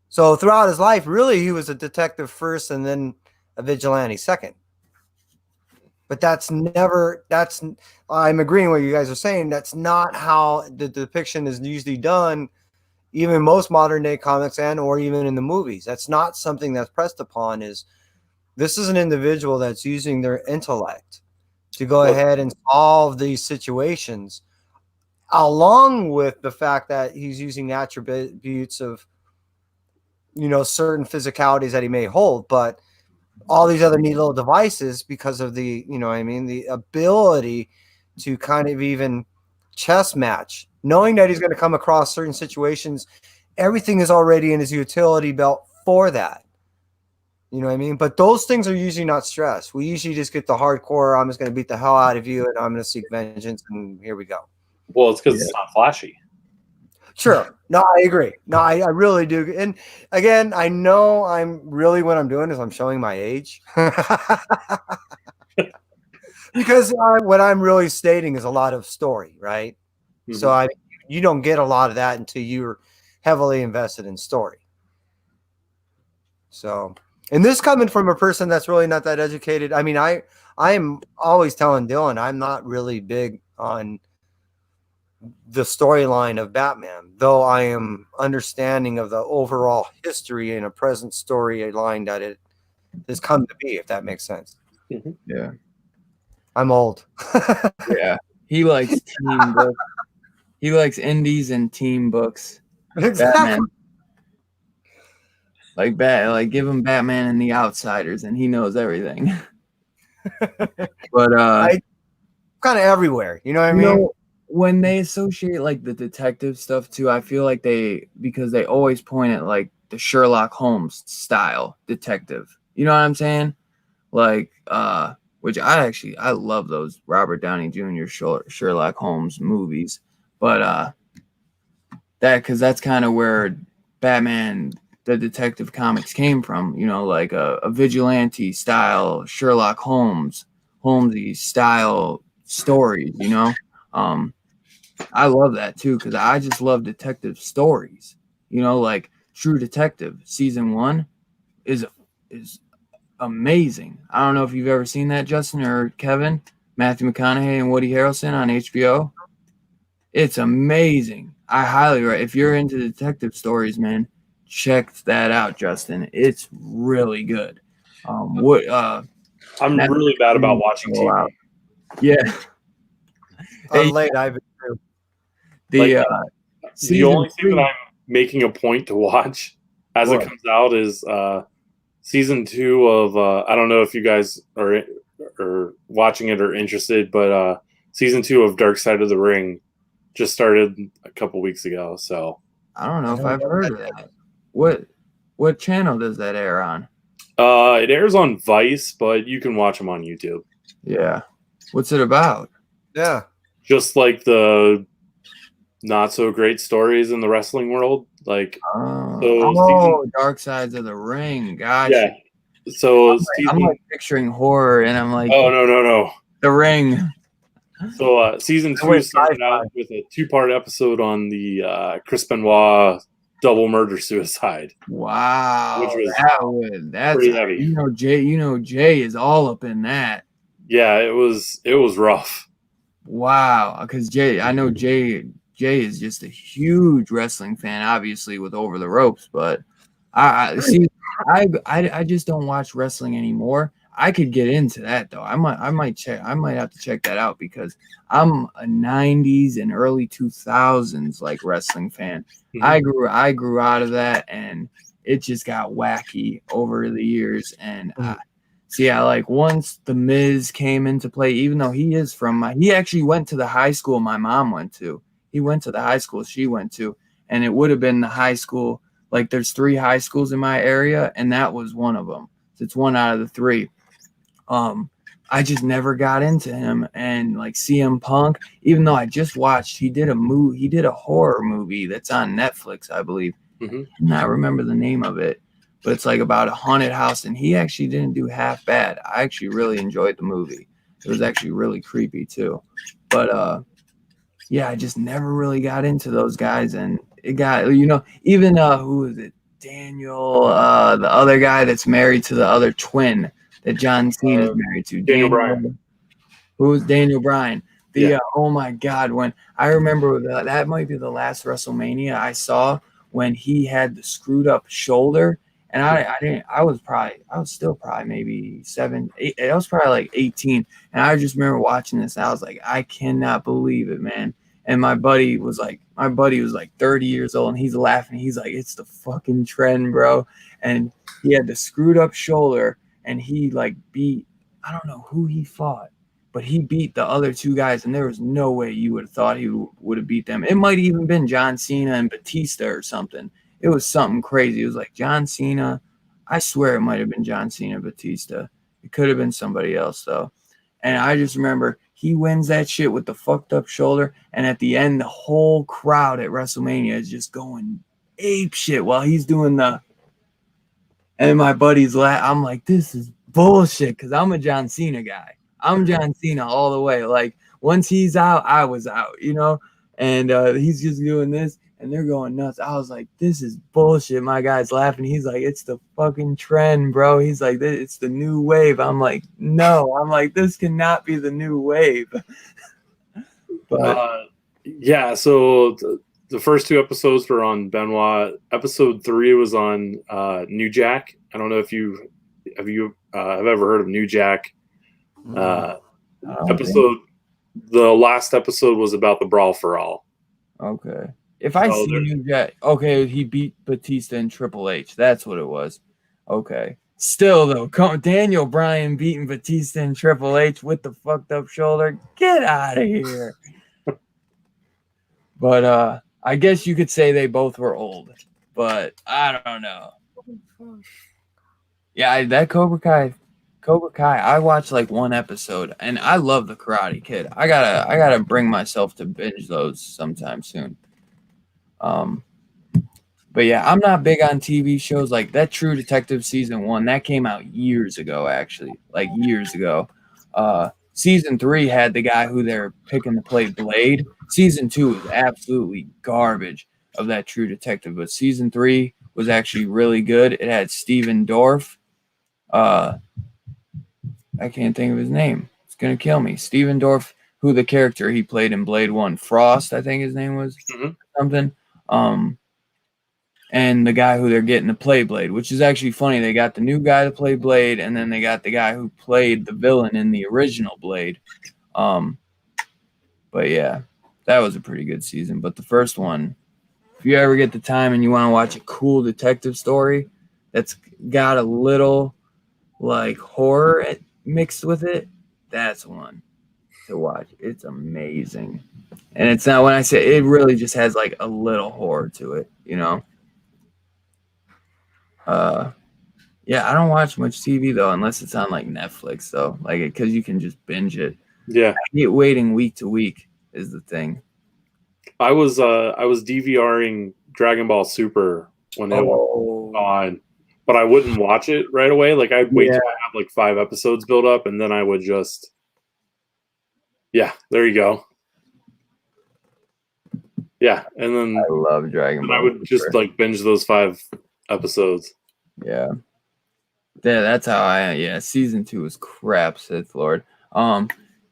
So throughout his life, really, he was a detective first and then a vigilante second. But I'm agreeing with what you guys are saying. That's not how the depiction is usually done, even most modern day comics and or even in the movies. That's not something that's pressed upon. Is this is an individual that's using their intellect to go ahead and solve these situations, along with the fact that he's using attributes of, certain physicalities that he may hold, but all these other neat little devices because of the, the ability to kind of even chess match, knowing that he's going to come across certain situations. Everything is already in his utility belt for that. You know what I mean? But those things are usually not stress. We usually just get the hardcore, I'm just going to beat the hell out of you and I'm going to seek vengeance. And here we go. Well, it's because it's not flashy. Sure. No, I agree. No, I really do. And again, I know what I'm doing is I'm showing my age. Because what I'm really stating is a lot of story, right? Mm-hmm. So you don't get a lot of that until you're heavily invested in story. So... And this coming from a person that's really not that educated. I mean, I am always telling Dylan I'm not really big on the storyline of Batman, though I am understanding of the overall history and a present storyline that it has come to be, if that makes sense. Mm-hmm. Yeah. I'm old. Yeah. He likes team books. He likes indies and team books. Exactly. Batman. Like give him Batman and the Outsiders, and he knows everything. But kind of everywhere, you know what I mean? When they associate like the detective stuff too, I feel like because they always point at like the Sherlock Holmes style detective. You know what I'm saying? Like, which I love those Robert Downey Jr. Sherlock Holmes movies, but because that's kind of where Batman, the detective comics came from, like a vigilante style Sherlock Holmesy style stories, I love that too, because I just love detective stories, like True Detective season 1 is amazing. I don't know if you've ever seen that, Justin or Kevin. Matthew McConaughey and Woody Harrelson on HBO. It's amazing. I highly recommend. If you're into detective stories, man, check that out, Justin. It's really good. I'm really bad about watching TV. Yeah. I'm late. I've been through. The only thing that I'm making a point to watch as it comes out is season 2 of I don't know if you guys are watching it or interested, but season 2 of Dark Side of the Ring just started a couple weeks ago. So I don't know if I've heard of that. What channel does that air on? It airs on Vice, but you can watch them on YouTube. Yeah. What's it about? Yeah. Just like the not so great stories in the wrestling world. Like Dark Sides of the Ring. Gotcha. Yeah. So I'm like picturing horror and I'm like, oh no. The Ring. So season 2 started out with a 2-part episode on the Chris Benoit double murder suicide. Wow. Which was that's pretty heavy. Jay is all up in that. Yeah, it was rough. Wow. Because I know Jay is just a huge wrestling fan, obviously with Over the Ropes, but I just don't watch wrestling anymore. I could get into that though. I might have to check that out because I'm a 90s and early 2000s like wrestling fan. Mm-hmm. I grew out of that and it just got wacky over the years. And like once The Miz came into play, even though he actually went to the high school my mom went to. He went to the high school she went to, and it would have been the high school. Like there's 3 high schools in my area, and that was one of them. So it's one out of the 3. I just never got into him, and like CM Punk, even though I just watched, he did a horror movie that's on Netflix, I believe. Mm-hmm. I cannot remember the name of it, but it's like about a haunted house, and he actually didn't do half bad. I actually really enjoyed the movie. It was actually really creepy too, but yeah, I just never really got into those guys, and it got even who is it? Daniel, the other guy that's married to the other twin that John Cena is married to. Daniel Bryan. Who's Daniel Bryan? Oh my God, when I remember that might be the last WrestleMania I saw when he had the screwed up shoulder. And I was still probably maybe 7, 8. I was probably like 18. And I just remember watching this. And I was like, I cannot believe it, man. And my buddy was like 30 years old, and he's laughing. He's like, it's the fucking trend, bro. And he had the screwed up shoulder, and he like beat, I don't know who he fought, but he beat the other two guys, and there was no way you would have thought he would have beat them. It might even been John Cena and Batista or something. It was something crazy. It was like John Cena. I swear it might have been John Cena, Batista. It could have been somebody else, though. And I just remember he wins that shit with the fucked up shoulder. And at the end, the whole crowd at WrestleMania is just going ape shit while he's doing the. And my buddy's I'm like, this is bullshit, because I'm a John Cena guy. I'm John Cena all the way. Like, once he's out, I was out, you know? And he's just doing this, and they're going nuts. I was like, this is bullshit. My guy's laughing. He's like, it's the fucking trend, bro. He's like, it's the new wave. I'm like, no. I'm like, this cannot be the new wave. But yeah, so the first 2 episodes were on Benoit. Episode 3 was on New Jack. I don't know if you have ever heard of New Jack. The last episode was about the Brawl for All. Okay. If I see New Jack, okay, he beat Batista and Triple H. That's what it was. Okay. Still though, Daniel Bryan beating Batista and Triple H with the fucked up shoulder. Get out of here. But I guess you could say they both were old, but I don't know. Yeah, that Cobra Kai, I watched like 1 episode, and I love the Karate Kid. I gotta bring myself to binge those sometime soon. But yeah, I'm not big on TV shows like that. True Detective season 1 that came out years ago, actually, like years ago. Season 3 had the guy who they're picking to play Blade. Season 2 was absolutely garbage of that True Detective, but season 3 was actually really good. It had Steven Dorff. I can't think of his name. It's gonna kill me. Steven Dorff, who the character he played in Blade 1, Frost, I think his name was, something. And the guy who they're getting to play Blade, which is actually funny. They got the new guy to play Blade, and then they got the guy who played the villain in the original Blade. But yeah, that was a pretty good season. But the first one, if you ever get the time and you want to watch a cool detective story that's got a little like horror mixed with it, that's one to watch. It's amazing. And it's not, when I say it, really just has like a little horror to it, you know? Yeah, I don't watch much TV though, unless it's on like Netflix though, like, because you can just binge it. Yeah, I hate waiting week to week is the thing. I was DVRing Dragon Ball Super when it was on, but I wouldn't watch it right away. Like, I'd wait till I have like 5 episodes built up, and then I would just, there you go. Yeah, and then I love Dragon Ball. I would just like binge those 5 episodes. Yeah, that's how I am. Yeah, season 2 is crap, Sith Lord.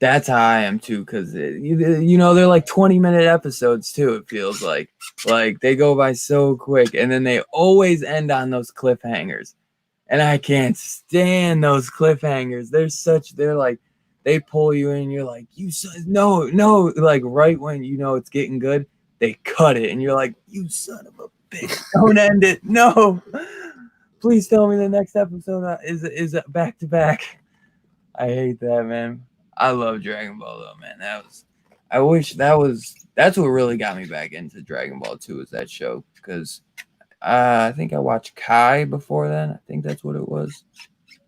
That's how I am too, because you know, they're like 20-minute episodes too. It feels like they go by so quick, and then they always end on those cliffhangers, and I can't stand those cliffhangers. They're like, they pull you in, you're like, no, like right when you know it's getting good, they cut it, and you're like, you son of a bitch, don't end it, no. Please tell me the next episode is back to back. I hate that, man. I love Dragon Ball though, man. That's what really got me back into Dragon Ball 2 is that show, because I think I watched Kai before then. I think that's what it was.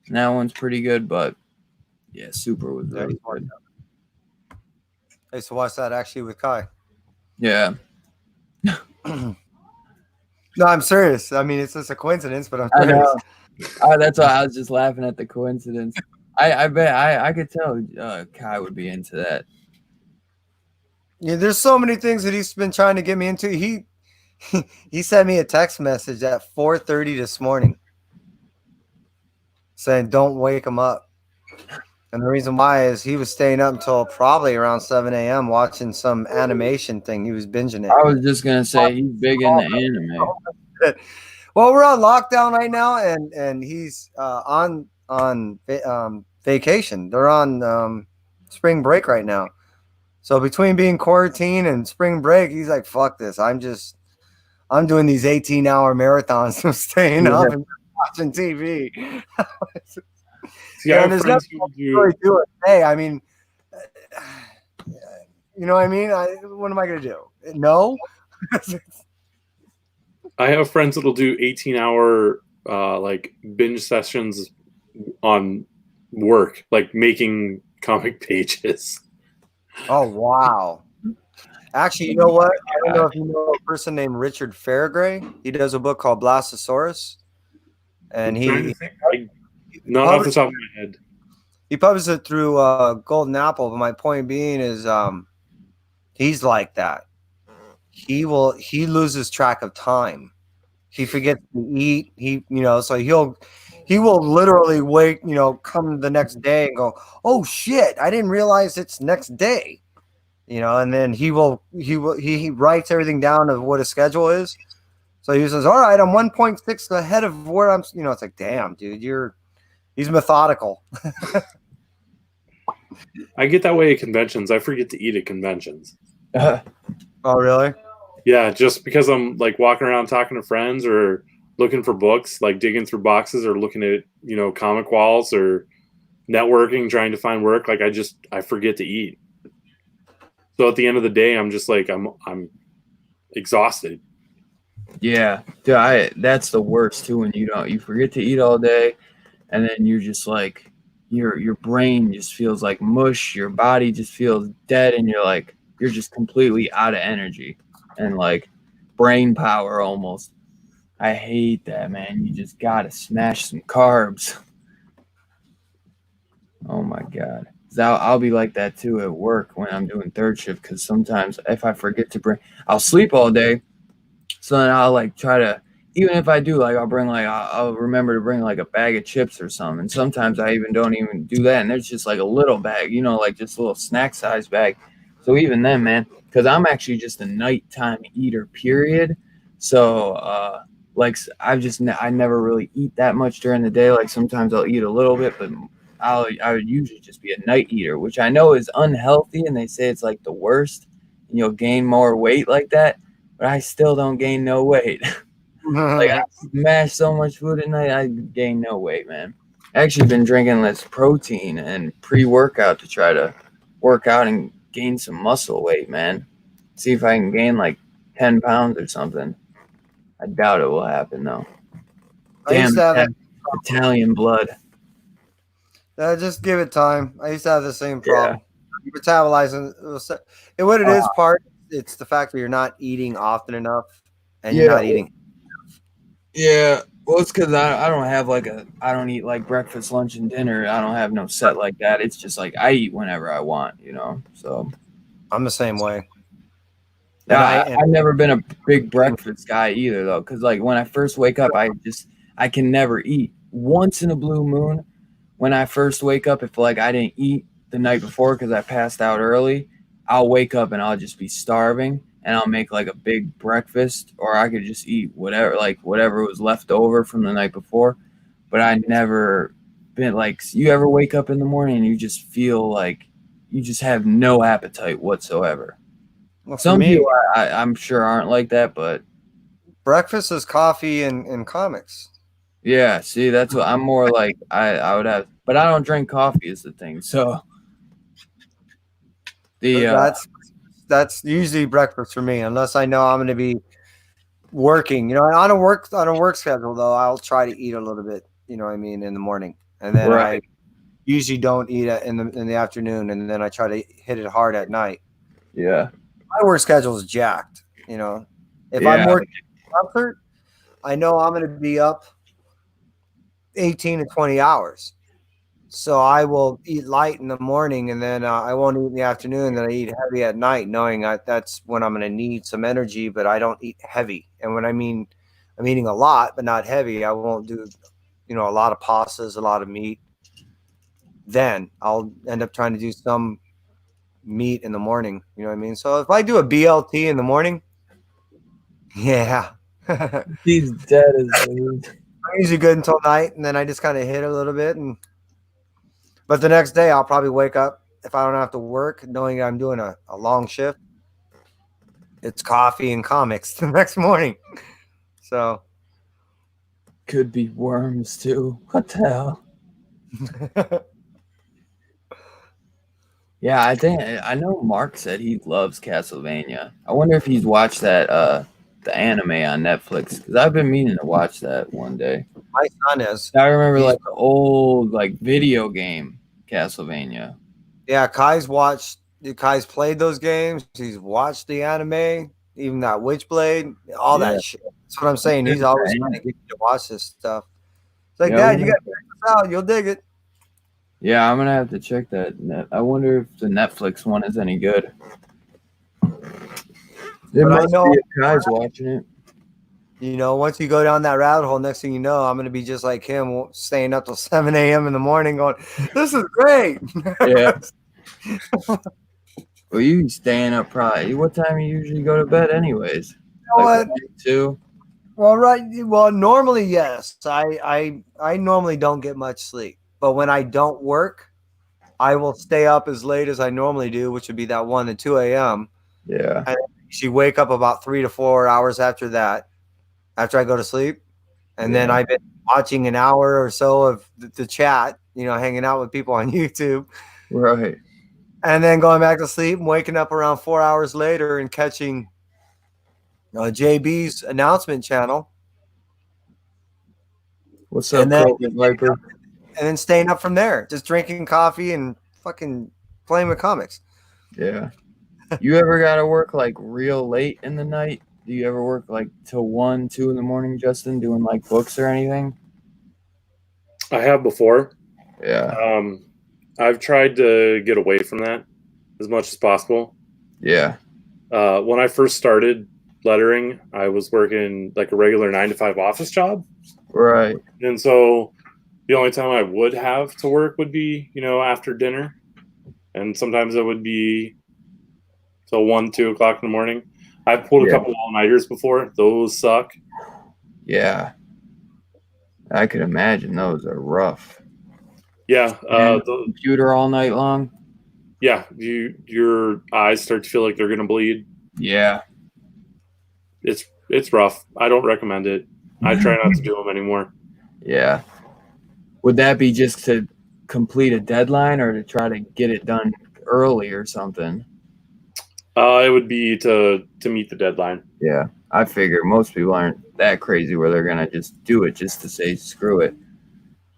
And that one's pretty good, but yeah, Super was really good. I used to watch that actually with Kai. Yeah. No, I'm serious. I mean, it's just a coincidence, but I'm I serious. know. That's why I was just laughing at the coincidence. I bet I could tell Kai would be into that. Yeah, there's so many things that he's been trying to get me into. He sent me a text message at 4:30 this morning saying, "Don't wake him up." And the reason why is he was staying up until probably around 7 a.m. watching some animation thing. He was binging it. I was just gonna say he's big into anime. Well, we're on lockdown right now, and he's on vacation. They're on spring break right now. So between being quarantined and spring break, he's like, "Fuck this! I'm doing these 18-hour marathons. I'm staying up and watching TV." See, I have there's friends nothing who I can really do. do it. Hey, I mean, you know what I mean? What am I gonna do? No. I have friends that'll do 18-hour like binge sessions on work, like making comic pages. Oh wow. Actually, you know what? I don't know if you know a person named Richard Fairgray. He does a book called Blastosaurus, and I'm trying to he think. Not off the top of my head. he published it through Golden Apple. But my point being is, he's like that. He loses track of time. He forgets to eat. So he will literally wait. Come the next day and go, "Oh shit! I didn't realize it's next day." And then he writes everything down of what his schedule is. So he says, "All right, I'm 1.6 ahead of where I'm." It's like, damn, dude, he's methodical. I get that way at conventions. I forget to eat at conventions. Oh, really? Yeah, just because I'm like walking around talking to friends or looking for books, like digging through boxes or looking at, comic walls or networking, trying to find work. Like I forget to eat. So at the end of the day, I'm just like, I'm exhausted. Yeah, dude, that's the worst too. When you forget to eat all day, and then you're just like, your brain just feels like mush. Your body just feels dead, and you're just completely out of energy and like brain power almost. I hate that, man. You just gotta smash some carbs. Oh my god. I'll be like that too at work when I'm doing third shift, because sometimes if I forget to I'll sleep all day. So then I'll like try to, even if I do, like I'll remember to bring like a bag of chips or something. And sometimes I don't even do that. And there's just like a little bag, like just a little snack size bag. So even then, man, because I'm actually just a nighttime eater, period. So, I never really eat that much during the day. Like sometimes I'll eat a little bit, but I would usually just be a night eater, which I know is unhealthy. And they say it's like the worst, and you'll gain more weight like that. But I still don't gain no weight. Like I smash so much food at night, I gain no weight, man. I actually been drinking less protein and pre-workout to try to work out and gain some muscle weight, man. See if I can gain like 10 pounds or something. I doubt it will happen though. I used to have Italian blood. just give it time. I used to have the same problem. Metabolizing. And what it is, it's the fact that you're not eating often enough, and you're not eating. Yeah, well, it's because I don't have I don't eat like breakfast, lunch, and dinner. I don't have no set like that. It's just like I eat whenever I want, So I'm the same way. I've never been a big breakfast guy either, though, because like when I first wake up, I can never eat. Once in a blue moon, when I first wake up, if like I didn't eat the night before because I passed out early, I'll wake up and I'll just be starving, and I'll make like a big breakfast, or I could just eat whatever was left over from the night before. But I never been like, you ever wake up in the morning and you just feel like you just have no appetite whatsoever. Well, Some people I'm sure aren't like that, but breakfast is coffee and comics. yeah, see, that's what I'm more like. I would have, but I don't drink coffee is the thing. So that's usually breakfast for me, unless I know I'm going to be working. On a work schedule though, I'll try to eat a little bit. You know what I mean, in the morning, and then I usually don't eat it in the afternoon, and then I try to hit it hard at night. Yeah, my work schedule is jacked. If I'm working concert, I know I'm going to be up 18 to 20 hours. So I will eat light in the morning, and then I won't eat in the afternoon. Then I eat heavy at night, knowing that's when I'm going to need some energy, but I don't eat heavy. And when I mean I'm eating a lot, but not heavy, I won't do, a lot of pastas, a lot of meat. then I'll end up trying to do some meat in the morning. You know what I mean? So if I do a BLT in the morning, yeah. I'm He's dead as leaves. usually good until night, and then I just kind of hit a little bit. But the next day, I'll probably wake up if I don't have to work, knowing I'm doing a long shift. It's coffee and comics the next morning. So Could be worms too. What the hell? Yeah, I know Mark said he loves Castlevania. I wonder if he's watched that the anime on Netflix, because I've been meaning to watch that one day. my son is. I remember He's- like the old like video game Castlevania. Yeah, Kai's played those games. He's watched the anime, even that Witchblade, all Yeah. that shit. That's what I'm saying. He's always trying to get you to watch this stuff. It's like, Yeah, Dad, you got to check this out. You'll dig it. Yeah, I'm gonna have to check that. I wonder if the Netflix one is any good. It But I must know- be if Kai's watching it. You know, once you go down that rabbit hole, next thing you know, I'm going to be just like him, staying up till 7 a.m. in the morning going, this is great. Yeah. Well, you be staying up probably. What time you usually go to bed, anyways? You know what? 2. Well, normally, yes. I normally don't get much sleep. But when I don't work, I will stay up as late as I normally do, which would be that 1 to 2 a.m. Yeah. She wake up about 3 to 4 hours after that, after I go to sleep. And then Yeah. I've been watching an hour or so of the chat, hanging out with people on YouTube. Right. And then going back to sleep and waking up around 4 hours later and catching JB's announcement channel. What's up, And then- Coke and Viper? And then staying up from there, just drinking coffee and fucking playing with comics. Yeah. You ever got to work like real late in the night? Do you ever work like till 1, 2 in the morning, Justin, doing like books or anything? I have before. Yeah. I've tried to get away from that as much as possible. Yeah. When I first started lettering, I was working like a regular 9 to 5 office job. Right. And so the only time I would have to work would be, after dinner. And sometimes it would be till 1, 2 o'clock in the morning. I've pulled a couple all-nighters before. Those suck. Yeah. I could imagine those are rough. Yeah. Computer all night long? Yeah. Your eyes start to feel like they're going to bleed. Yeah. It's rough. I don't recommend it. I try not to do them anymore. Yeah. Would that be just to complete a deadline or to try to get it done early or something? It would be to meet the deadline. Yeah. I figure most people aren't that crazy where they're going to just do it just to say screw it.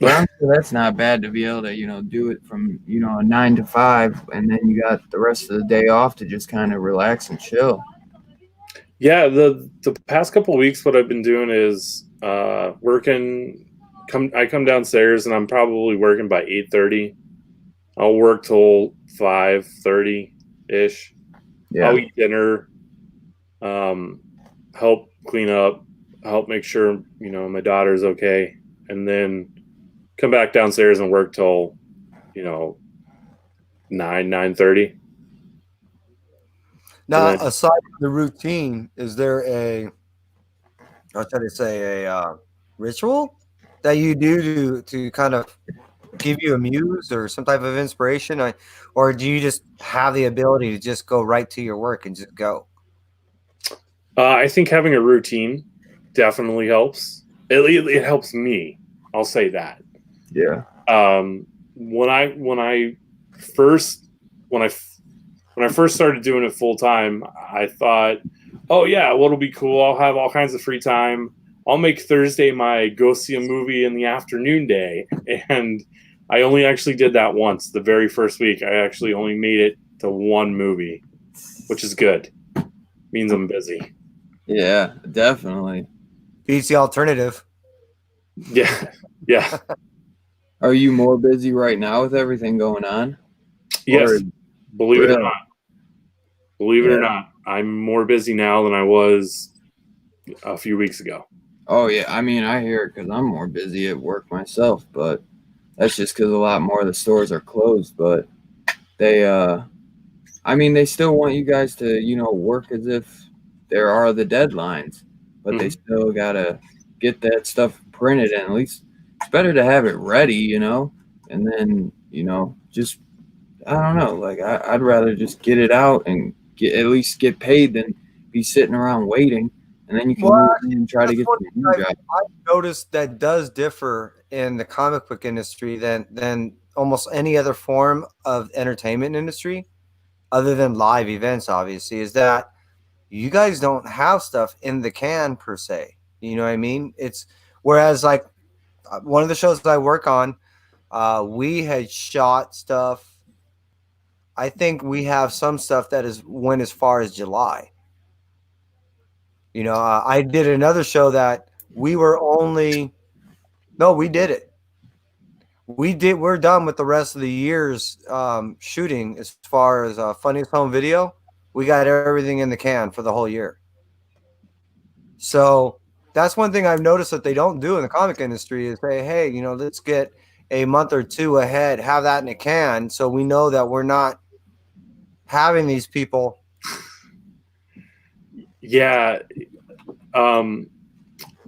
But I'm sure that's not bad to be able to, do it from, a 9 to 5 and then you got the rest of the day off to just kind of relax and chill. Yeah, the past couple of weeks, what I've been doing is working. I come downstairs and I'm probably working by 8:30. I'll work till 5:30 ish. Yeah. I'll eat dinner, help clean up, help make sure my daughter's okay, and then come back downstairs and work till 9:30. Now, And then- aside from the routine, is there a ritual that you do to kind of give you a muse or some type of inspiration? Or do you just have the ability to just go right to your work and just go? I think having a routine definitely helps. It helps me. I'll say that. Yeah. When I first started doing it full time, I thought, oh yeah, what'll be cool? I'll have all kinds of free time. I'll make Thursday my go see a movie in the afternoon day. And I only actually did that once. The very first week, I actually only made it to one movie, which is good. Means I'm busy. Yeah, definitely. Beats the alternative. Yeah. Yeah. Are you more busy right now with everything going on? Yes. Or- Believe it or Really? not. Believe it or Yeah. not, I'm more busy now than I was a few weeks ago. Oh, yeah. I mean, I hear it because I'm more busy at work myself, but That's just because a lot more of the stores are closed, but they, I mean, they still want you guys to, work as if there are the deadlines, but they still gotta get that stuff printed, and at least it's better to have it ready, and then, just, I don't know, like I'd rather just get it out and at least get paid than be sitting around waiting, and then you can move on and try to get one the new job. I've noticed that does differ in the comic book industry than almost any other form of entertainment industry, other than live events, obviously, is that you guys don't have stuff in the can per se. You know what I mean? It's whereas like one of the shows that I work on, we had shot stuff. I think we have some stuff that went as far as July. I did another show that we were only no, we did it. We're done with the rest of the year's shooting as far as funniest home video. We got everything in the can for the whole year. So that's one thing I've noticed that they don't do in the comic industry is say, hey, let's get a month or two ahead, have that in a can, so we know that we're not having these people. Yeah.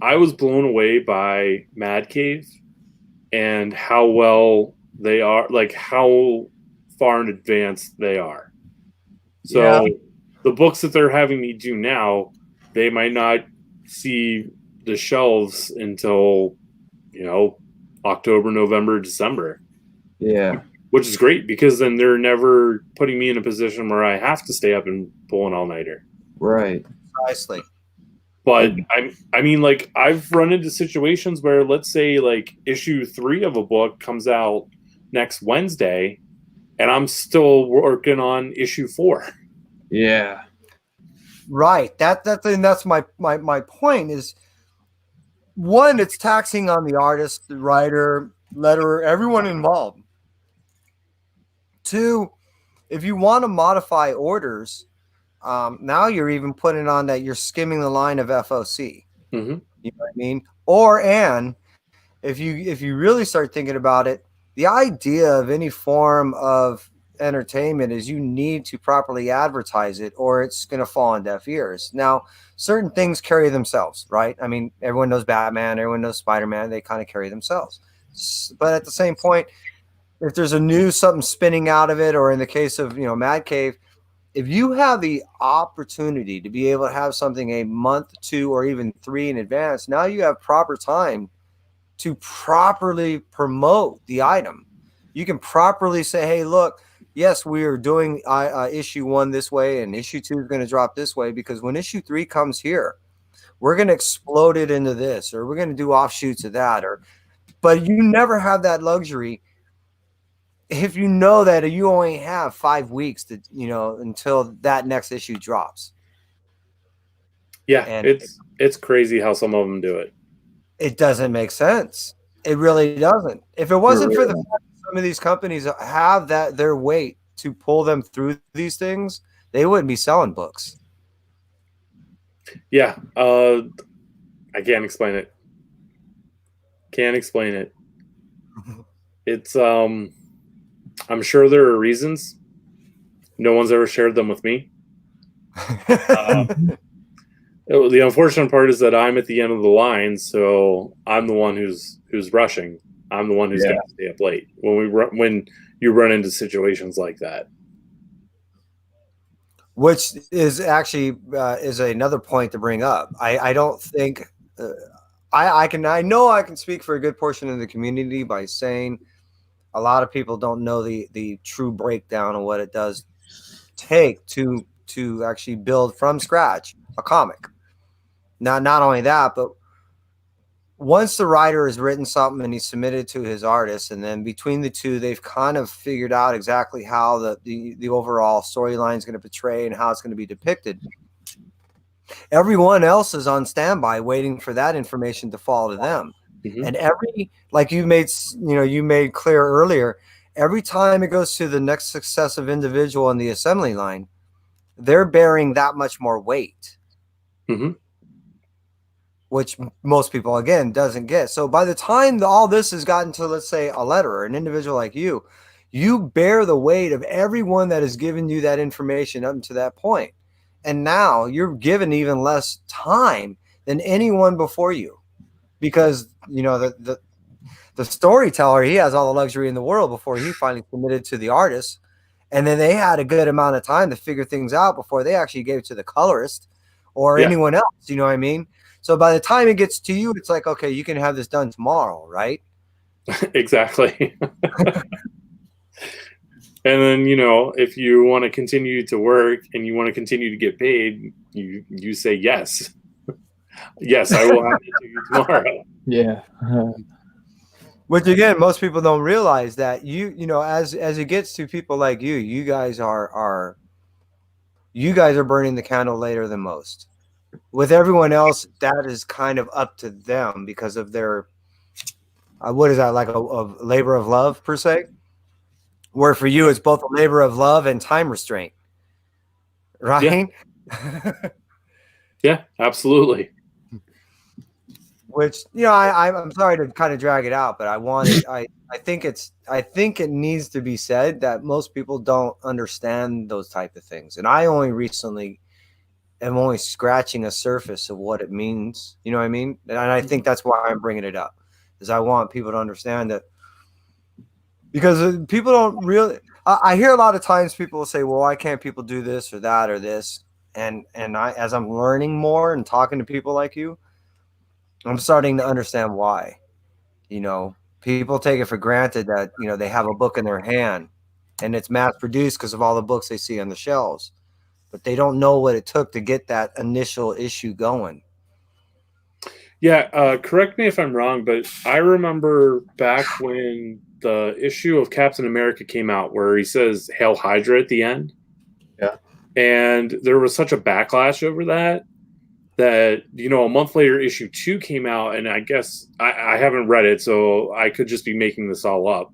I was blown away by Mad Cave and how well they are, like how far in advance they are. So the books that they're having me do now, they might not see the shelves until, October, November, December. Yeah. Which is great because then they're never putting me in a position where I have to stay up and pull an all-nighter. Right. Precisely. But I mean, like I've run into situations where, let's say, like issue 3 of a book comes out next Wednesday, and I'm still working on issue 4. Yeah. Right. That's my point is, one, it's taxing on the artist, the writer, letterer, everyone involved. 2, if you want to modify orders, now you're even putting on that you're skimming the line of FOC. Mm-hmm. You know what I mean? And if you really start thinking about it, the idea of any form of entertainment is you need to properly advertise it or it's going to fall on deaf ears. Now, certain things carry themselves, right? I mean, everyone knows Batman, everyone knows Spider-Man, they kind of carry themselves. But at the same point, if there's a new something spinning out of it, or in the case of, Mad Cave, if you have the opportunity to be able to have something a month, 2, or even 3 in advance, now you have proper time to properly promote the item. You can properly say, hey, look, yes, we are doing issue 1 this way, and issue 2 is going to drop this way, because when issue 3 comes here, we're going to explode it into this, or we're going to do offshoots of that. But you never have that luxury if you know that you only have 5 weeks to, until that next issue drops. Yeah, and it's crazy how some of them do it. It doesn't make sense. It really doesn't. If it wasn't for the fact that some of these companies have their weight to pull them through these things, they wouldn't be selling books. Yeah, I can't explain it. It's I'm sure there are reasons. No one's ever shared them with me. The unfortunate part is that I'm at the end of the line, so I'm the one who's rushing. I'm the one who's got to stay up late when you run into situations like that. Which is actually is another point to bring up. I don't think I know I can speak for a good portion of the community by saying a lot of people don't know the true breakdown of what it does take to actually build from scratch a comic. Not only that, but once the writer has written something and he's submitted to his artist, and then between the two, they've kind of figured out exactly how the overall storyline is going to portray and how it's going to be depicted. Everyone else is on standby waiting for that information to fall to them. Mm-hmm. And like you made clear earlier, every time it goes to the next successive individual in the assembly line, they're bearing that much more weight. Mm-hmm. which most people again doesn't get. So by the time all this has gotten to, let's say, a letterer, an individual like you bear the weight of everyone that has given you that information up to that point. And now you're given even less time than anyone before you, because the storyteller, he has all the luxury in the world before he finally committed to the artist. And then they had a good amount of time to figure things out before they actually gave it to the colorist or anyone else. You know what I mean? So by the time it gets to you, it's like, okay, you can have this done tomorrow, right? Exactly. And then, if you want to continue to work and you want to continue to get paid, you say yes. Yes, I will have it to you tomorrow. Yeah. Which again, most people don't realize that as it gets to people like you guys are burning the candle later than most. With everyone else, that is kind of up to them because of their what is that, like a labor of love per se? Where for you, it's both a labor of love and time restraint, right? Yeah, absolutely. Which I'm sorry to kind of drag it out, but I think it needs to be said that most people don't understand those type of things, and I only recently am only scratching a surface of what it means. You know what I mean? And I think that's why I'm bringing it up, is I want people to understand that. Because people don't really, I hear a lot of times people will say, well, why can't people do this or that or this? And as I'm learning more and talking to people like you, I'm starting to understand why. People take it for granted that, they have a book in their hand and it's mass produced because of all the books they see on the shelves, but they don't know what it took to get that initial issue going. Yeah. Correct me if I'm wrong, but I remember back when the issue of Captain America came out where he says Hail Hydra at the end. Yeah. And there was such a backlash over that a month later issue 2 came out, and I guess I haven't read it, so I could just be making this all up,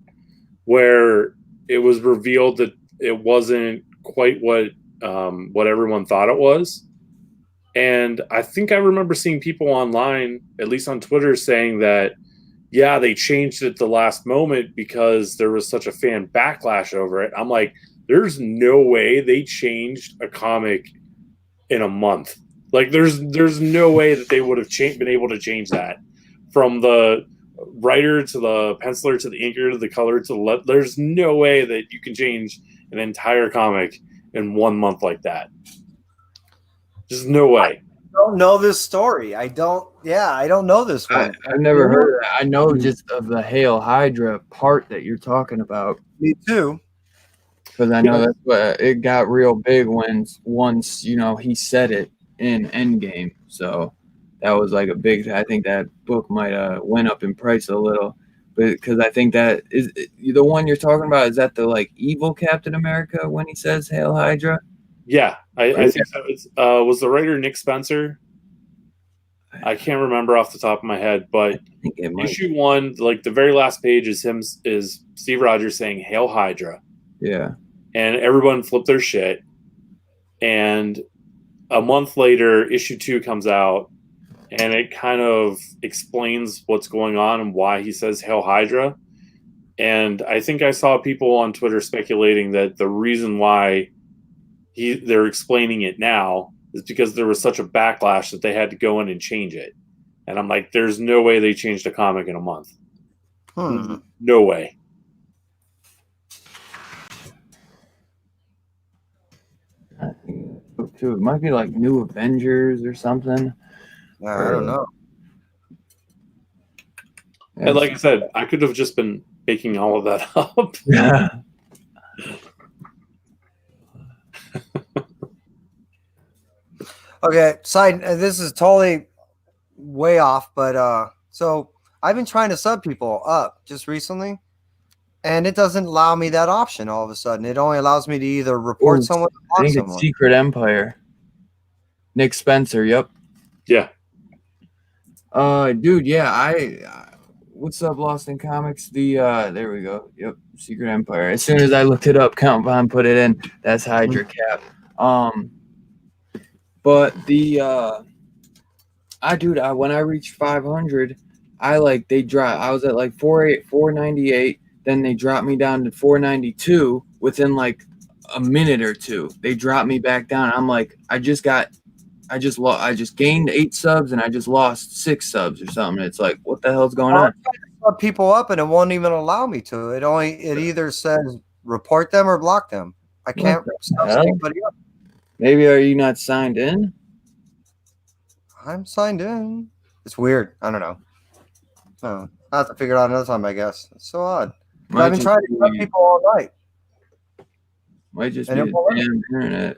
where it was revealed that it wasn't quite what everyone thought it was. And I think I remember seeing people online, at least on Twitter, saying that they changed it at the last moment because there was such a fan backlash over it. I'm like, there's no way they changed a comic in a month. Like, there's no way that they would have been able to change that from the writer to the penciler to the inker to the color to the there's no way that you can change an entire comic in 1 month like that. There's no way. I don't know this story. I don't know this one. I've never heard of that. I know just of the Hail Hydra part that you're talking about. Me too. Because I know that's what it got real big once he said it in Endgame. So that was like a big. I think that book might went up in price a little, but because I think that is the one you're talking about. Is that the like evil Captain America when he says Hail Hydra? Yeah, I think so. It's, was the writer Nick Spencer? I can't remember off the top of my head, but issue 1, like the very last page is Steve Rogers saying Hail Hydra. Yeah. And everyone flipped their shit. And a month later, issue 2 comes out, and it kind of explains what's going on and why he says Hail Hydra. And I think I saw people on Twitter speculating that the reason why they're explaining it now is because there was such a backlash that they had to go in and change it. And I'm like, there's no way they changed a comic in a month. No way. It might be like New Avengers or something. I don't know. And like I said, I could have just been making all of that up. Yeah. Okay, this is totally way off, but so I've been trying to sub people up just recently, and it doesn't allow me that option all of a sudden. It only allows me to either report someone or I think someone. it's Secret Empire. Nick Spencer, yep. Yeah. Dude, yeah, what's up, Lost in Comics? There we go. Yep, Secret Empire. As soon as I looked it up, Count Von put it in. That's Hydra Cap. But when I reached 500, I was at like 498. Then they dropped me down to 492 within like a minute or two. They dropped me back down. I'm like, I just gained 8 subs and I just lost 6 subs or something. It's like, what the hell's going on? Sub people up and it won't even allow me to. It either says report them or block them. I can't What the sub hell? anybody up. Maybe are you not signed in? I'm signed in. It's weird. I don't know. Oh, I'll have to figure it out another time, I guess. It's so odd. But I've been trying to sub people all night. Might just And be it won't the damn internet.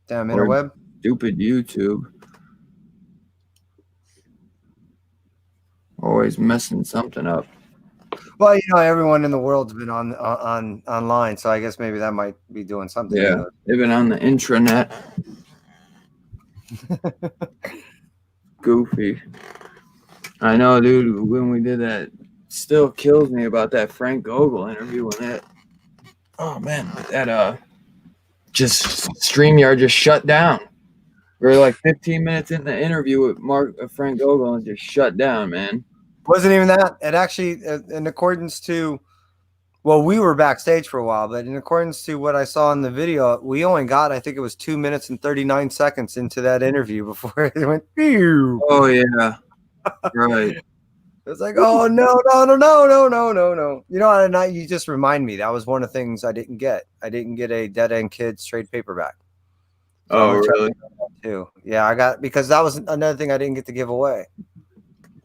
Damn Or interweb. stupid YouTube. Always messing something up. Well, everyone in the world's been on online, so I guess maybe that might be doing something. Yeah, they've been on the intranet. Goofy. I know, dude. When we did that, still kills me about that Frank Gogol interview. When that, oh man, that just StreamYard just shut down. We were like 15 minutes in the interview with Frank Gogol and just shut down, man. Wasn't even that. It actually, in accordance to, well, we were backstage for a while, but in accordance to what I saw in the video, we only got, I think it was 2 minutes and 39 seconds into that interview before it went, pew. Oh yeah, right. It's like, oh no. And you just remind me that was one of the things I didn't get. I didn't get a Dead End Kids trade paperback. So Oh really? Too. Yeah, I got, because that was another thing I didn't get to give away.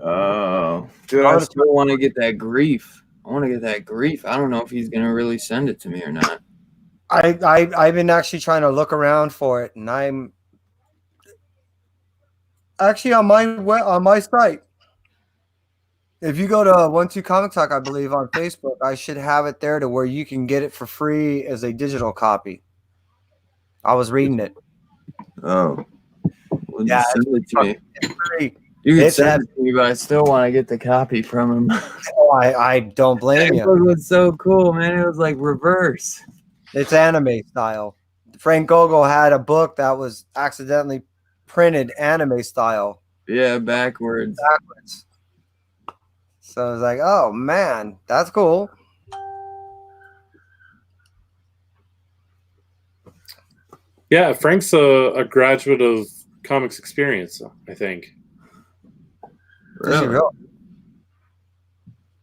Oh, dude, I still want to get that grief. I want to get that grief. I don't know if he's gonna really send it to me or not. I've been actually trying to look around for it, and I'm actually on my site. If you go to OneTwoComicTalk, I believe on Facebook, I should have it there to where you can get it for free as a digital copy. I was reading it. Oh, well, Yeah, send it to me. It's free. You can It's send it to me, but I still want to get the copy from him. Oh, I don't blame That you. book was so cool, man. It was like reverse. It's anime style. Frank Gogol had a book that was accidentally printed anime style. Yeah, backwards. So I was like, oh man, that's cool. Yeah, Frank's a graduate of comics experience, I think. Is he real?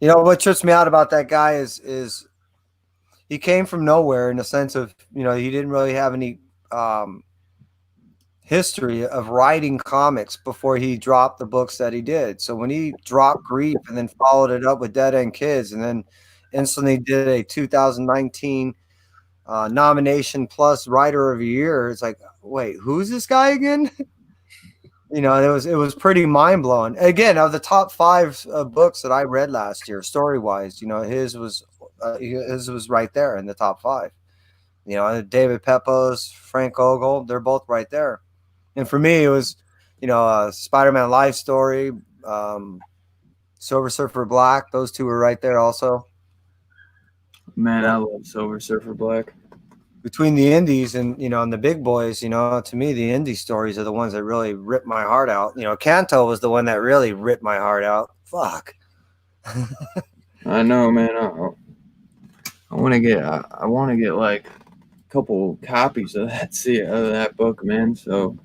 You know what trips me out about that guy is he came from nowhere in the sense of, he didn't really have any history of writing comics before he dropped the books that he did. So when he dropped Grief and then followed it up with Dead End Kids and then instantly did a 2019 nomination plus Writer of the Year, it's like, wait, who's this guy again? It was pretty mind blowing. Again, of the top 5 books that I read last year, story wise, his was right there in the top 5. David Pepos, Frank Gogol, they're both right there. And for me, it was, Spider-Man Life Story, Silver Surfer Black. Those two were right there also. Man, I love Silver Surfer Black. Between the indies and and the big boys, to me the indie stories are the ones that really rip my heart out. Kanto was the one that really ripped my heart out. Fuck. I know, man. I want to get like a couple copies of that book, man, so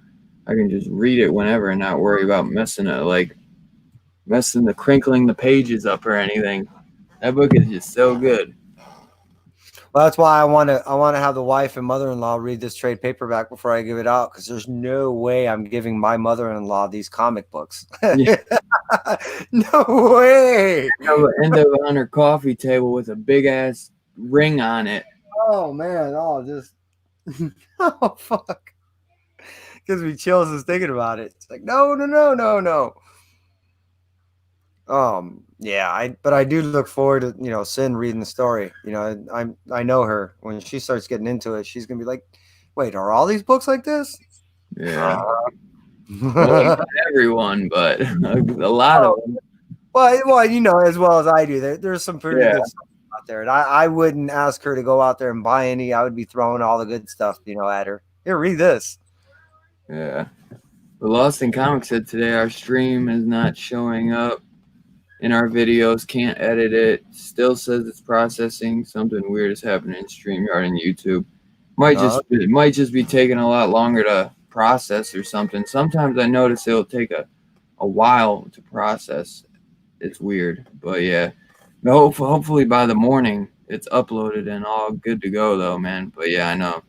I can just read it whenever and not worry about messing the crinkling the pages up or anything. That book is just so good. Well, that's why I want to have the wife and mother-in-law read this trade paperback before I give it out, because there's no way I'm giving my mother-in-law these comic books. Yeah. No way. She'll end up on her coffee table with a big ass ring on it. Oh man! Oh, just oh fuck! Gives me chills just thinking about it. It's like no. Yeah, but I do look forward to Sin reading the story. I know her. When she starts getting into it, she's gonna be like, "Wait, are all these books like this?" Yeah, well, not everyone, but a lot of them. Well, as well as I do. There's some pretty good stuff out there, and I wouldn't ask her to go out there and buy any. I would be throwing all the good stuff, at her. Here, read this. Yeah. But Lost in Comics said today our stream is not showing up in our videos. Can't edit it. Still says it's processing. Something weird is happening in StreamYard and YouTube. It might just be taking a lot longer to process or something. Sometimes I notice it'll take a while to process. It's weird, but yeah. Hopefully by the morning it's uploaded and all good to go though, man. But yeah, I know.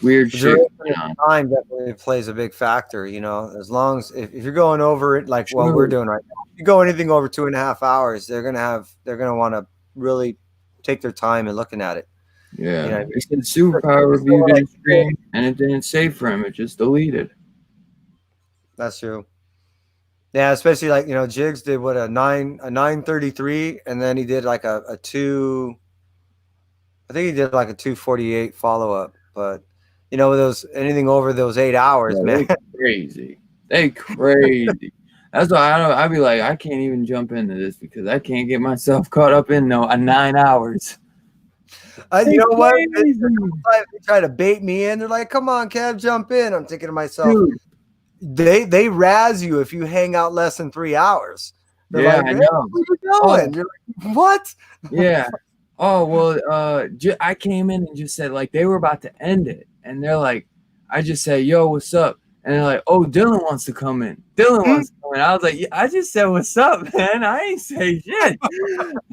Weird shit going on. Time definitely plays a big factor, you know. As long as if you're going over it like what we're doing right now, if you go anything over 2.5 hours, they're gonna want to really take their time in looking at it. Yeah, you know, they said Superpower reviewed his stream and it didn't save for him. It just deleted. That's true. Yeah, especially like, you know, Jigs did what a 933, and then he did like a 2. I think he did like a 248 follow up, but you know, those anything over those 8 hours, man. They crazy. They crazy. That's why I'd be like, I can't even jump into this because I can't get myself caught up in 9 hours. You know what? They try to bait me in. They're like, "Come on, Kev, jump in." I'm thinking to myself, dude, they razz you if you hang out less than 3 hours. They're yeah, like, I know. Where you going? You're like, what? Yeah. Oh well. I came in and just said like they were about to end it, and they're like, I just said, "Yo, what's up?" And they're like, "Oh, Dylan wants to come in. Dylan wants to come in." I was like, yeah, I just said, "What's up, man? I ain't say shit."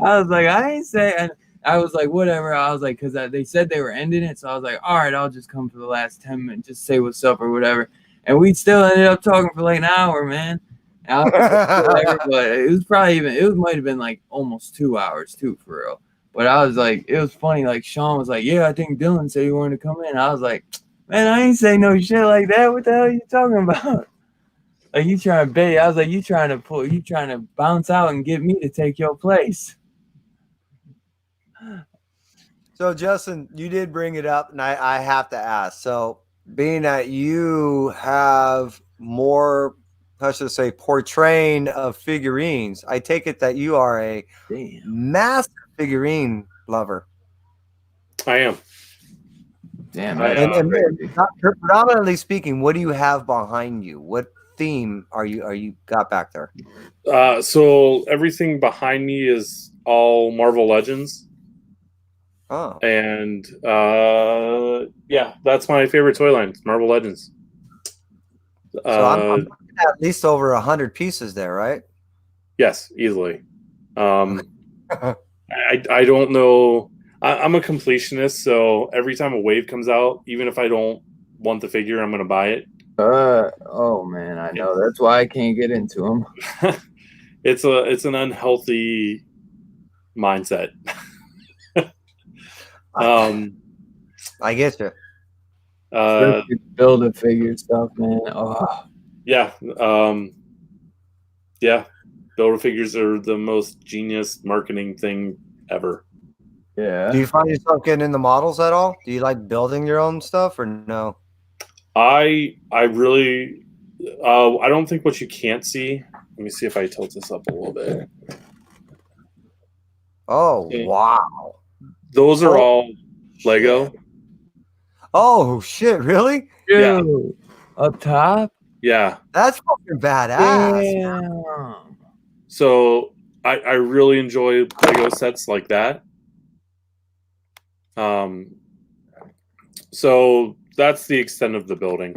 I was like, I ain't say, and I was like, whatever. I was like, because they said they were ending it, so I was like, all right, I'll just come for the last 10 minutes, just say what's up or whatever. And we still ended up talking for like an hour, man. And I was like, whatever, but it was probably might have been like almost 2 hours too, for real. But I was like, it was funny. Like Sean was like, yeah, I think Dylan said he wanted to come in. I was like, man, I ain't say no shit like that. What the hell are you talking about? Like you trying to bait? I was like, you trying to bounce out and get me to take your place. So, Justin, you did bring it up, and I have to ask. So, being that you have more, how should I say, portraying of figurines, I take it that you are a massive figurine lover. I am. Damn. And predominantly speaking, what do you have behind you? What theme are you got back there? So everything behind me is all Marvel Legends. Oh. And yeah, that's my favorite toy line, Marvel Legends. So I'm looking at least over 100 pieces there, right? Yes, easily. I don't know. I'm a completionist, so every time a wave comes out, even if I don't want the figure, I'm going to buy it. Oh man, I know. That's why I can't get into them. It's an unhealthy mindset. I get you. Build a figure stuff, man. Oh yeah. Yeah. Build a figures are the most genius marketing thing ever. yeah. Do you find yourself getting in the models at all? Do you like building your own stuff or no? I really I don't think what you can't see. Let me see if I tilt this up a little bit. Oh, wow. Those are all Lego. Oh shit, really? Dude, Yeah. up top? Yeah. That's fucking badass. Damn. So I really enjoy Lego sets like that. So that's the extent of the building.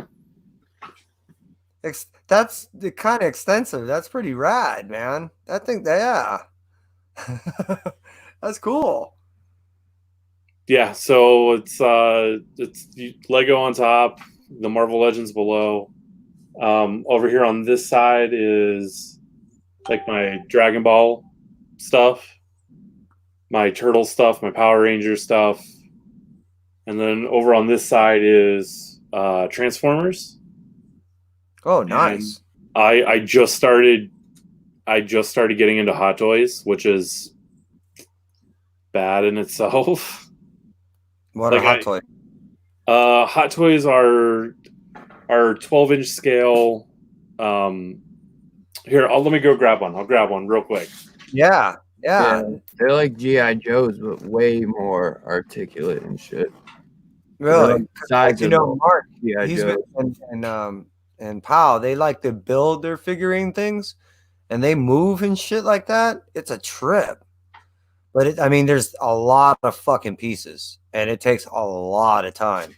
That's kind of extensive. That's pretty rad, man. I think yeah. That's cool. Yeah, so it's Lego on top, the Marvel Legends below. Over here on this side is like my Dragon Ball stuff, my Turtle stuff, my Power Ranger stuff, and then over on this side is Transformers. Oh, nice. And I just started getting into Hot Toys, which is bad in itself. What are Hot Toys? Hot Toys are 12-inch scale. Here, let me go grab one. I'll grab one real quick. Yeah. They're like G.I. Joes, but way more articulate and shit. Really? Like you know, Mark, G.I. he's Joe. been, and and Pow, they like to build their figurine things, and they move and shit like that. It's a trip. But I mean, there's a lot of fucking pieces, and it takes a lot of time.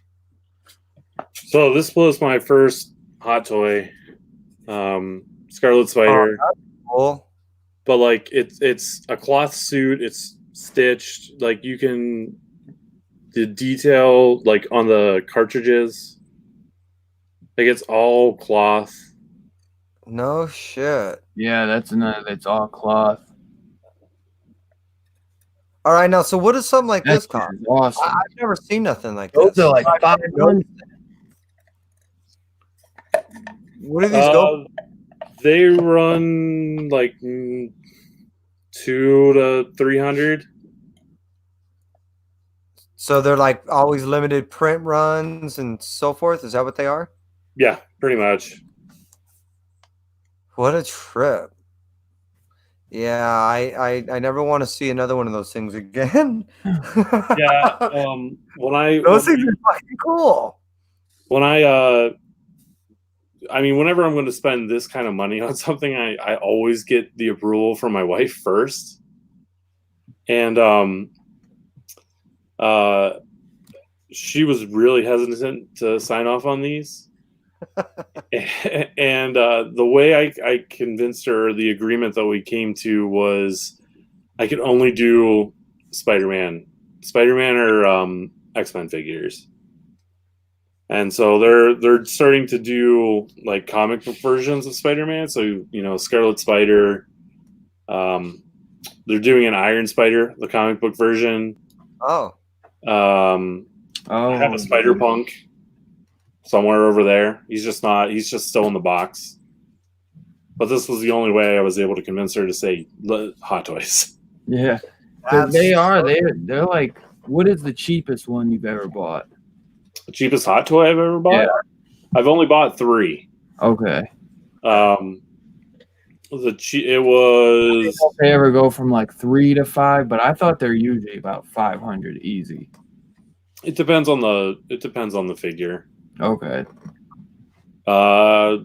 So this was my first hot toy, Scarlet Spider. Cool. But like it's a cloth suit. It's stitched. Like you can the detail like on the cartridges. Like it's all cloth. No shit. Yeah, that's another. It's all cloth. All right, now, so what does something like this That's cost? awesome. I've never seen nothing like Those this. are like 500. What do these go? They run like 200 to 300. So they're like always limited print runs and so forth. Is that what they are? Yeah, pretty much. What a trip. Yeah, I never want to see another one of those things again. Yeah. Those things are fucking cool. I mean, whenever I'm going to spend this kind of money on something, I always get the approval from my wife first. And she was really hesitant to sign off on these. And the way I convinced her, the agreement that we came to was I could only do Spider-Man or X-Men figures. And so they're starting to do like comic book versions of Spider-Man. So, you know, Scarlet Spider. They're doing an Iron Spider, the comic book version. Oh. I have a Spider-Punk somewhere over there. He's just still in the box. But this was the only way I was able to convince her to say Hot Toys. Yeah. They're like, what is the cheapest one you've ever bought? The cheapest hot toy I've ever bought? Yeah. I've only bought 3. Okay. It was. They ever go from like 3 to 5, but I thought they're usually about 500 easy. It depends on the figure. Okay. The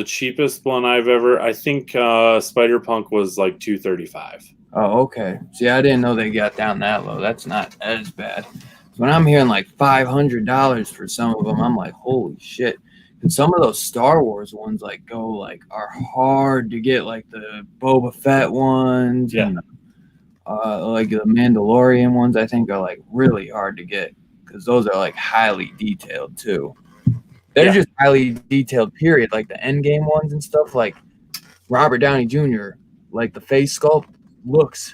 cheapest one I think Spider-Punk was like $235. Oh, okay. See, I didn't know they got down that low. That's not as bad. When I'm hearing like $500 for some of them, I'm like, holy shit. And some of those Star Wars ones are hard to get, like the Boba Fett ones, Yeah. and like the Mandalorian ones. I think are like really hard to get because those are like highly detailed too. They're just highly detailed. Period. Like the Endgame ones and stuff. Like Robert Downey Jr. Like the face sculpt looks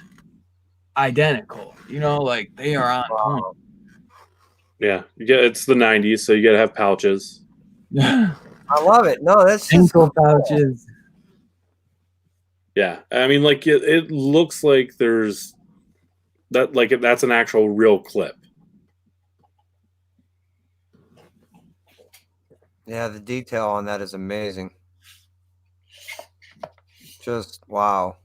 identical. You know, like they are on point. Yeah, it's the 90s, so you gotta have pouches. I love it. No, that's just ankle cool. pouches. Yeah, I mean, like it looks like there's that, like that's an actual real clip. Yeah, the detail on that is amazing. Just wow.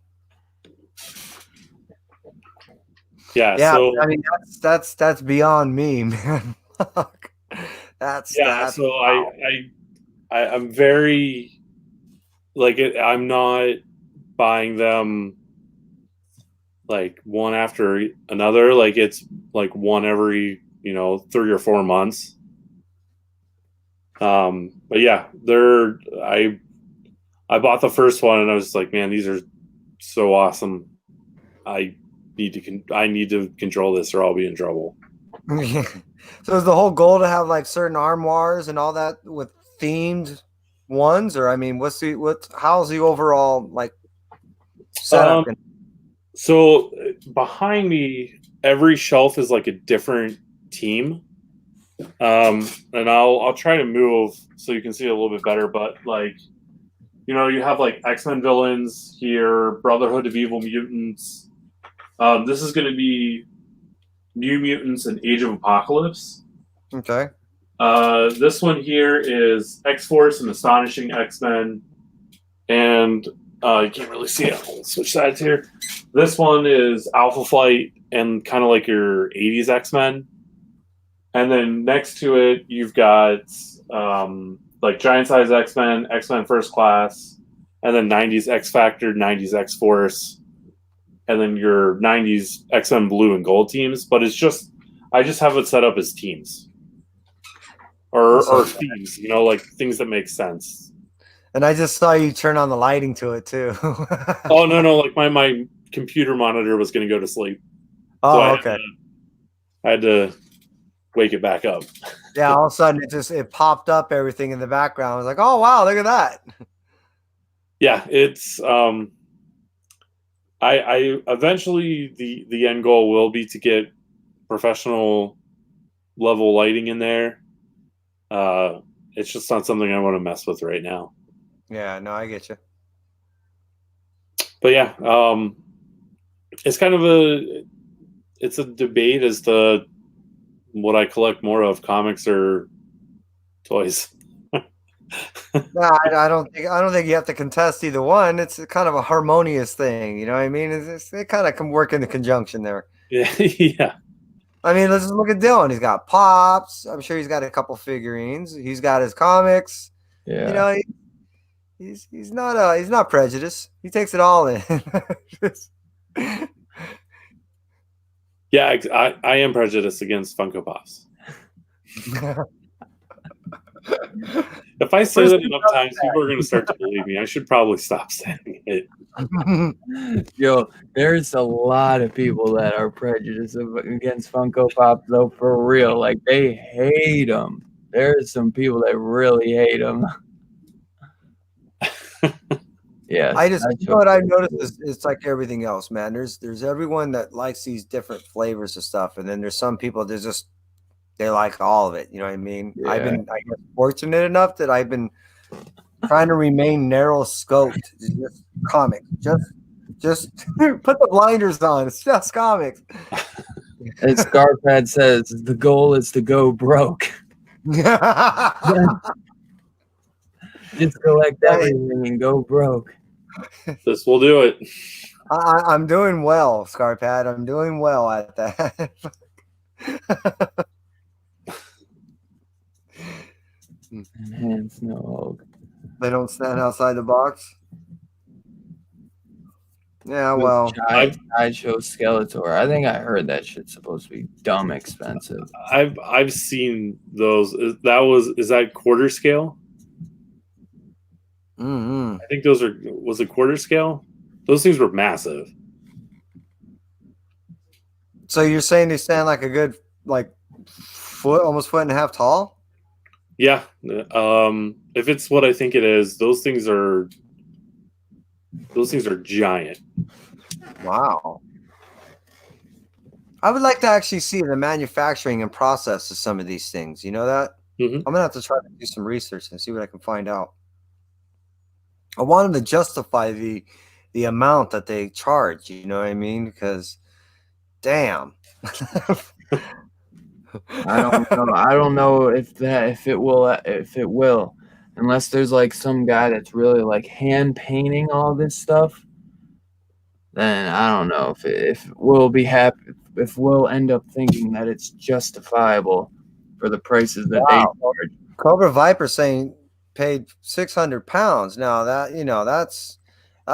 Yeah, Yeah, so I mean that's beyond me, man. Fuck. That's so wow. I'm very like I'm not buying them like one after another. Like it's like one every 3 or 4 months. But yeah, I bought the first one and I was like, man, these are so awesome. I need to control this or I'll be in trouble. So is the whole goal to have like certain armoires and all that with themed ones, or I mean, how's the overall like setup? So behind me, every shelf is like a different team. And I'll try to move so you can see it a little bit better, but like, you have like X-Men villains here, Brotherhood of Evil Mutants. This is going to be New Mutants and Age of Apocalypse. Okay. This one here is X-Force and Astonishing X-Men. And you can't really see it. I'll switch sides here. This one is Alpha Flight and kind of like your 80s X-Men. And then next to it, you've got like giant size X-Men, X-Men First Class, and then 90s X Factor, 90s X Force, and then your 90s X-Men Blue and Gold teams. But I just have it set up as teams or themes, you know, like things that make sense. And I just saw you turn on the lighting to it too. Oh no, like my computer monitor was going to go to sleep. Oh, So okay. I had to wake it back up. Yeah, all of a sudden it popped up everything in the background. I was like, oh wow, look at that. Yeah, it's I eventually the end goal will be to get professional level lighting in there. It's just not something I want to mess with right now. Yeah, no, I get you. But yeah, it's kind of a debate as to what I collect more of, comics or toys. No, I don't think you have to contest either one. It's kind of a harmonious thing, you know what I mean? It kind of can work in the conjunction there. Yeah, yeah. I mean, let's just look at Dylan. He's got pops. I'm sure he's got a couple figurines. He's got his comics. Yeah. You know, he's not prejudiced. He takes it all in. Yeah, I am prejudiced against Funko Pops. If I say that enough times, people are going to start to believe me. I should probably stop saying it. Yo, there's a lot of people that are prejudiced against Funko Pop, though, for real. Like, they hate them. There's some people that really hate them. Yeah. You know what I've noticed is it's like everything else, man. There's everyone that likes these different flavors of stuff, and then there's some people that they like all of it. You know what I mean? Yeah. I've been fortunate enough that I've been trying to remain narrow scoped. Just comics. Just put the blinders on. It's just comics. As Scarpad says, the goal is to go broke. Just collect everything and go broke. This will do it. I'm doing well, Scarpad. I'm doing well at that. Enhance no Hulk. They don't stand outside the box. Yeah, well, Sideshow Skeletor. I think I heard that shit's supposed to be dumb expensive. I've seen those. Is that quarter scale? mm-hmm. I think was it quarter scale? Those things were massive. So you're saying they stand like a good almost foot and a half tall? Yeah. If it's what I think it is, those things are giant. Wow. I would like to actually see the manufacturing and process of some of these things. You know that? Mm-hmm. I'm gonna have to try to do some research and see what I can find out. I want them to justify the amount that they charge. You know what I mean? Because, damn. I don't know. I don't know if it will, unless there's like some guy that's really like hand painting all this stuff. Then I don't know if we'll be happy, if we'll end up thinking that it's justifiable for the prices that they charge. Cobra Viper saying paid £600. Now that's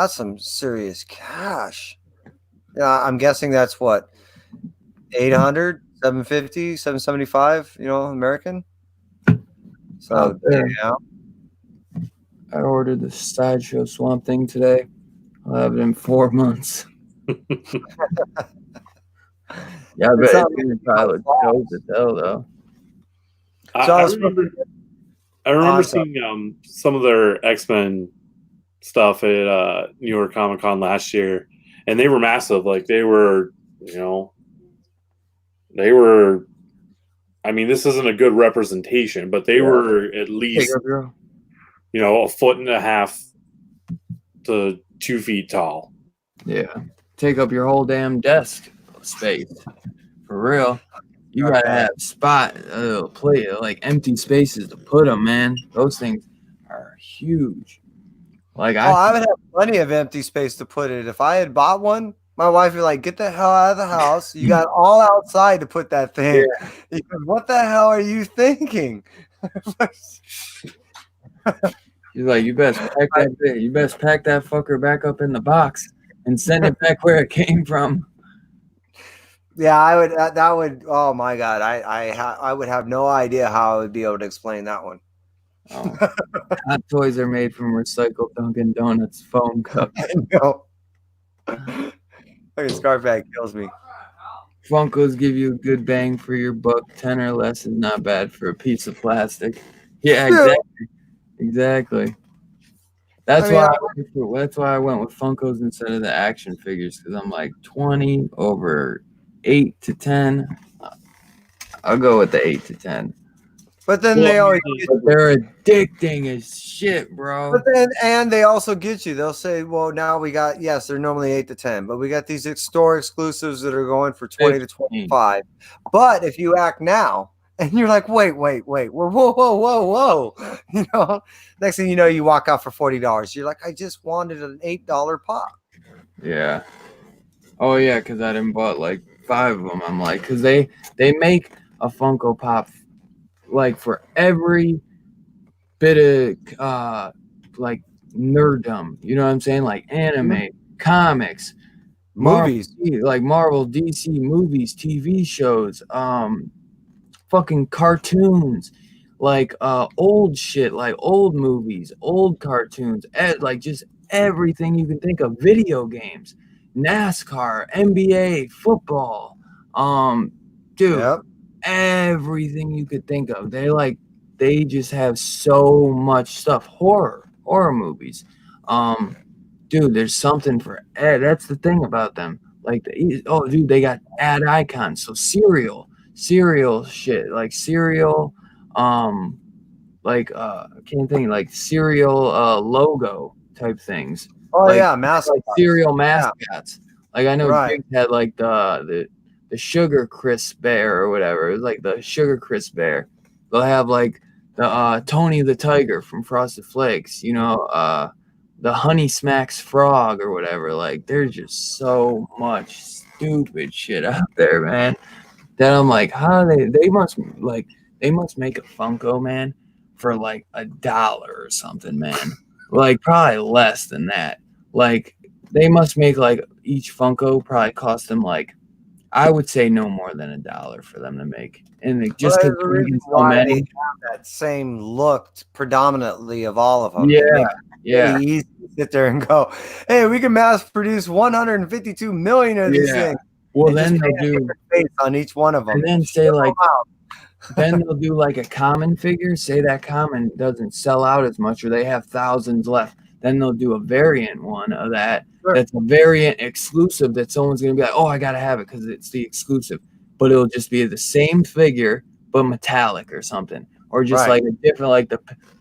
some serious cash. Yeah, I'm guessing that's what, 800, 750, 775, American. So yeah. I ordered the Sideshow Swamp Thing today. I'll have it in 4 months. Yeah, but it's gonna probably look dope as hell, though. I remember seeing some of their X-Men stuff at New York Comic Con last year, and they were massive. Like they were. I mean, this isn't a good representation, but they were at least, a foot and a half to 2 feet tall. Yeah, take up your whole damn desk space. For real. You gotta have like empty spaces to put them, man. Those things are huge. Like I would have plenty of empty space to put it. If I had bought one, my wife would be like, "Get the hell out of the house! You got all outside to put that thing." Yeah. Because what the hell are you thinking? She's like, you best pack that fucker back up in the box and send it back where it came from. Yeah, I would. That would. Oh my God, I would have no idea how I would be able to explain that one. Oh. Hot toys are made from recycled Dunkin' Donuts foam cups. No. Fucking Scarfbag kills me. Funkos give you a good bang for your buck. 10 or less is not bad for a piece of plastic. Yeah, exactly. That's why I went with Funkos instead of the action figures, because I'm like 20 over 8 to 10. I'll go with the 8 to 10. But then they always they're addicting as shit, bro. But then, and they also get you. They'll say, well, now we got, yes, they're normally 8 to 10, but we got these store exclusives that are going for 20 to 25. But if you act now, and you're like, wait, whoa. You know, next thing you know, you walk out for $40. You're like, I just wanted an $8 pop. Yeah. Oh, yeah, because I didn't bought like 5 of them. I'm like, because they make a Funko Pop like for every bit of like nerddom, you know what I'm saying? Like anime, comics, movies, Marvel, DC movies, TV shows, fucking cartoons, like old shit, like old movies, old cartoons, like just everything you can think of, video games, NASCAR, NBA, football, dude. Yep. Everything you could think of. They just have so much stuff. Horror movies. Dude, there's something for that's the thing about them. Like dude, they got ad icons. So cereal shit, like cereal, I can't think, like cereal logo type things. Oh, like, yeah, mascots. like cereal mascots. Yeah. Like I know right. Jake had like the Sugar Crisp Bear or whatever. It was like the Sugar Crisp Bear. They'll have like the Tony the Tiger from Frosted Flakes, you know, the Honey Smacks Frog or whatever. Like there's just so much stupid shit out there, man. That I'm like, how they must make a Funko, man, for like $1 or something, man. Like probably less than that. Like they must make like each Funko probably cost them like, I would say no more than $1 for them to make, and just because the reason why they have that same look predominantly of all of them. Yeah, really easy to sit there and go, hey, we can mass produce 152 million of these things. Well, then they'll do face on each one of them, and then say like, then they'll do like a common figure. Say that common doesn't sell out as much, or they have thousands left. Then they'll do a variant one of that. Sure. That's a variant exclusive that someone's going to be like, oh, I got to have it because it's the exclusive. But it'll just be the same figure, but metallic or something. Or just like a different, like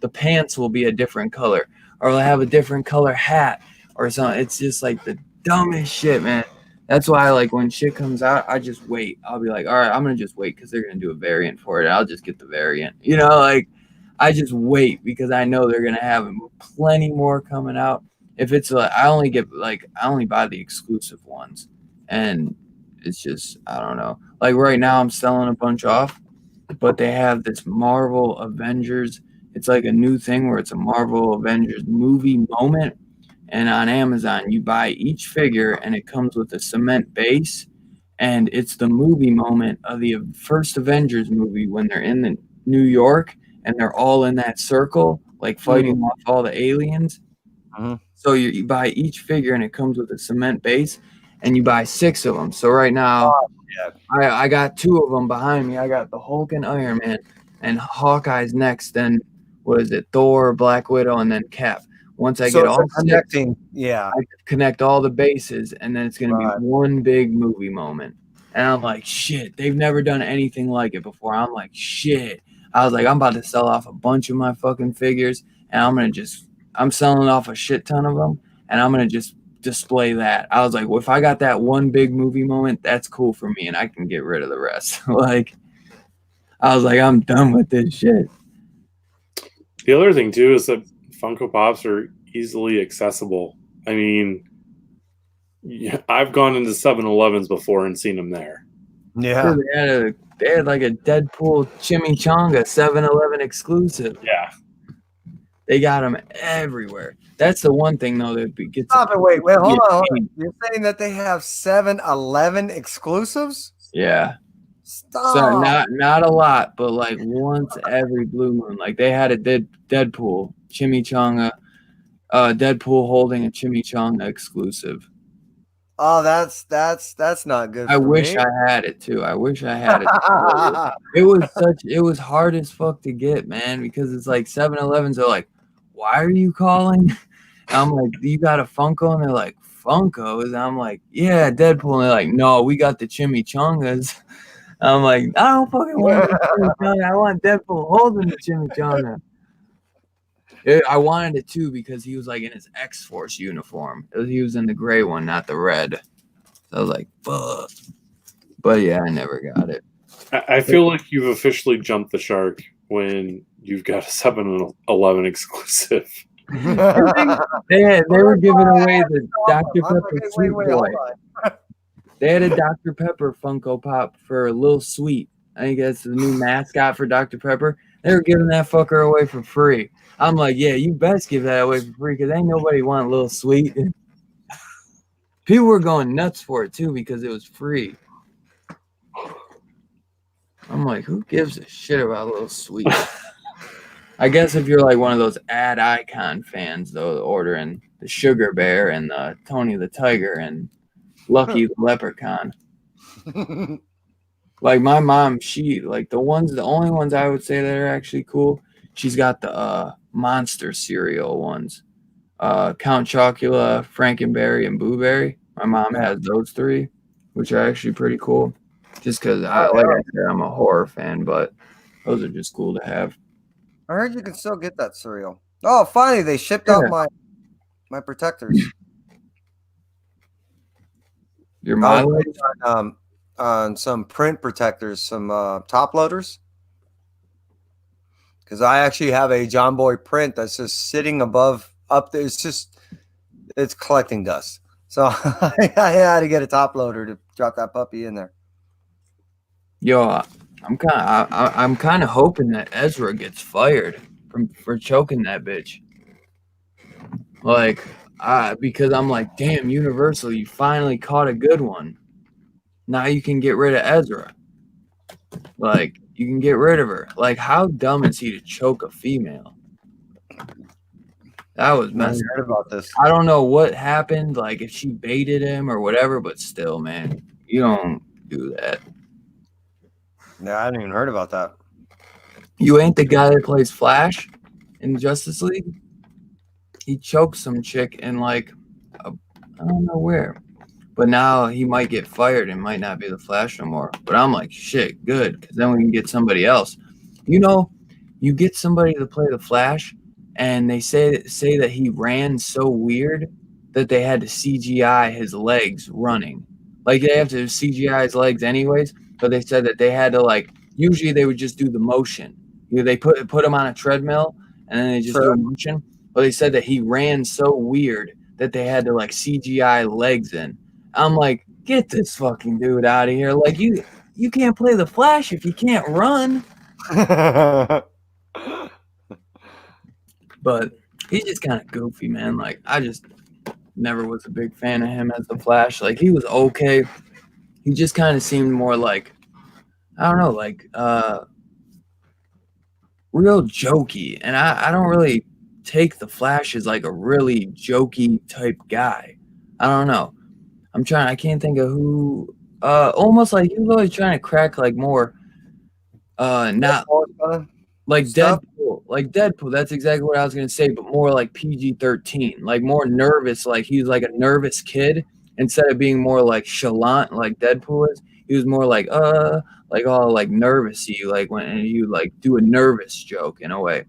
the pants will be a different color. Or they'll have a different color hat or something. It's just like the dumbest shit, man. That's why, like, when shit comes out, I just wait. I'll be like, all right, I'm going to just wait because they're going to do a variant for it. I'll just get the variant. You know, like, I just wait because I know they're gonna have plenty more coming out. If it's I only buy the exclusive ones, and it's just, I don't know. Like right now, I'm selling a bunch off, but they have this Marvel Avengers. It's like a new thing where it's a Marvel Avengers movie moment, and on Amazon you buy each figure and it comes with a cement base, and it's the movie moment of the first Avengers movie when they're in the New York. And they're all in that circle, like fighting off all the aliens. So you buy each figure, and it comes with a cement base, and you buy 6 of them. So right now, I got 2 of them behind me. I got the Hulk and Iron Man, and Hawkeye's next. Then what is it? Thor, Black Widow, and then Cap. Once I get all connecting, I connect all the bases, and then it's gonna be one big movie moment. And I'm like, shit, they've never done anything like it before. I'm like, shit. I was like, I'm about to sell off a bunch of my fucking figures, and I'm selling off a shit ton of them, and I'm going to just display that. I was like, well, if I got that one big movie moment, that's cool for me, and I can get rid of the rest. Like, I was like, I'm done with this shit. The other thing, too, is that Funko Pops are easily accessible. I mean, I've gone into 7-Elevens before and seen them there. Yeah. They had like a Deadpool chimichanga 7-Eleven exclusive. Yeah. They got them everywhere. That's the one thing though that gets. Stop it! Wait, hold Yeah. on. You're saying that they have 7-Eleven exclusives? Yeah. Stop. So not a lot, but like once every blue moon. Like they had a Deadpool chimichanga, Deadpool holding a chimichanga exclusive. Oh, that's not good. I for wish me. I had it too. I wish I had it. It was hard as fuck to get, man, because it's like 7-Elevens are like, why are you calling? And I'm like, you got a Funko? And they're like, Funkos? And I'm like, yeah, Deadpool. And they're like, no, we got the chimichangas. I'm like, I don't fucking want the chimichanga. I want Deadpool holding the chimichanga. I wanted it too because he was like in his X-Force uniform. He was in the gray one, not the red. So I was like, fuck. But yeah, I never got it. I feel like you've officially jumped the shark when you've got a 7-Eleven exclusive. They were giving away the Dr. Pepper Sweet Boy. hold on. They had a Dr. Pepper Funko Pop for Lil Sweet. I think that's the new mascot for Dr. Pepper. They were giving that fucker away for free. I'm like, yeah, you best give that away for free because ain't nobody want Lil Sweet. People were going nuts for it too because it was free. I'm like, who gives a shit about Lil Sweet? I guess if you're like one of those ad icon fans, though, ordering the Sugar Bear and Tony the Tiger and Lucky the Leprechaun. Like my mom, she like the only ones I would say that are actually cool. She's got the Monster cereal ones, Count Chocula, Frankenberry, and Boo Berry. My mom has those three, which are actually pretty cool. Just because, like I said, I'm a horror fan, but those are just cool to have. I heard you can still get that cereal. Oh, finally they shipped out my protectors. Your mom? On some print protectors, some top loaders. Because I actually have a John Boy print that's just sitting up there. It's collecting dust. So I had to get a top loader to drop that puppy in there. Yo, I'm kind of hoping that Ezra gets fired for choking that bitch. Like, because I'm like, damn, Universal, you finally caught a good one. Now you can get rid of Ezra. Like, you can get rid of her. Like, how dumb is he to choke a female? That was messed up. I heard about this. I don't know what happened, like if she baited him or whatever, but still, man, you don't do that. Yeah, I hadn't even heard about that. You ain't the guy that plays Flash in Justice League? He choked some chick in like, I don't know where. But now he might get fired and might not be the Flash no more. But I'm like, shit, good, because then we can get somebody else. You know, you get somebody to play the Flash, and they say that he ran so weird that they had to CGI his legs running. Like, they have to CGI his legs anyways, but they said that they had to, like, usually they would just do the motion. You know, they put him on a treadmill, and then they just do a motion. But they said that he ran so weird that they had to, like, CGI legs in. I'm like, get this fucking dude out of here. Like, you can't play the Flash if you can't run. But he's just kind of goofy, man. Like, I just never was a big fan of him as the Flash. Like, he was okay. He just kind of seemed more like, I don't know, like real jokey. And I don't really take the Flash as like a really jokey type guy. I don't know. I can't think of who. Almost like he was always trying to crack like more. Not like stuff? Deadpool. Like Deadpool. That's exactly what I was gonna say, but more like PG-13. Like more nervous. Like he was like a nervous kid instead of being more like chalant like Deadpool is. He was more like all like nervousy. Like when you like do a nervous joke in a way.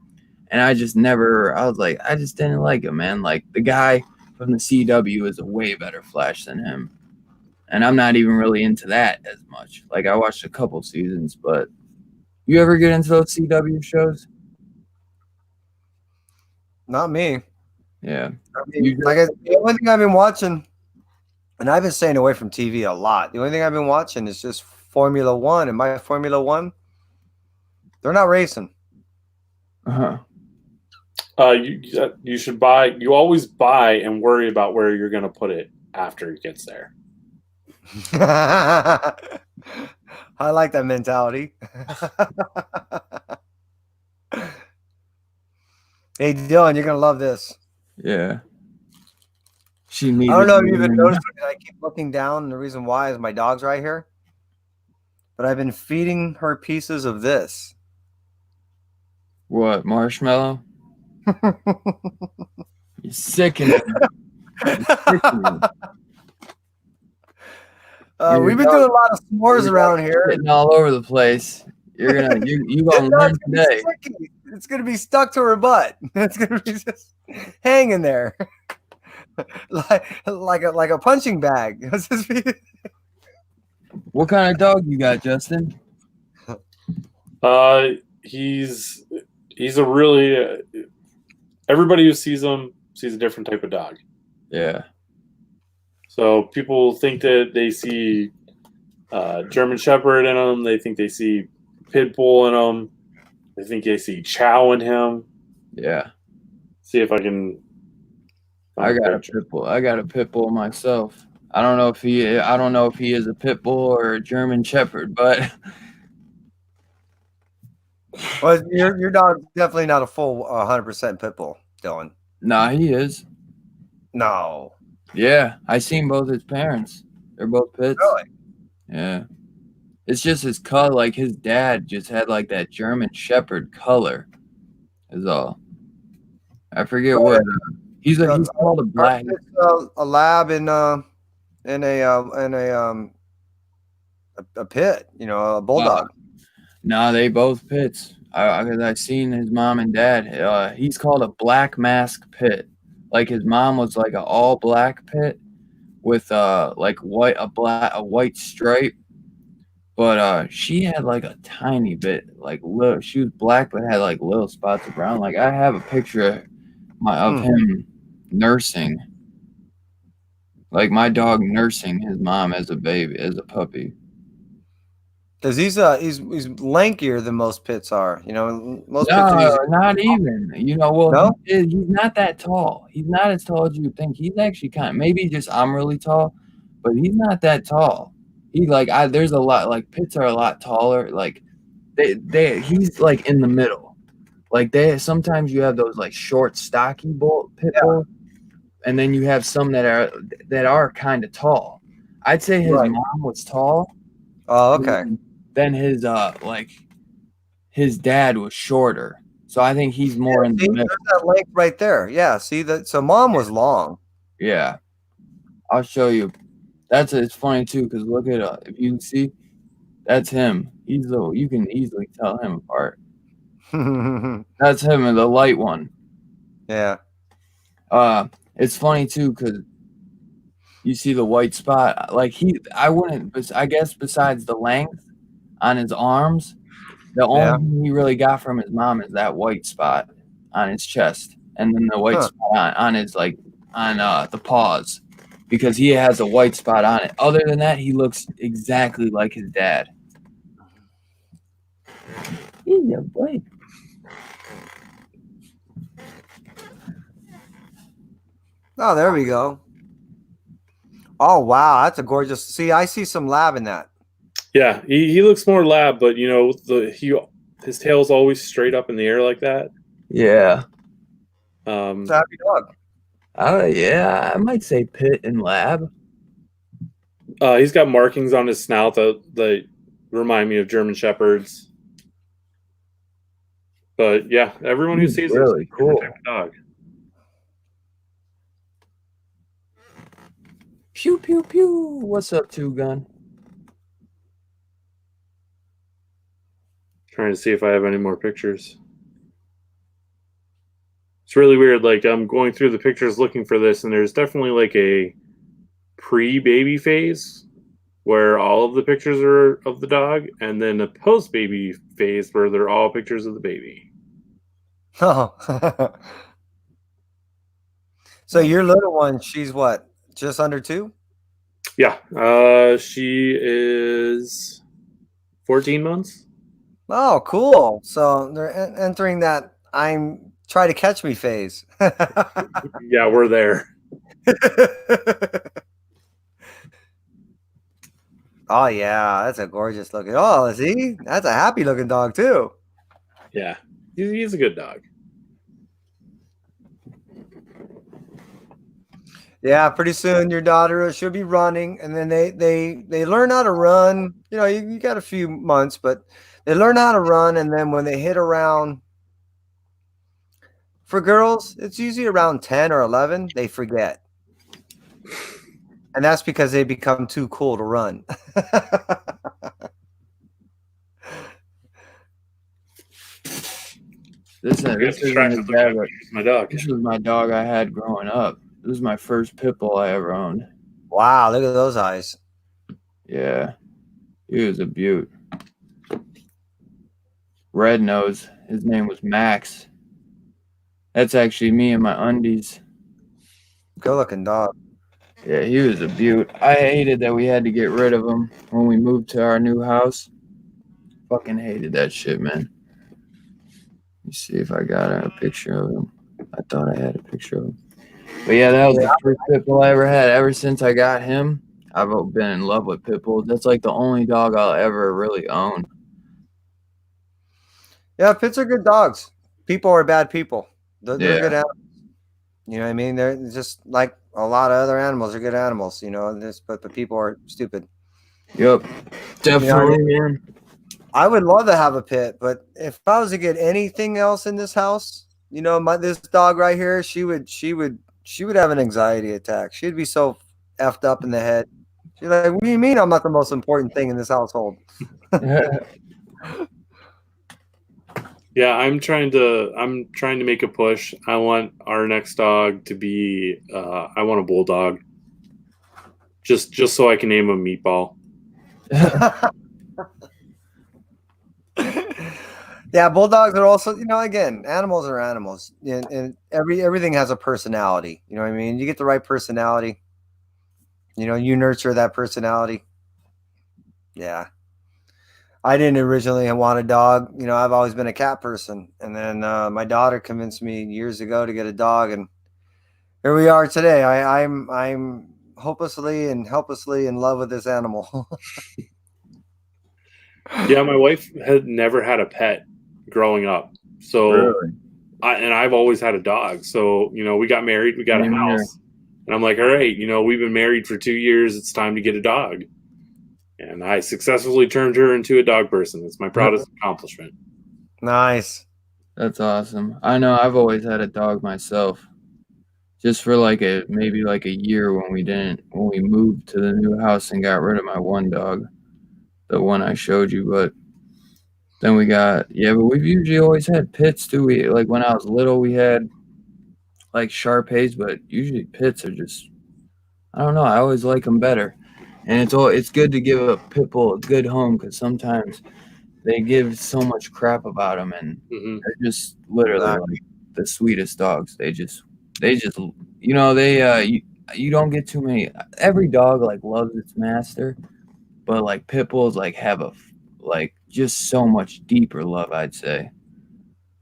And I just didn't like him, man. Like the guy from the CW is a way better Flash than him. And I'm not even really into that as much. Like I watched a couple seasons, but you ever get into those CW shows? Not me. Yeah. I mean, the only thing I've been watching, and I've been staying away from TV a lot. The only thing I've been watching is just Formula One. And my Formula One, they're not racing. Uh-huh. You should buy. You always buy and worry about where you're going to put it after it gets there. I like that mentality. Hey, Dylan, you're gonna love this. Yeah. She needed. I don't know if you even noticed it. I keep looking down, and the reason why is my dog's right here. But I've been feeding her pieces of this. What, marshmallow? You're sickening. We've been doing a lot of s'mores around here. Getting all over the place. You're gonna learn today. It's gonna be stuck to her butt. It's gonna be just hanging there, like a punching bag. What kind of dog you got, Justin? He's a really everybody who sees him sees a different type of dog. Yeah. So people think that they see German Shepherd in him. They think they see Pit Bull in him. They think they see Chow in him. Yeah. See if I can. I got a pit bull. I got a pit bull myself. I don't know if he is a pit bull or a German Shepherd, but well, your dog's definitely not a full 100% pit bull, Dylan. nah, he is. No. Yeah, I seen both his parents. They're both pits. Really? Yeah. It's just his color. Like his dad just had like that German Shepherd color. Is all. I forget what. He's called a black. A lab in a pit. You know, a bulldog. Nah, they both pits. I seen his mom and dad. He's called a black mask pit. Like his mom was like an all black pit with like a white stripe. But she had like a tiny bit, like little. She was black, but had like little spots of brown. Like I have a picture of him nursing, like my dog nursing his mom as a baby, as a puppy. Because he's lankier than most pits are. You know, most pits No, not even. You know, well, no? he's not that tall. He's not as tall as you would think. He's actually maybe just I'm really tall, but he's not that tall. There's a lot, like pits are a lot taller. Like he's like in the middle. Like sometimes you have those like short, stocky pit bulls, and then you have some that are kind of tall. I'd say his mom was tall. Oh, okay. Then his dad was shorter. So I think he's more in the middle. There's that length right there. Yeah, see that. So mom was long. Yeah, I'll show you. It's funny too because look at if you can see, that's him. You can easily tell him apart. That's him and the light one. Yeah. It's funny too because you see the white spot. Like I guess besides the length on his arms, the only thing he really got from his mom is that white spot on his chest, and then the white spot on his on the paws. Because he has a white spot on it. Other than that, he looks exactly like his dad. Yeah, boy. Oh, there we go. Oh, wow. That's a gorgeous. See, I see some lab in that. Yeah, he looks more lab, but you know, his tail's always straight up in the air like that. Yeah. It's a happy dog. Yeah, I might say pit and lab. He's got markings on his snout that remind me of German Shepherds. But yeah, everyone who sees really it, cool dog. Pew pew pew. What's up, Two Gun? Trying to see if I have any more pictures. It's really weird. Like I'm going through the pictures looking for this, and there's definitely like a pre-baby phase where all of the pictures are of the dog, and then a post-baby phase where they're all pictures of the baby. Oh. So your little one, she's what? Just under 2? Yeah. She is 14 months. Oh, cool. So they're entering that I'm try to catch me phase. Yeah, we're there. Oh yeah, that's a gorgeous looking. Oh, see, that's a happy looking dog too. Yeah, he's a good dog. Yeah, pretty soon your daughter she'll be running, and then they learn how to run. You know, you got a few months, but they learn how to run, and then when they hit around, for girls, it's usually around 10 or 11, they forget. And that's because they become too cool to run. This I got isn't distracted his looking dad, at but pictures of my dog. this was my dog I had growing up. This was my first pit bull I ever owned. Wow, look at those eyes. Yeah, he was a beaut. Red nose. His name was Max. That's actually me in my undies. Good looking dog. Yeah, he was a beaut. I hated that we had to get rid of him when we moved to our new house. Fucking hated that shit, man. Let me see if I got a picture of him. I thought I had a picture of him. But yeah, that was the first pit bull I ever had. Ever since I got him, I've been in love with pit bulls. That's like the only dog I'll ever really own. Yeah, pits are good dogs. People are bad people. They're Yeah. good animals. You know what I mean? They're just like a lot of other animals are good animals, you know, but the people are stupid. Yep. Definitely, You know, man. I would love to have a pit, but if I was to get anything else in this house, you know, this dog right here, she would have an anxiety attack. She'd be so effed up in the head. She's like, "What do you mean I'm not the most important thing in this household?" Yeah, I'm trying to make a push. I want our next dog to be I want a bulldog. Just so I can name him Meatball. Yeah, bulldogs are also, you know, again, animals are animals, and everything has a personality. You know what I mean? You get the right personality, you know, you nurture that personality. Yeah. I didn't originally want a dog. You know, I've always been a cat person. And then my daughter convinced me years ago to get a dog. And here we are today. I'm hopelessly and helplessly in love with this animal. Yeah, my wife had never had a pet growing up. So Really? I've always had a dog. So, you know, we got married, we got a Same here. house. And I'm like, all right, you know, we've been married for 2 years. It's time to get a dog. And I successfully turned her into a dog person. It's my proudest accomplishment. Nice. That's awesome. I know I've always had a dog myself. Just for maybe like a year when we moved to the new house and got rid of my one dog, the one I showed you. But then but we've usually always had pits too. We like when I was little, we had like Shar-Peis, but usually pits are just, I don't know. I always like them better, and it's good to give a pit bull a good home because sometimes they give so much crap about them, and they're just literally like the sweetest dogs. They just you know you don't get too many. Every dog like loves its master, but like pit bulls like have just so much deeper love, I'd say.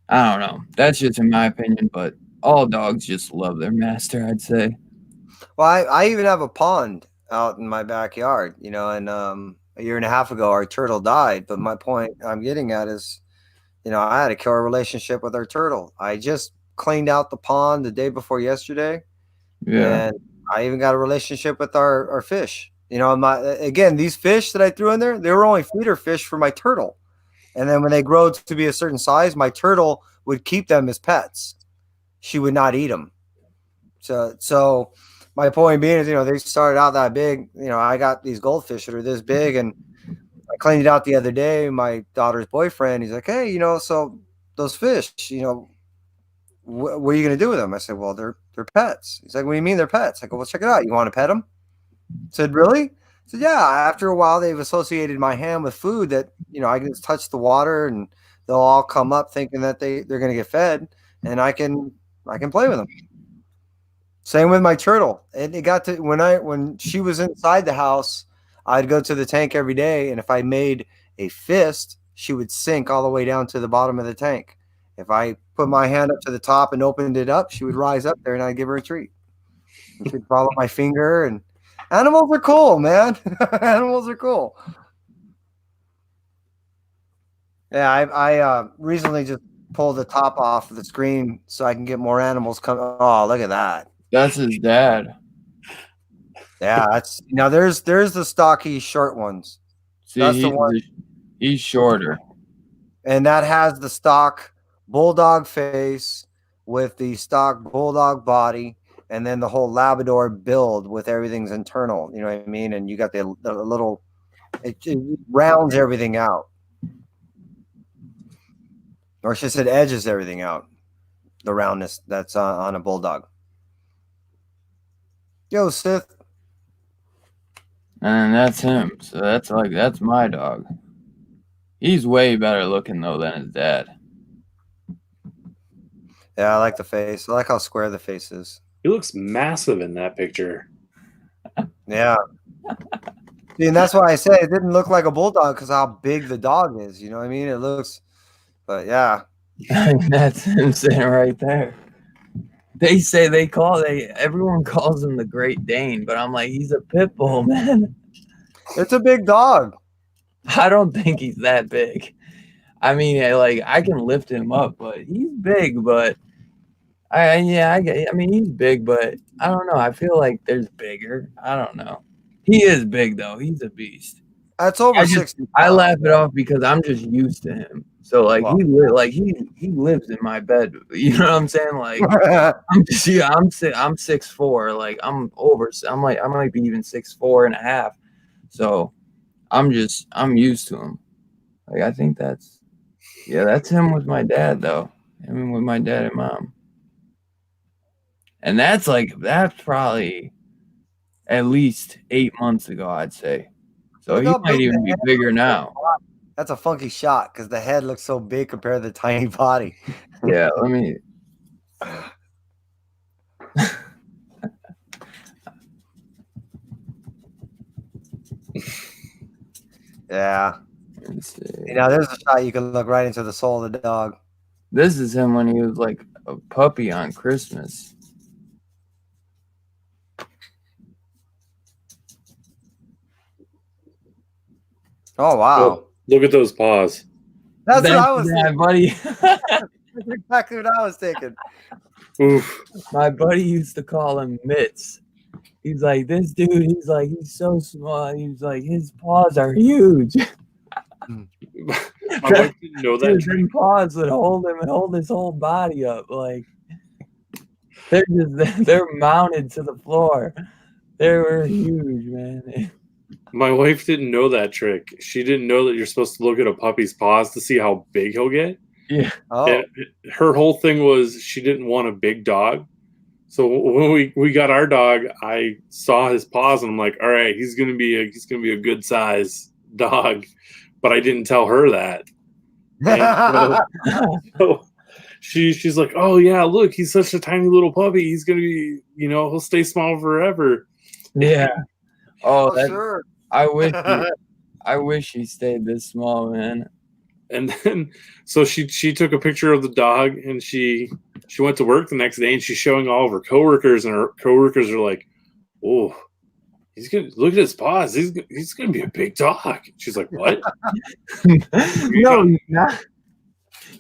I don't know. That's just in my opinion, but all dogs just love their master, I'd say. Well, I even have a pond out in my backyard, you know, and a year and a half ago, our turtle died. But my point I'm getting at is, you know, I had a killer relationship with our turtle. I just cleaned out the pond the day before yesterday. Yeah. And I even got a relationship with our fish. You know, again, these fish that I threw in there, they were only feeder fish for my turtle. And then when they grow to be a certain size, my turtle would keep them as pets. She would not eat them. So my point being is, you know, they started out that big. You know, I got these goldfish that are this big, and I cleaned it out the other day. My daughter's boyfriend, he's like, "Hey, you know, so those fish, you know, what are you going to do with them?" I said, "Well, they're pets." He's like, "What do you mean they're pets?" I go, "Well, check it out. You want to pet them?" I said, "Really?" I said, "Yeah." After a while, they've associated my hand with food that, you know, I can just touch the water and they'll all come up thinking that they're going to get fed, and I can play with them. Same with my turtle. And it got to when she was inside the house, I'd go to the tank every day, and if I made a fist, she would sink all the way down to the bottom of the tank. If I put my hand up to the top and opened it up, she would rise up there and I'd give her a treat. And she'd follow my finger. And animals are cool, man. Animals are cool. Yeah, I recently just pulled the top off of the screen so I can get more animals coming. Oh, look at that. That's his dad. Yeah, that's now there's the stocky short ones. See, That's the one. he's shorter. And that has the stock bulldog face with the stock bulldog body, and then the whole Labrador build with everything's internal. You know what I mean? And you got the little, it rounds everything out. Or she said edges everything out. The roundness that's on a bulldog. Yo, Sith. And that's him. So that's my dog. He's way better looking though than his dad. Yeah, I like the face. I like how square the face is. He looks massive in that picture. Yeah. See, and that's why I say it didn't look like a bulldog because how big the dog is. You know what I mean? It looks, but yeah. That's him sitting right there. They say everyone calls him the Great Dane, but I'm like, he's a pit bull, man. It's a big dog. I don't think he's that big. I mean, I can lift him up, but he's big. But I mean, he's big, but I don't know. I feel like there's bigger. I don't know. He is big though. He's a beast. That's over 60 I pounds. laugh it off because I'm just used to him. So like Wow. he lives in my bed. You know what I'm saying? Like I'm 6'4". Like I might be even 6'4.5". So I'm used to him. Like I think that's him with my dad though. I mean with my dad and mom. And that's probably at least 8 months ago, I'd say. So he might even be bigger now. That's a funky shot because the head looks so big compared to the tiny body. Yeah, let me. Yeah. Let's see. You know, there's a shot you can look right into the soul of the dog. This is him when he was like a puppy on Christmas. Oh wow. Oh, look at those paws. That's what I was my thinking. buddy. That's exactly what I was thinking. Oof. My buddy used to call him Mitts. He's like, this dude, he's so small. He's like, his paws are huge. My wife didn't know that. Dude, them paws would hold him and hold his whole body up. Like they're mounted to the floor. They were huge, man. My wife didn't know that trick. She didn't know that you're supposed to look at a puppy's paws to see how big he'll get. Yeah. Oh, And her whole thing was she didn't want a big dog. So when we got our dog, I saw his paws and I'm like, all right, he's gonna be a good size dog. But I didn't tell her that. And so she's like, oh yeah, look, he's such a tiny little puppy. He's gonna be, he'll stay small forever. Yeah. Oh, oh sure. I wish he stayed this small, man. And then so she took a picture of the dog and she went to work the next day and she's showing all of her coworkers and her coworkers are like, oh, he's gonna look at his paws. He's gonna be a big dog. She's like, what? No, he's not.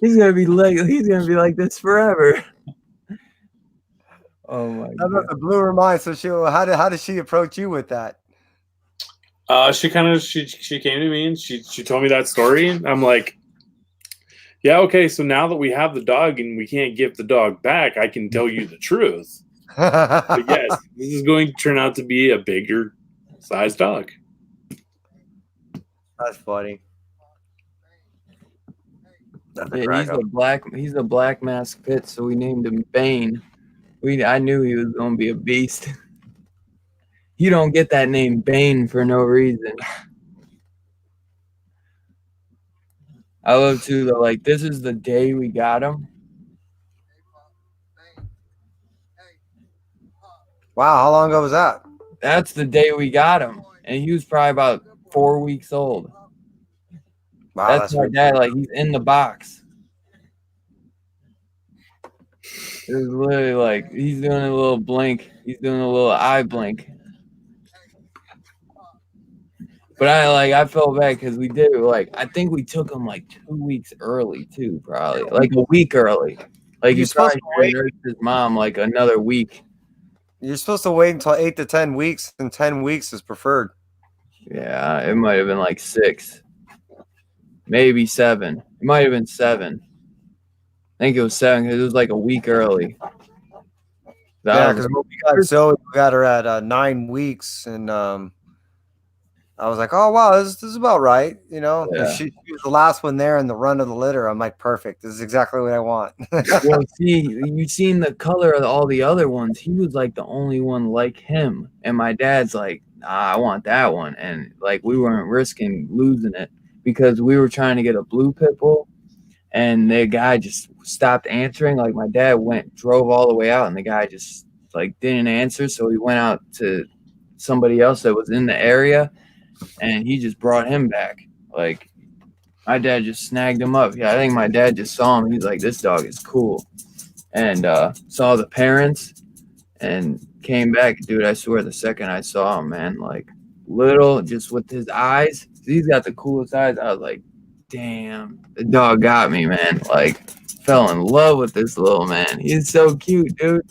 He's gonna be like this forever. Oh my god. That blew her mind. So how did she approach you with that? She came to me and she told me that story and I'm like, yeah, okay, so now that we have the dog and we can't give the dog back, I can tell you the truth. But yes, this is going to turn out to be a bigger size dog. That's funny. Yeah, he's a black mask pit, so we named him Bane. I knew he was gonna be a beast. You don't get that name Bane for no reason. I love too though, like this is the day we got him. Wow, how long ago was that? That's the day we got him. And he was probably about 4 weeks old. Wow, That's my dad, like he's in the box. It was literally like he's doing a little blink. He's doing a little eye blink. But I felt bad because we did like I think we took him like 2 weeks early too, probably like a week early. Like You're you supposed probably to wait. nursed his mom like another week. You're supposed to wait until 8 to 10 weeks, and 10 weeks is preferred. Yeah, it might have been like 6, maybe 7. It might have been 7. I think it was 7 because it was like a week early. Yeah, because when we got Zoe, we got her at 9 weeks, and I was like, oh wow, this is about right, you know. Yeah. She was the last one there in the run of the litter. I'm like, perfect. This is exactly what I want. Well, see, you seen the color of all the other ones. He was like the only one like him, and my dad's like, nah, I want that one, and like we weren't risking losing it because we were trying to get a blue pit bull, and the guy just stopped answering. Like my dad drove all the way out, and the guy just like didn't answer, so he went out to somebody else that was in the area, and he just brought him back. Like my dad just snagged him up. Yeah, I think my dad just saw him. He's like, this dog is cool. And saw the parents and came back. Dude, I swear the second I saw him, man, like little, just with his eyes, he's got the coolest eyes. I was like, damn, the dog got me, man. Like, fell in love with this little man. He's so cute, dude.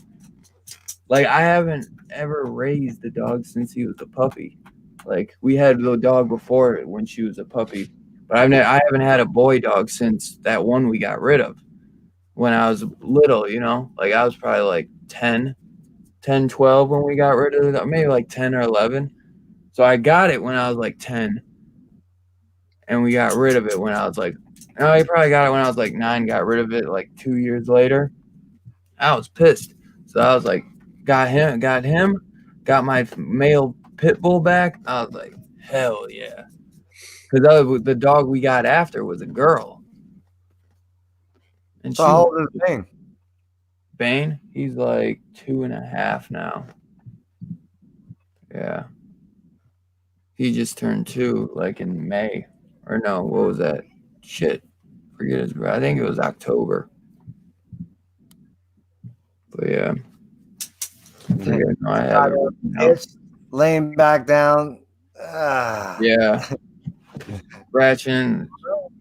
Like, I haven't ever raised a dog since he was a puppy. Like, we had the dog before when she was a puppy. But I haven't had a boy dog since that one we got rid of when I was little, you know? Like, I was probably like 10, 12 when we got rid of it. Maybe like 10 or 11. So I got it when I was like 10. And we got rid of it when I was like, no, I probably got it when I was like 9, got rid of it like 2 years later. I was pissed. So I was like, got him, got my male pit bull back. I was like, hell yeah. Because the dog we got after was a girl. And So how old is Bane? Bane, he's like 2.5 now. Yeah. He just turned 2 like in May. Or no, what was that? Shit. Forget his I think it was October. But yeah. It's laying back down. Yeah. Scratching,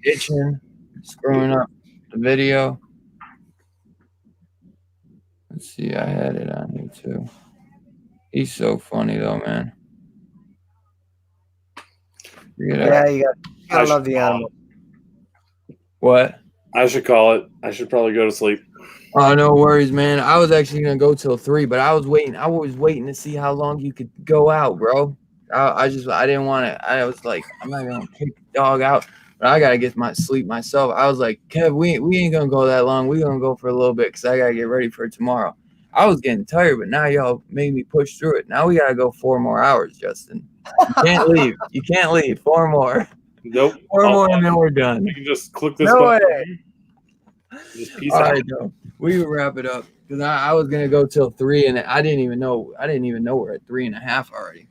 itching, screwing up the video. Let's see, I had it on here too. He's so funny though, man. Yeah, you gotta love the animal. What? I should call it. I should probably go to sleep. Oh, no worries, man. I was actually gonna go till 3, but I was waiting to see how long you could go out, bro. I didn't want to. I was like, I'm not gonna kick the dog out, but I gotta get my sleep myself. I was like, Kev, we ain't gonna go that long. We gonna go for a little bit because I gotta get ready for tomorrow. I was getting tired, but now y'all made me push through it. Now we gotta go 4 more hours, Justin. You can't leave. You can't leave. 4 more. Nope. 4 more, and then we're done. You can just click this No button. way. Just peace All out. right, though. We will wrap it up because I was gonna go till 3, and I didn't even know we're at 3.5 already.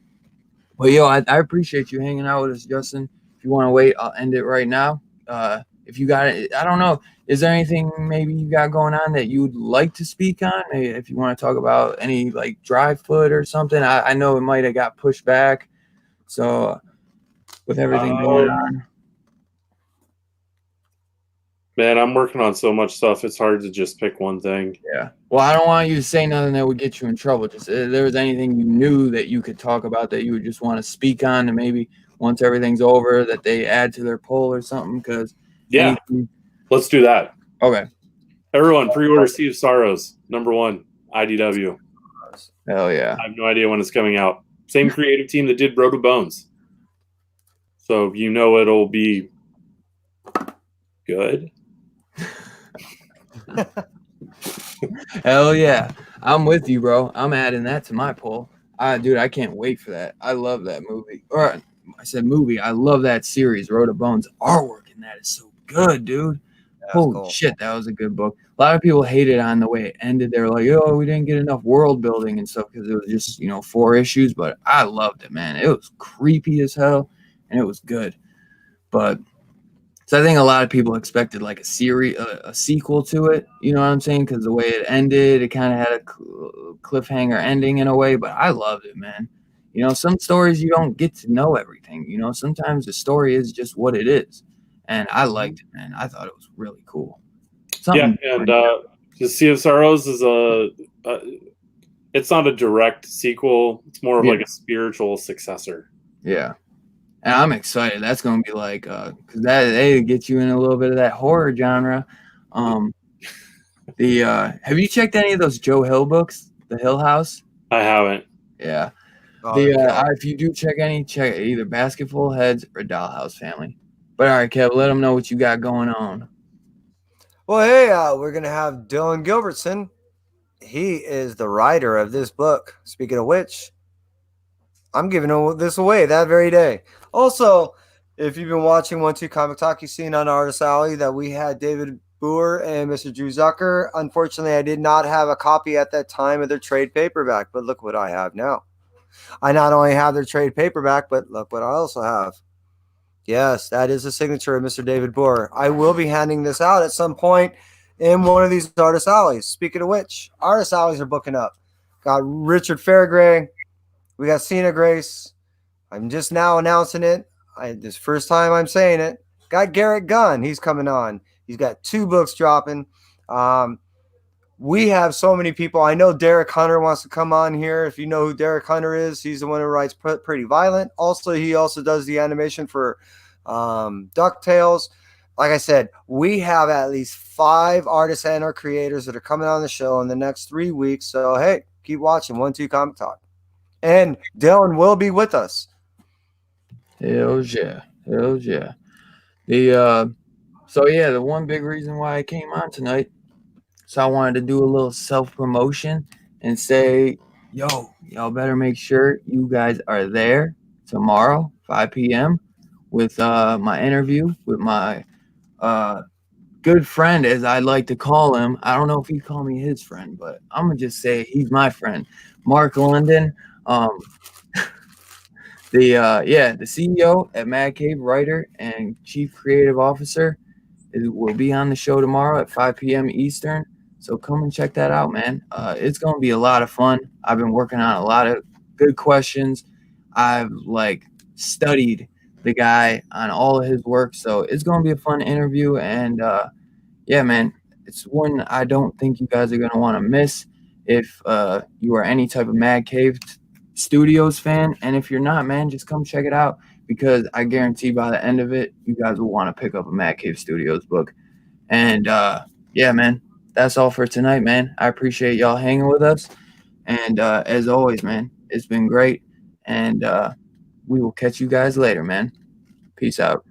But yo, I appreciate you hanging out with us, Justin. If you want to wait, I'll end it right now. If you got it, I don't know. Is there anything maybe you got going on that you'd like to speak on? Maybe if you want to talk about any like dry foot or something, I know it might have got pushed back. So with everything going on. Man, I'm working on so much stuff. It's hard to just pick one thing. Yeah. Well, I don't want you to say nothing that would get you in trouble. Just if there was anything you knew that you could talk about that you would just want to speak on, and maybe once everything's over that they add to their poll or something. Because let's do that. Okay. Everyone, pre-order Sea of Sorrows, #1 IDW. Hell yeah. I have no idea when it's coming out. Same creative team that did Bro to Bones. So you know it'll be good. Hell yeah. I'm with you, bro. I'm adding that to my poll. Dude, I can't wait for that. I love that movie. Or I said movie. I love that series, Road to Bones. Artwork in that is so good, dude. Holy shit, that was a good book. A lot of people hated on the way it ended. They were like, oh, we didn't get enough world building and stuff because it was just, 4 issues. But I loved it, man. It was creepy as hell, and it was good. But So I think a lot of people expected like a series, a sequel to it. You know what I'm saying? Because the way it ended, it kind of had a cliffhanger ending in a way. But I loved it, man. You know, some stories you don't get to know everything. You know, sometimes the story is just what it is, and I liked it, man. I thought it was really cool. Yeah, Something and different. the Sea of Sorrows is it's not a direct sequel. It's more of Yeah. like a spiritual successor. Yeah. And I'm excited. That's gonna be like, because that they get you in a little bit of that horror genre. Have you checked any of those Joe Hill books, The Hill House? I haven't. Yeah. Oh, they're killer. If you do check any, check either Basketball Heads or Dollhouse Family. But all right, Kev, let them know what you got going on. Well, hey, we're gonna have Dylan Gilbertson. He is the writer of this book. Speaking of which, I'm giving this away that very day. Also, if you've been watching One Two Comic Talk, you've seen on Artist Alley that we had David Boer and Mr. Drew Zucker. Unfortunately, I did not have a copy at that time of their trade paperback, but look what I have now. I not only have their trade paperback, but look what I also have. Yes, that is the signature of Mr. David Boer. I will be handing this out at some point in one of these Artist Alleys. Speaking of which, Artist Alleys are booking up. Got Richard Fairgray. We got Cena Grace. I'm just now announcing it. This first time I'm saying it. Got Garrett Gunn. He's coming on. He's got 2 books dropping. We have so many people. I know Derek Hunter wants to come on here. If you know who Derek Hunter is, he's the one who writes Pretty Violent. Also, he also does the animation for DuckTales. Like I said, we have at least 5 artists and or creators that are coming on the show in the next 3 weeks. So, hey, keep watching One Two Comic Talk. And Dylan will be with us. Hells yeah. Hells yeah. So yeah, the one big reason why I came on tonight, so I wanted to do a little self-promotion and say, yo, y'all better make sure you guys are there tomorrow, 5 p.m. with my interview with my good friend, as I like to call him. I don't know if he'd call me his friend, but I'm gonna just say he's my friend, Mark London. The CEO at Mad Cave, writer and chief creative officer, will be on the show tomorrow at 5 p.m. Eastern. So come and check that out, man. It's gonna be a lot of fun. I've been working on a lot of good questions. I've studied the guy on all of his work, so it's gonna be a fun interview. And yeah, man, it's one I don't think you guys are gonna want to miss if you are any type of Mad Cave Studios fan. And if you're not, man, just come check it out, because I guarantee by the end of it, you guys will want to pick up a Mad Cave Studios book. And yeah, man, that's all for tonight, man. I appreciate y'all hanging with us. And as always, man, it's been great. And we will catch you guys later, man. Peace out.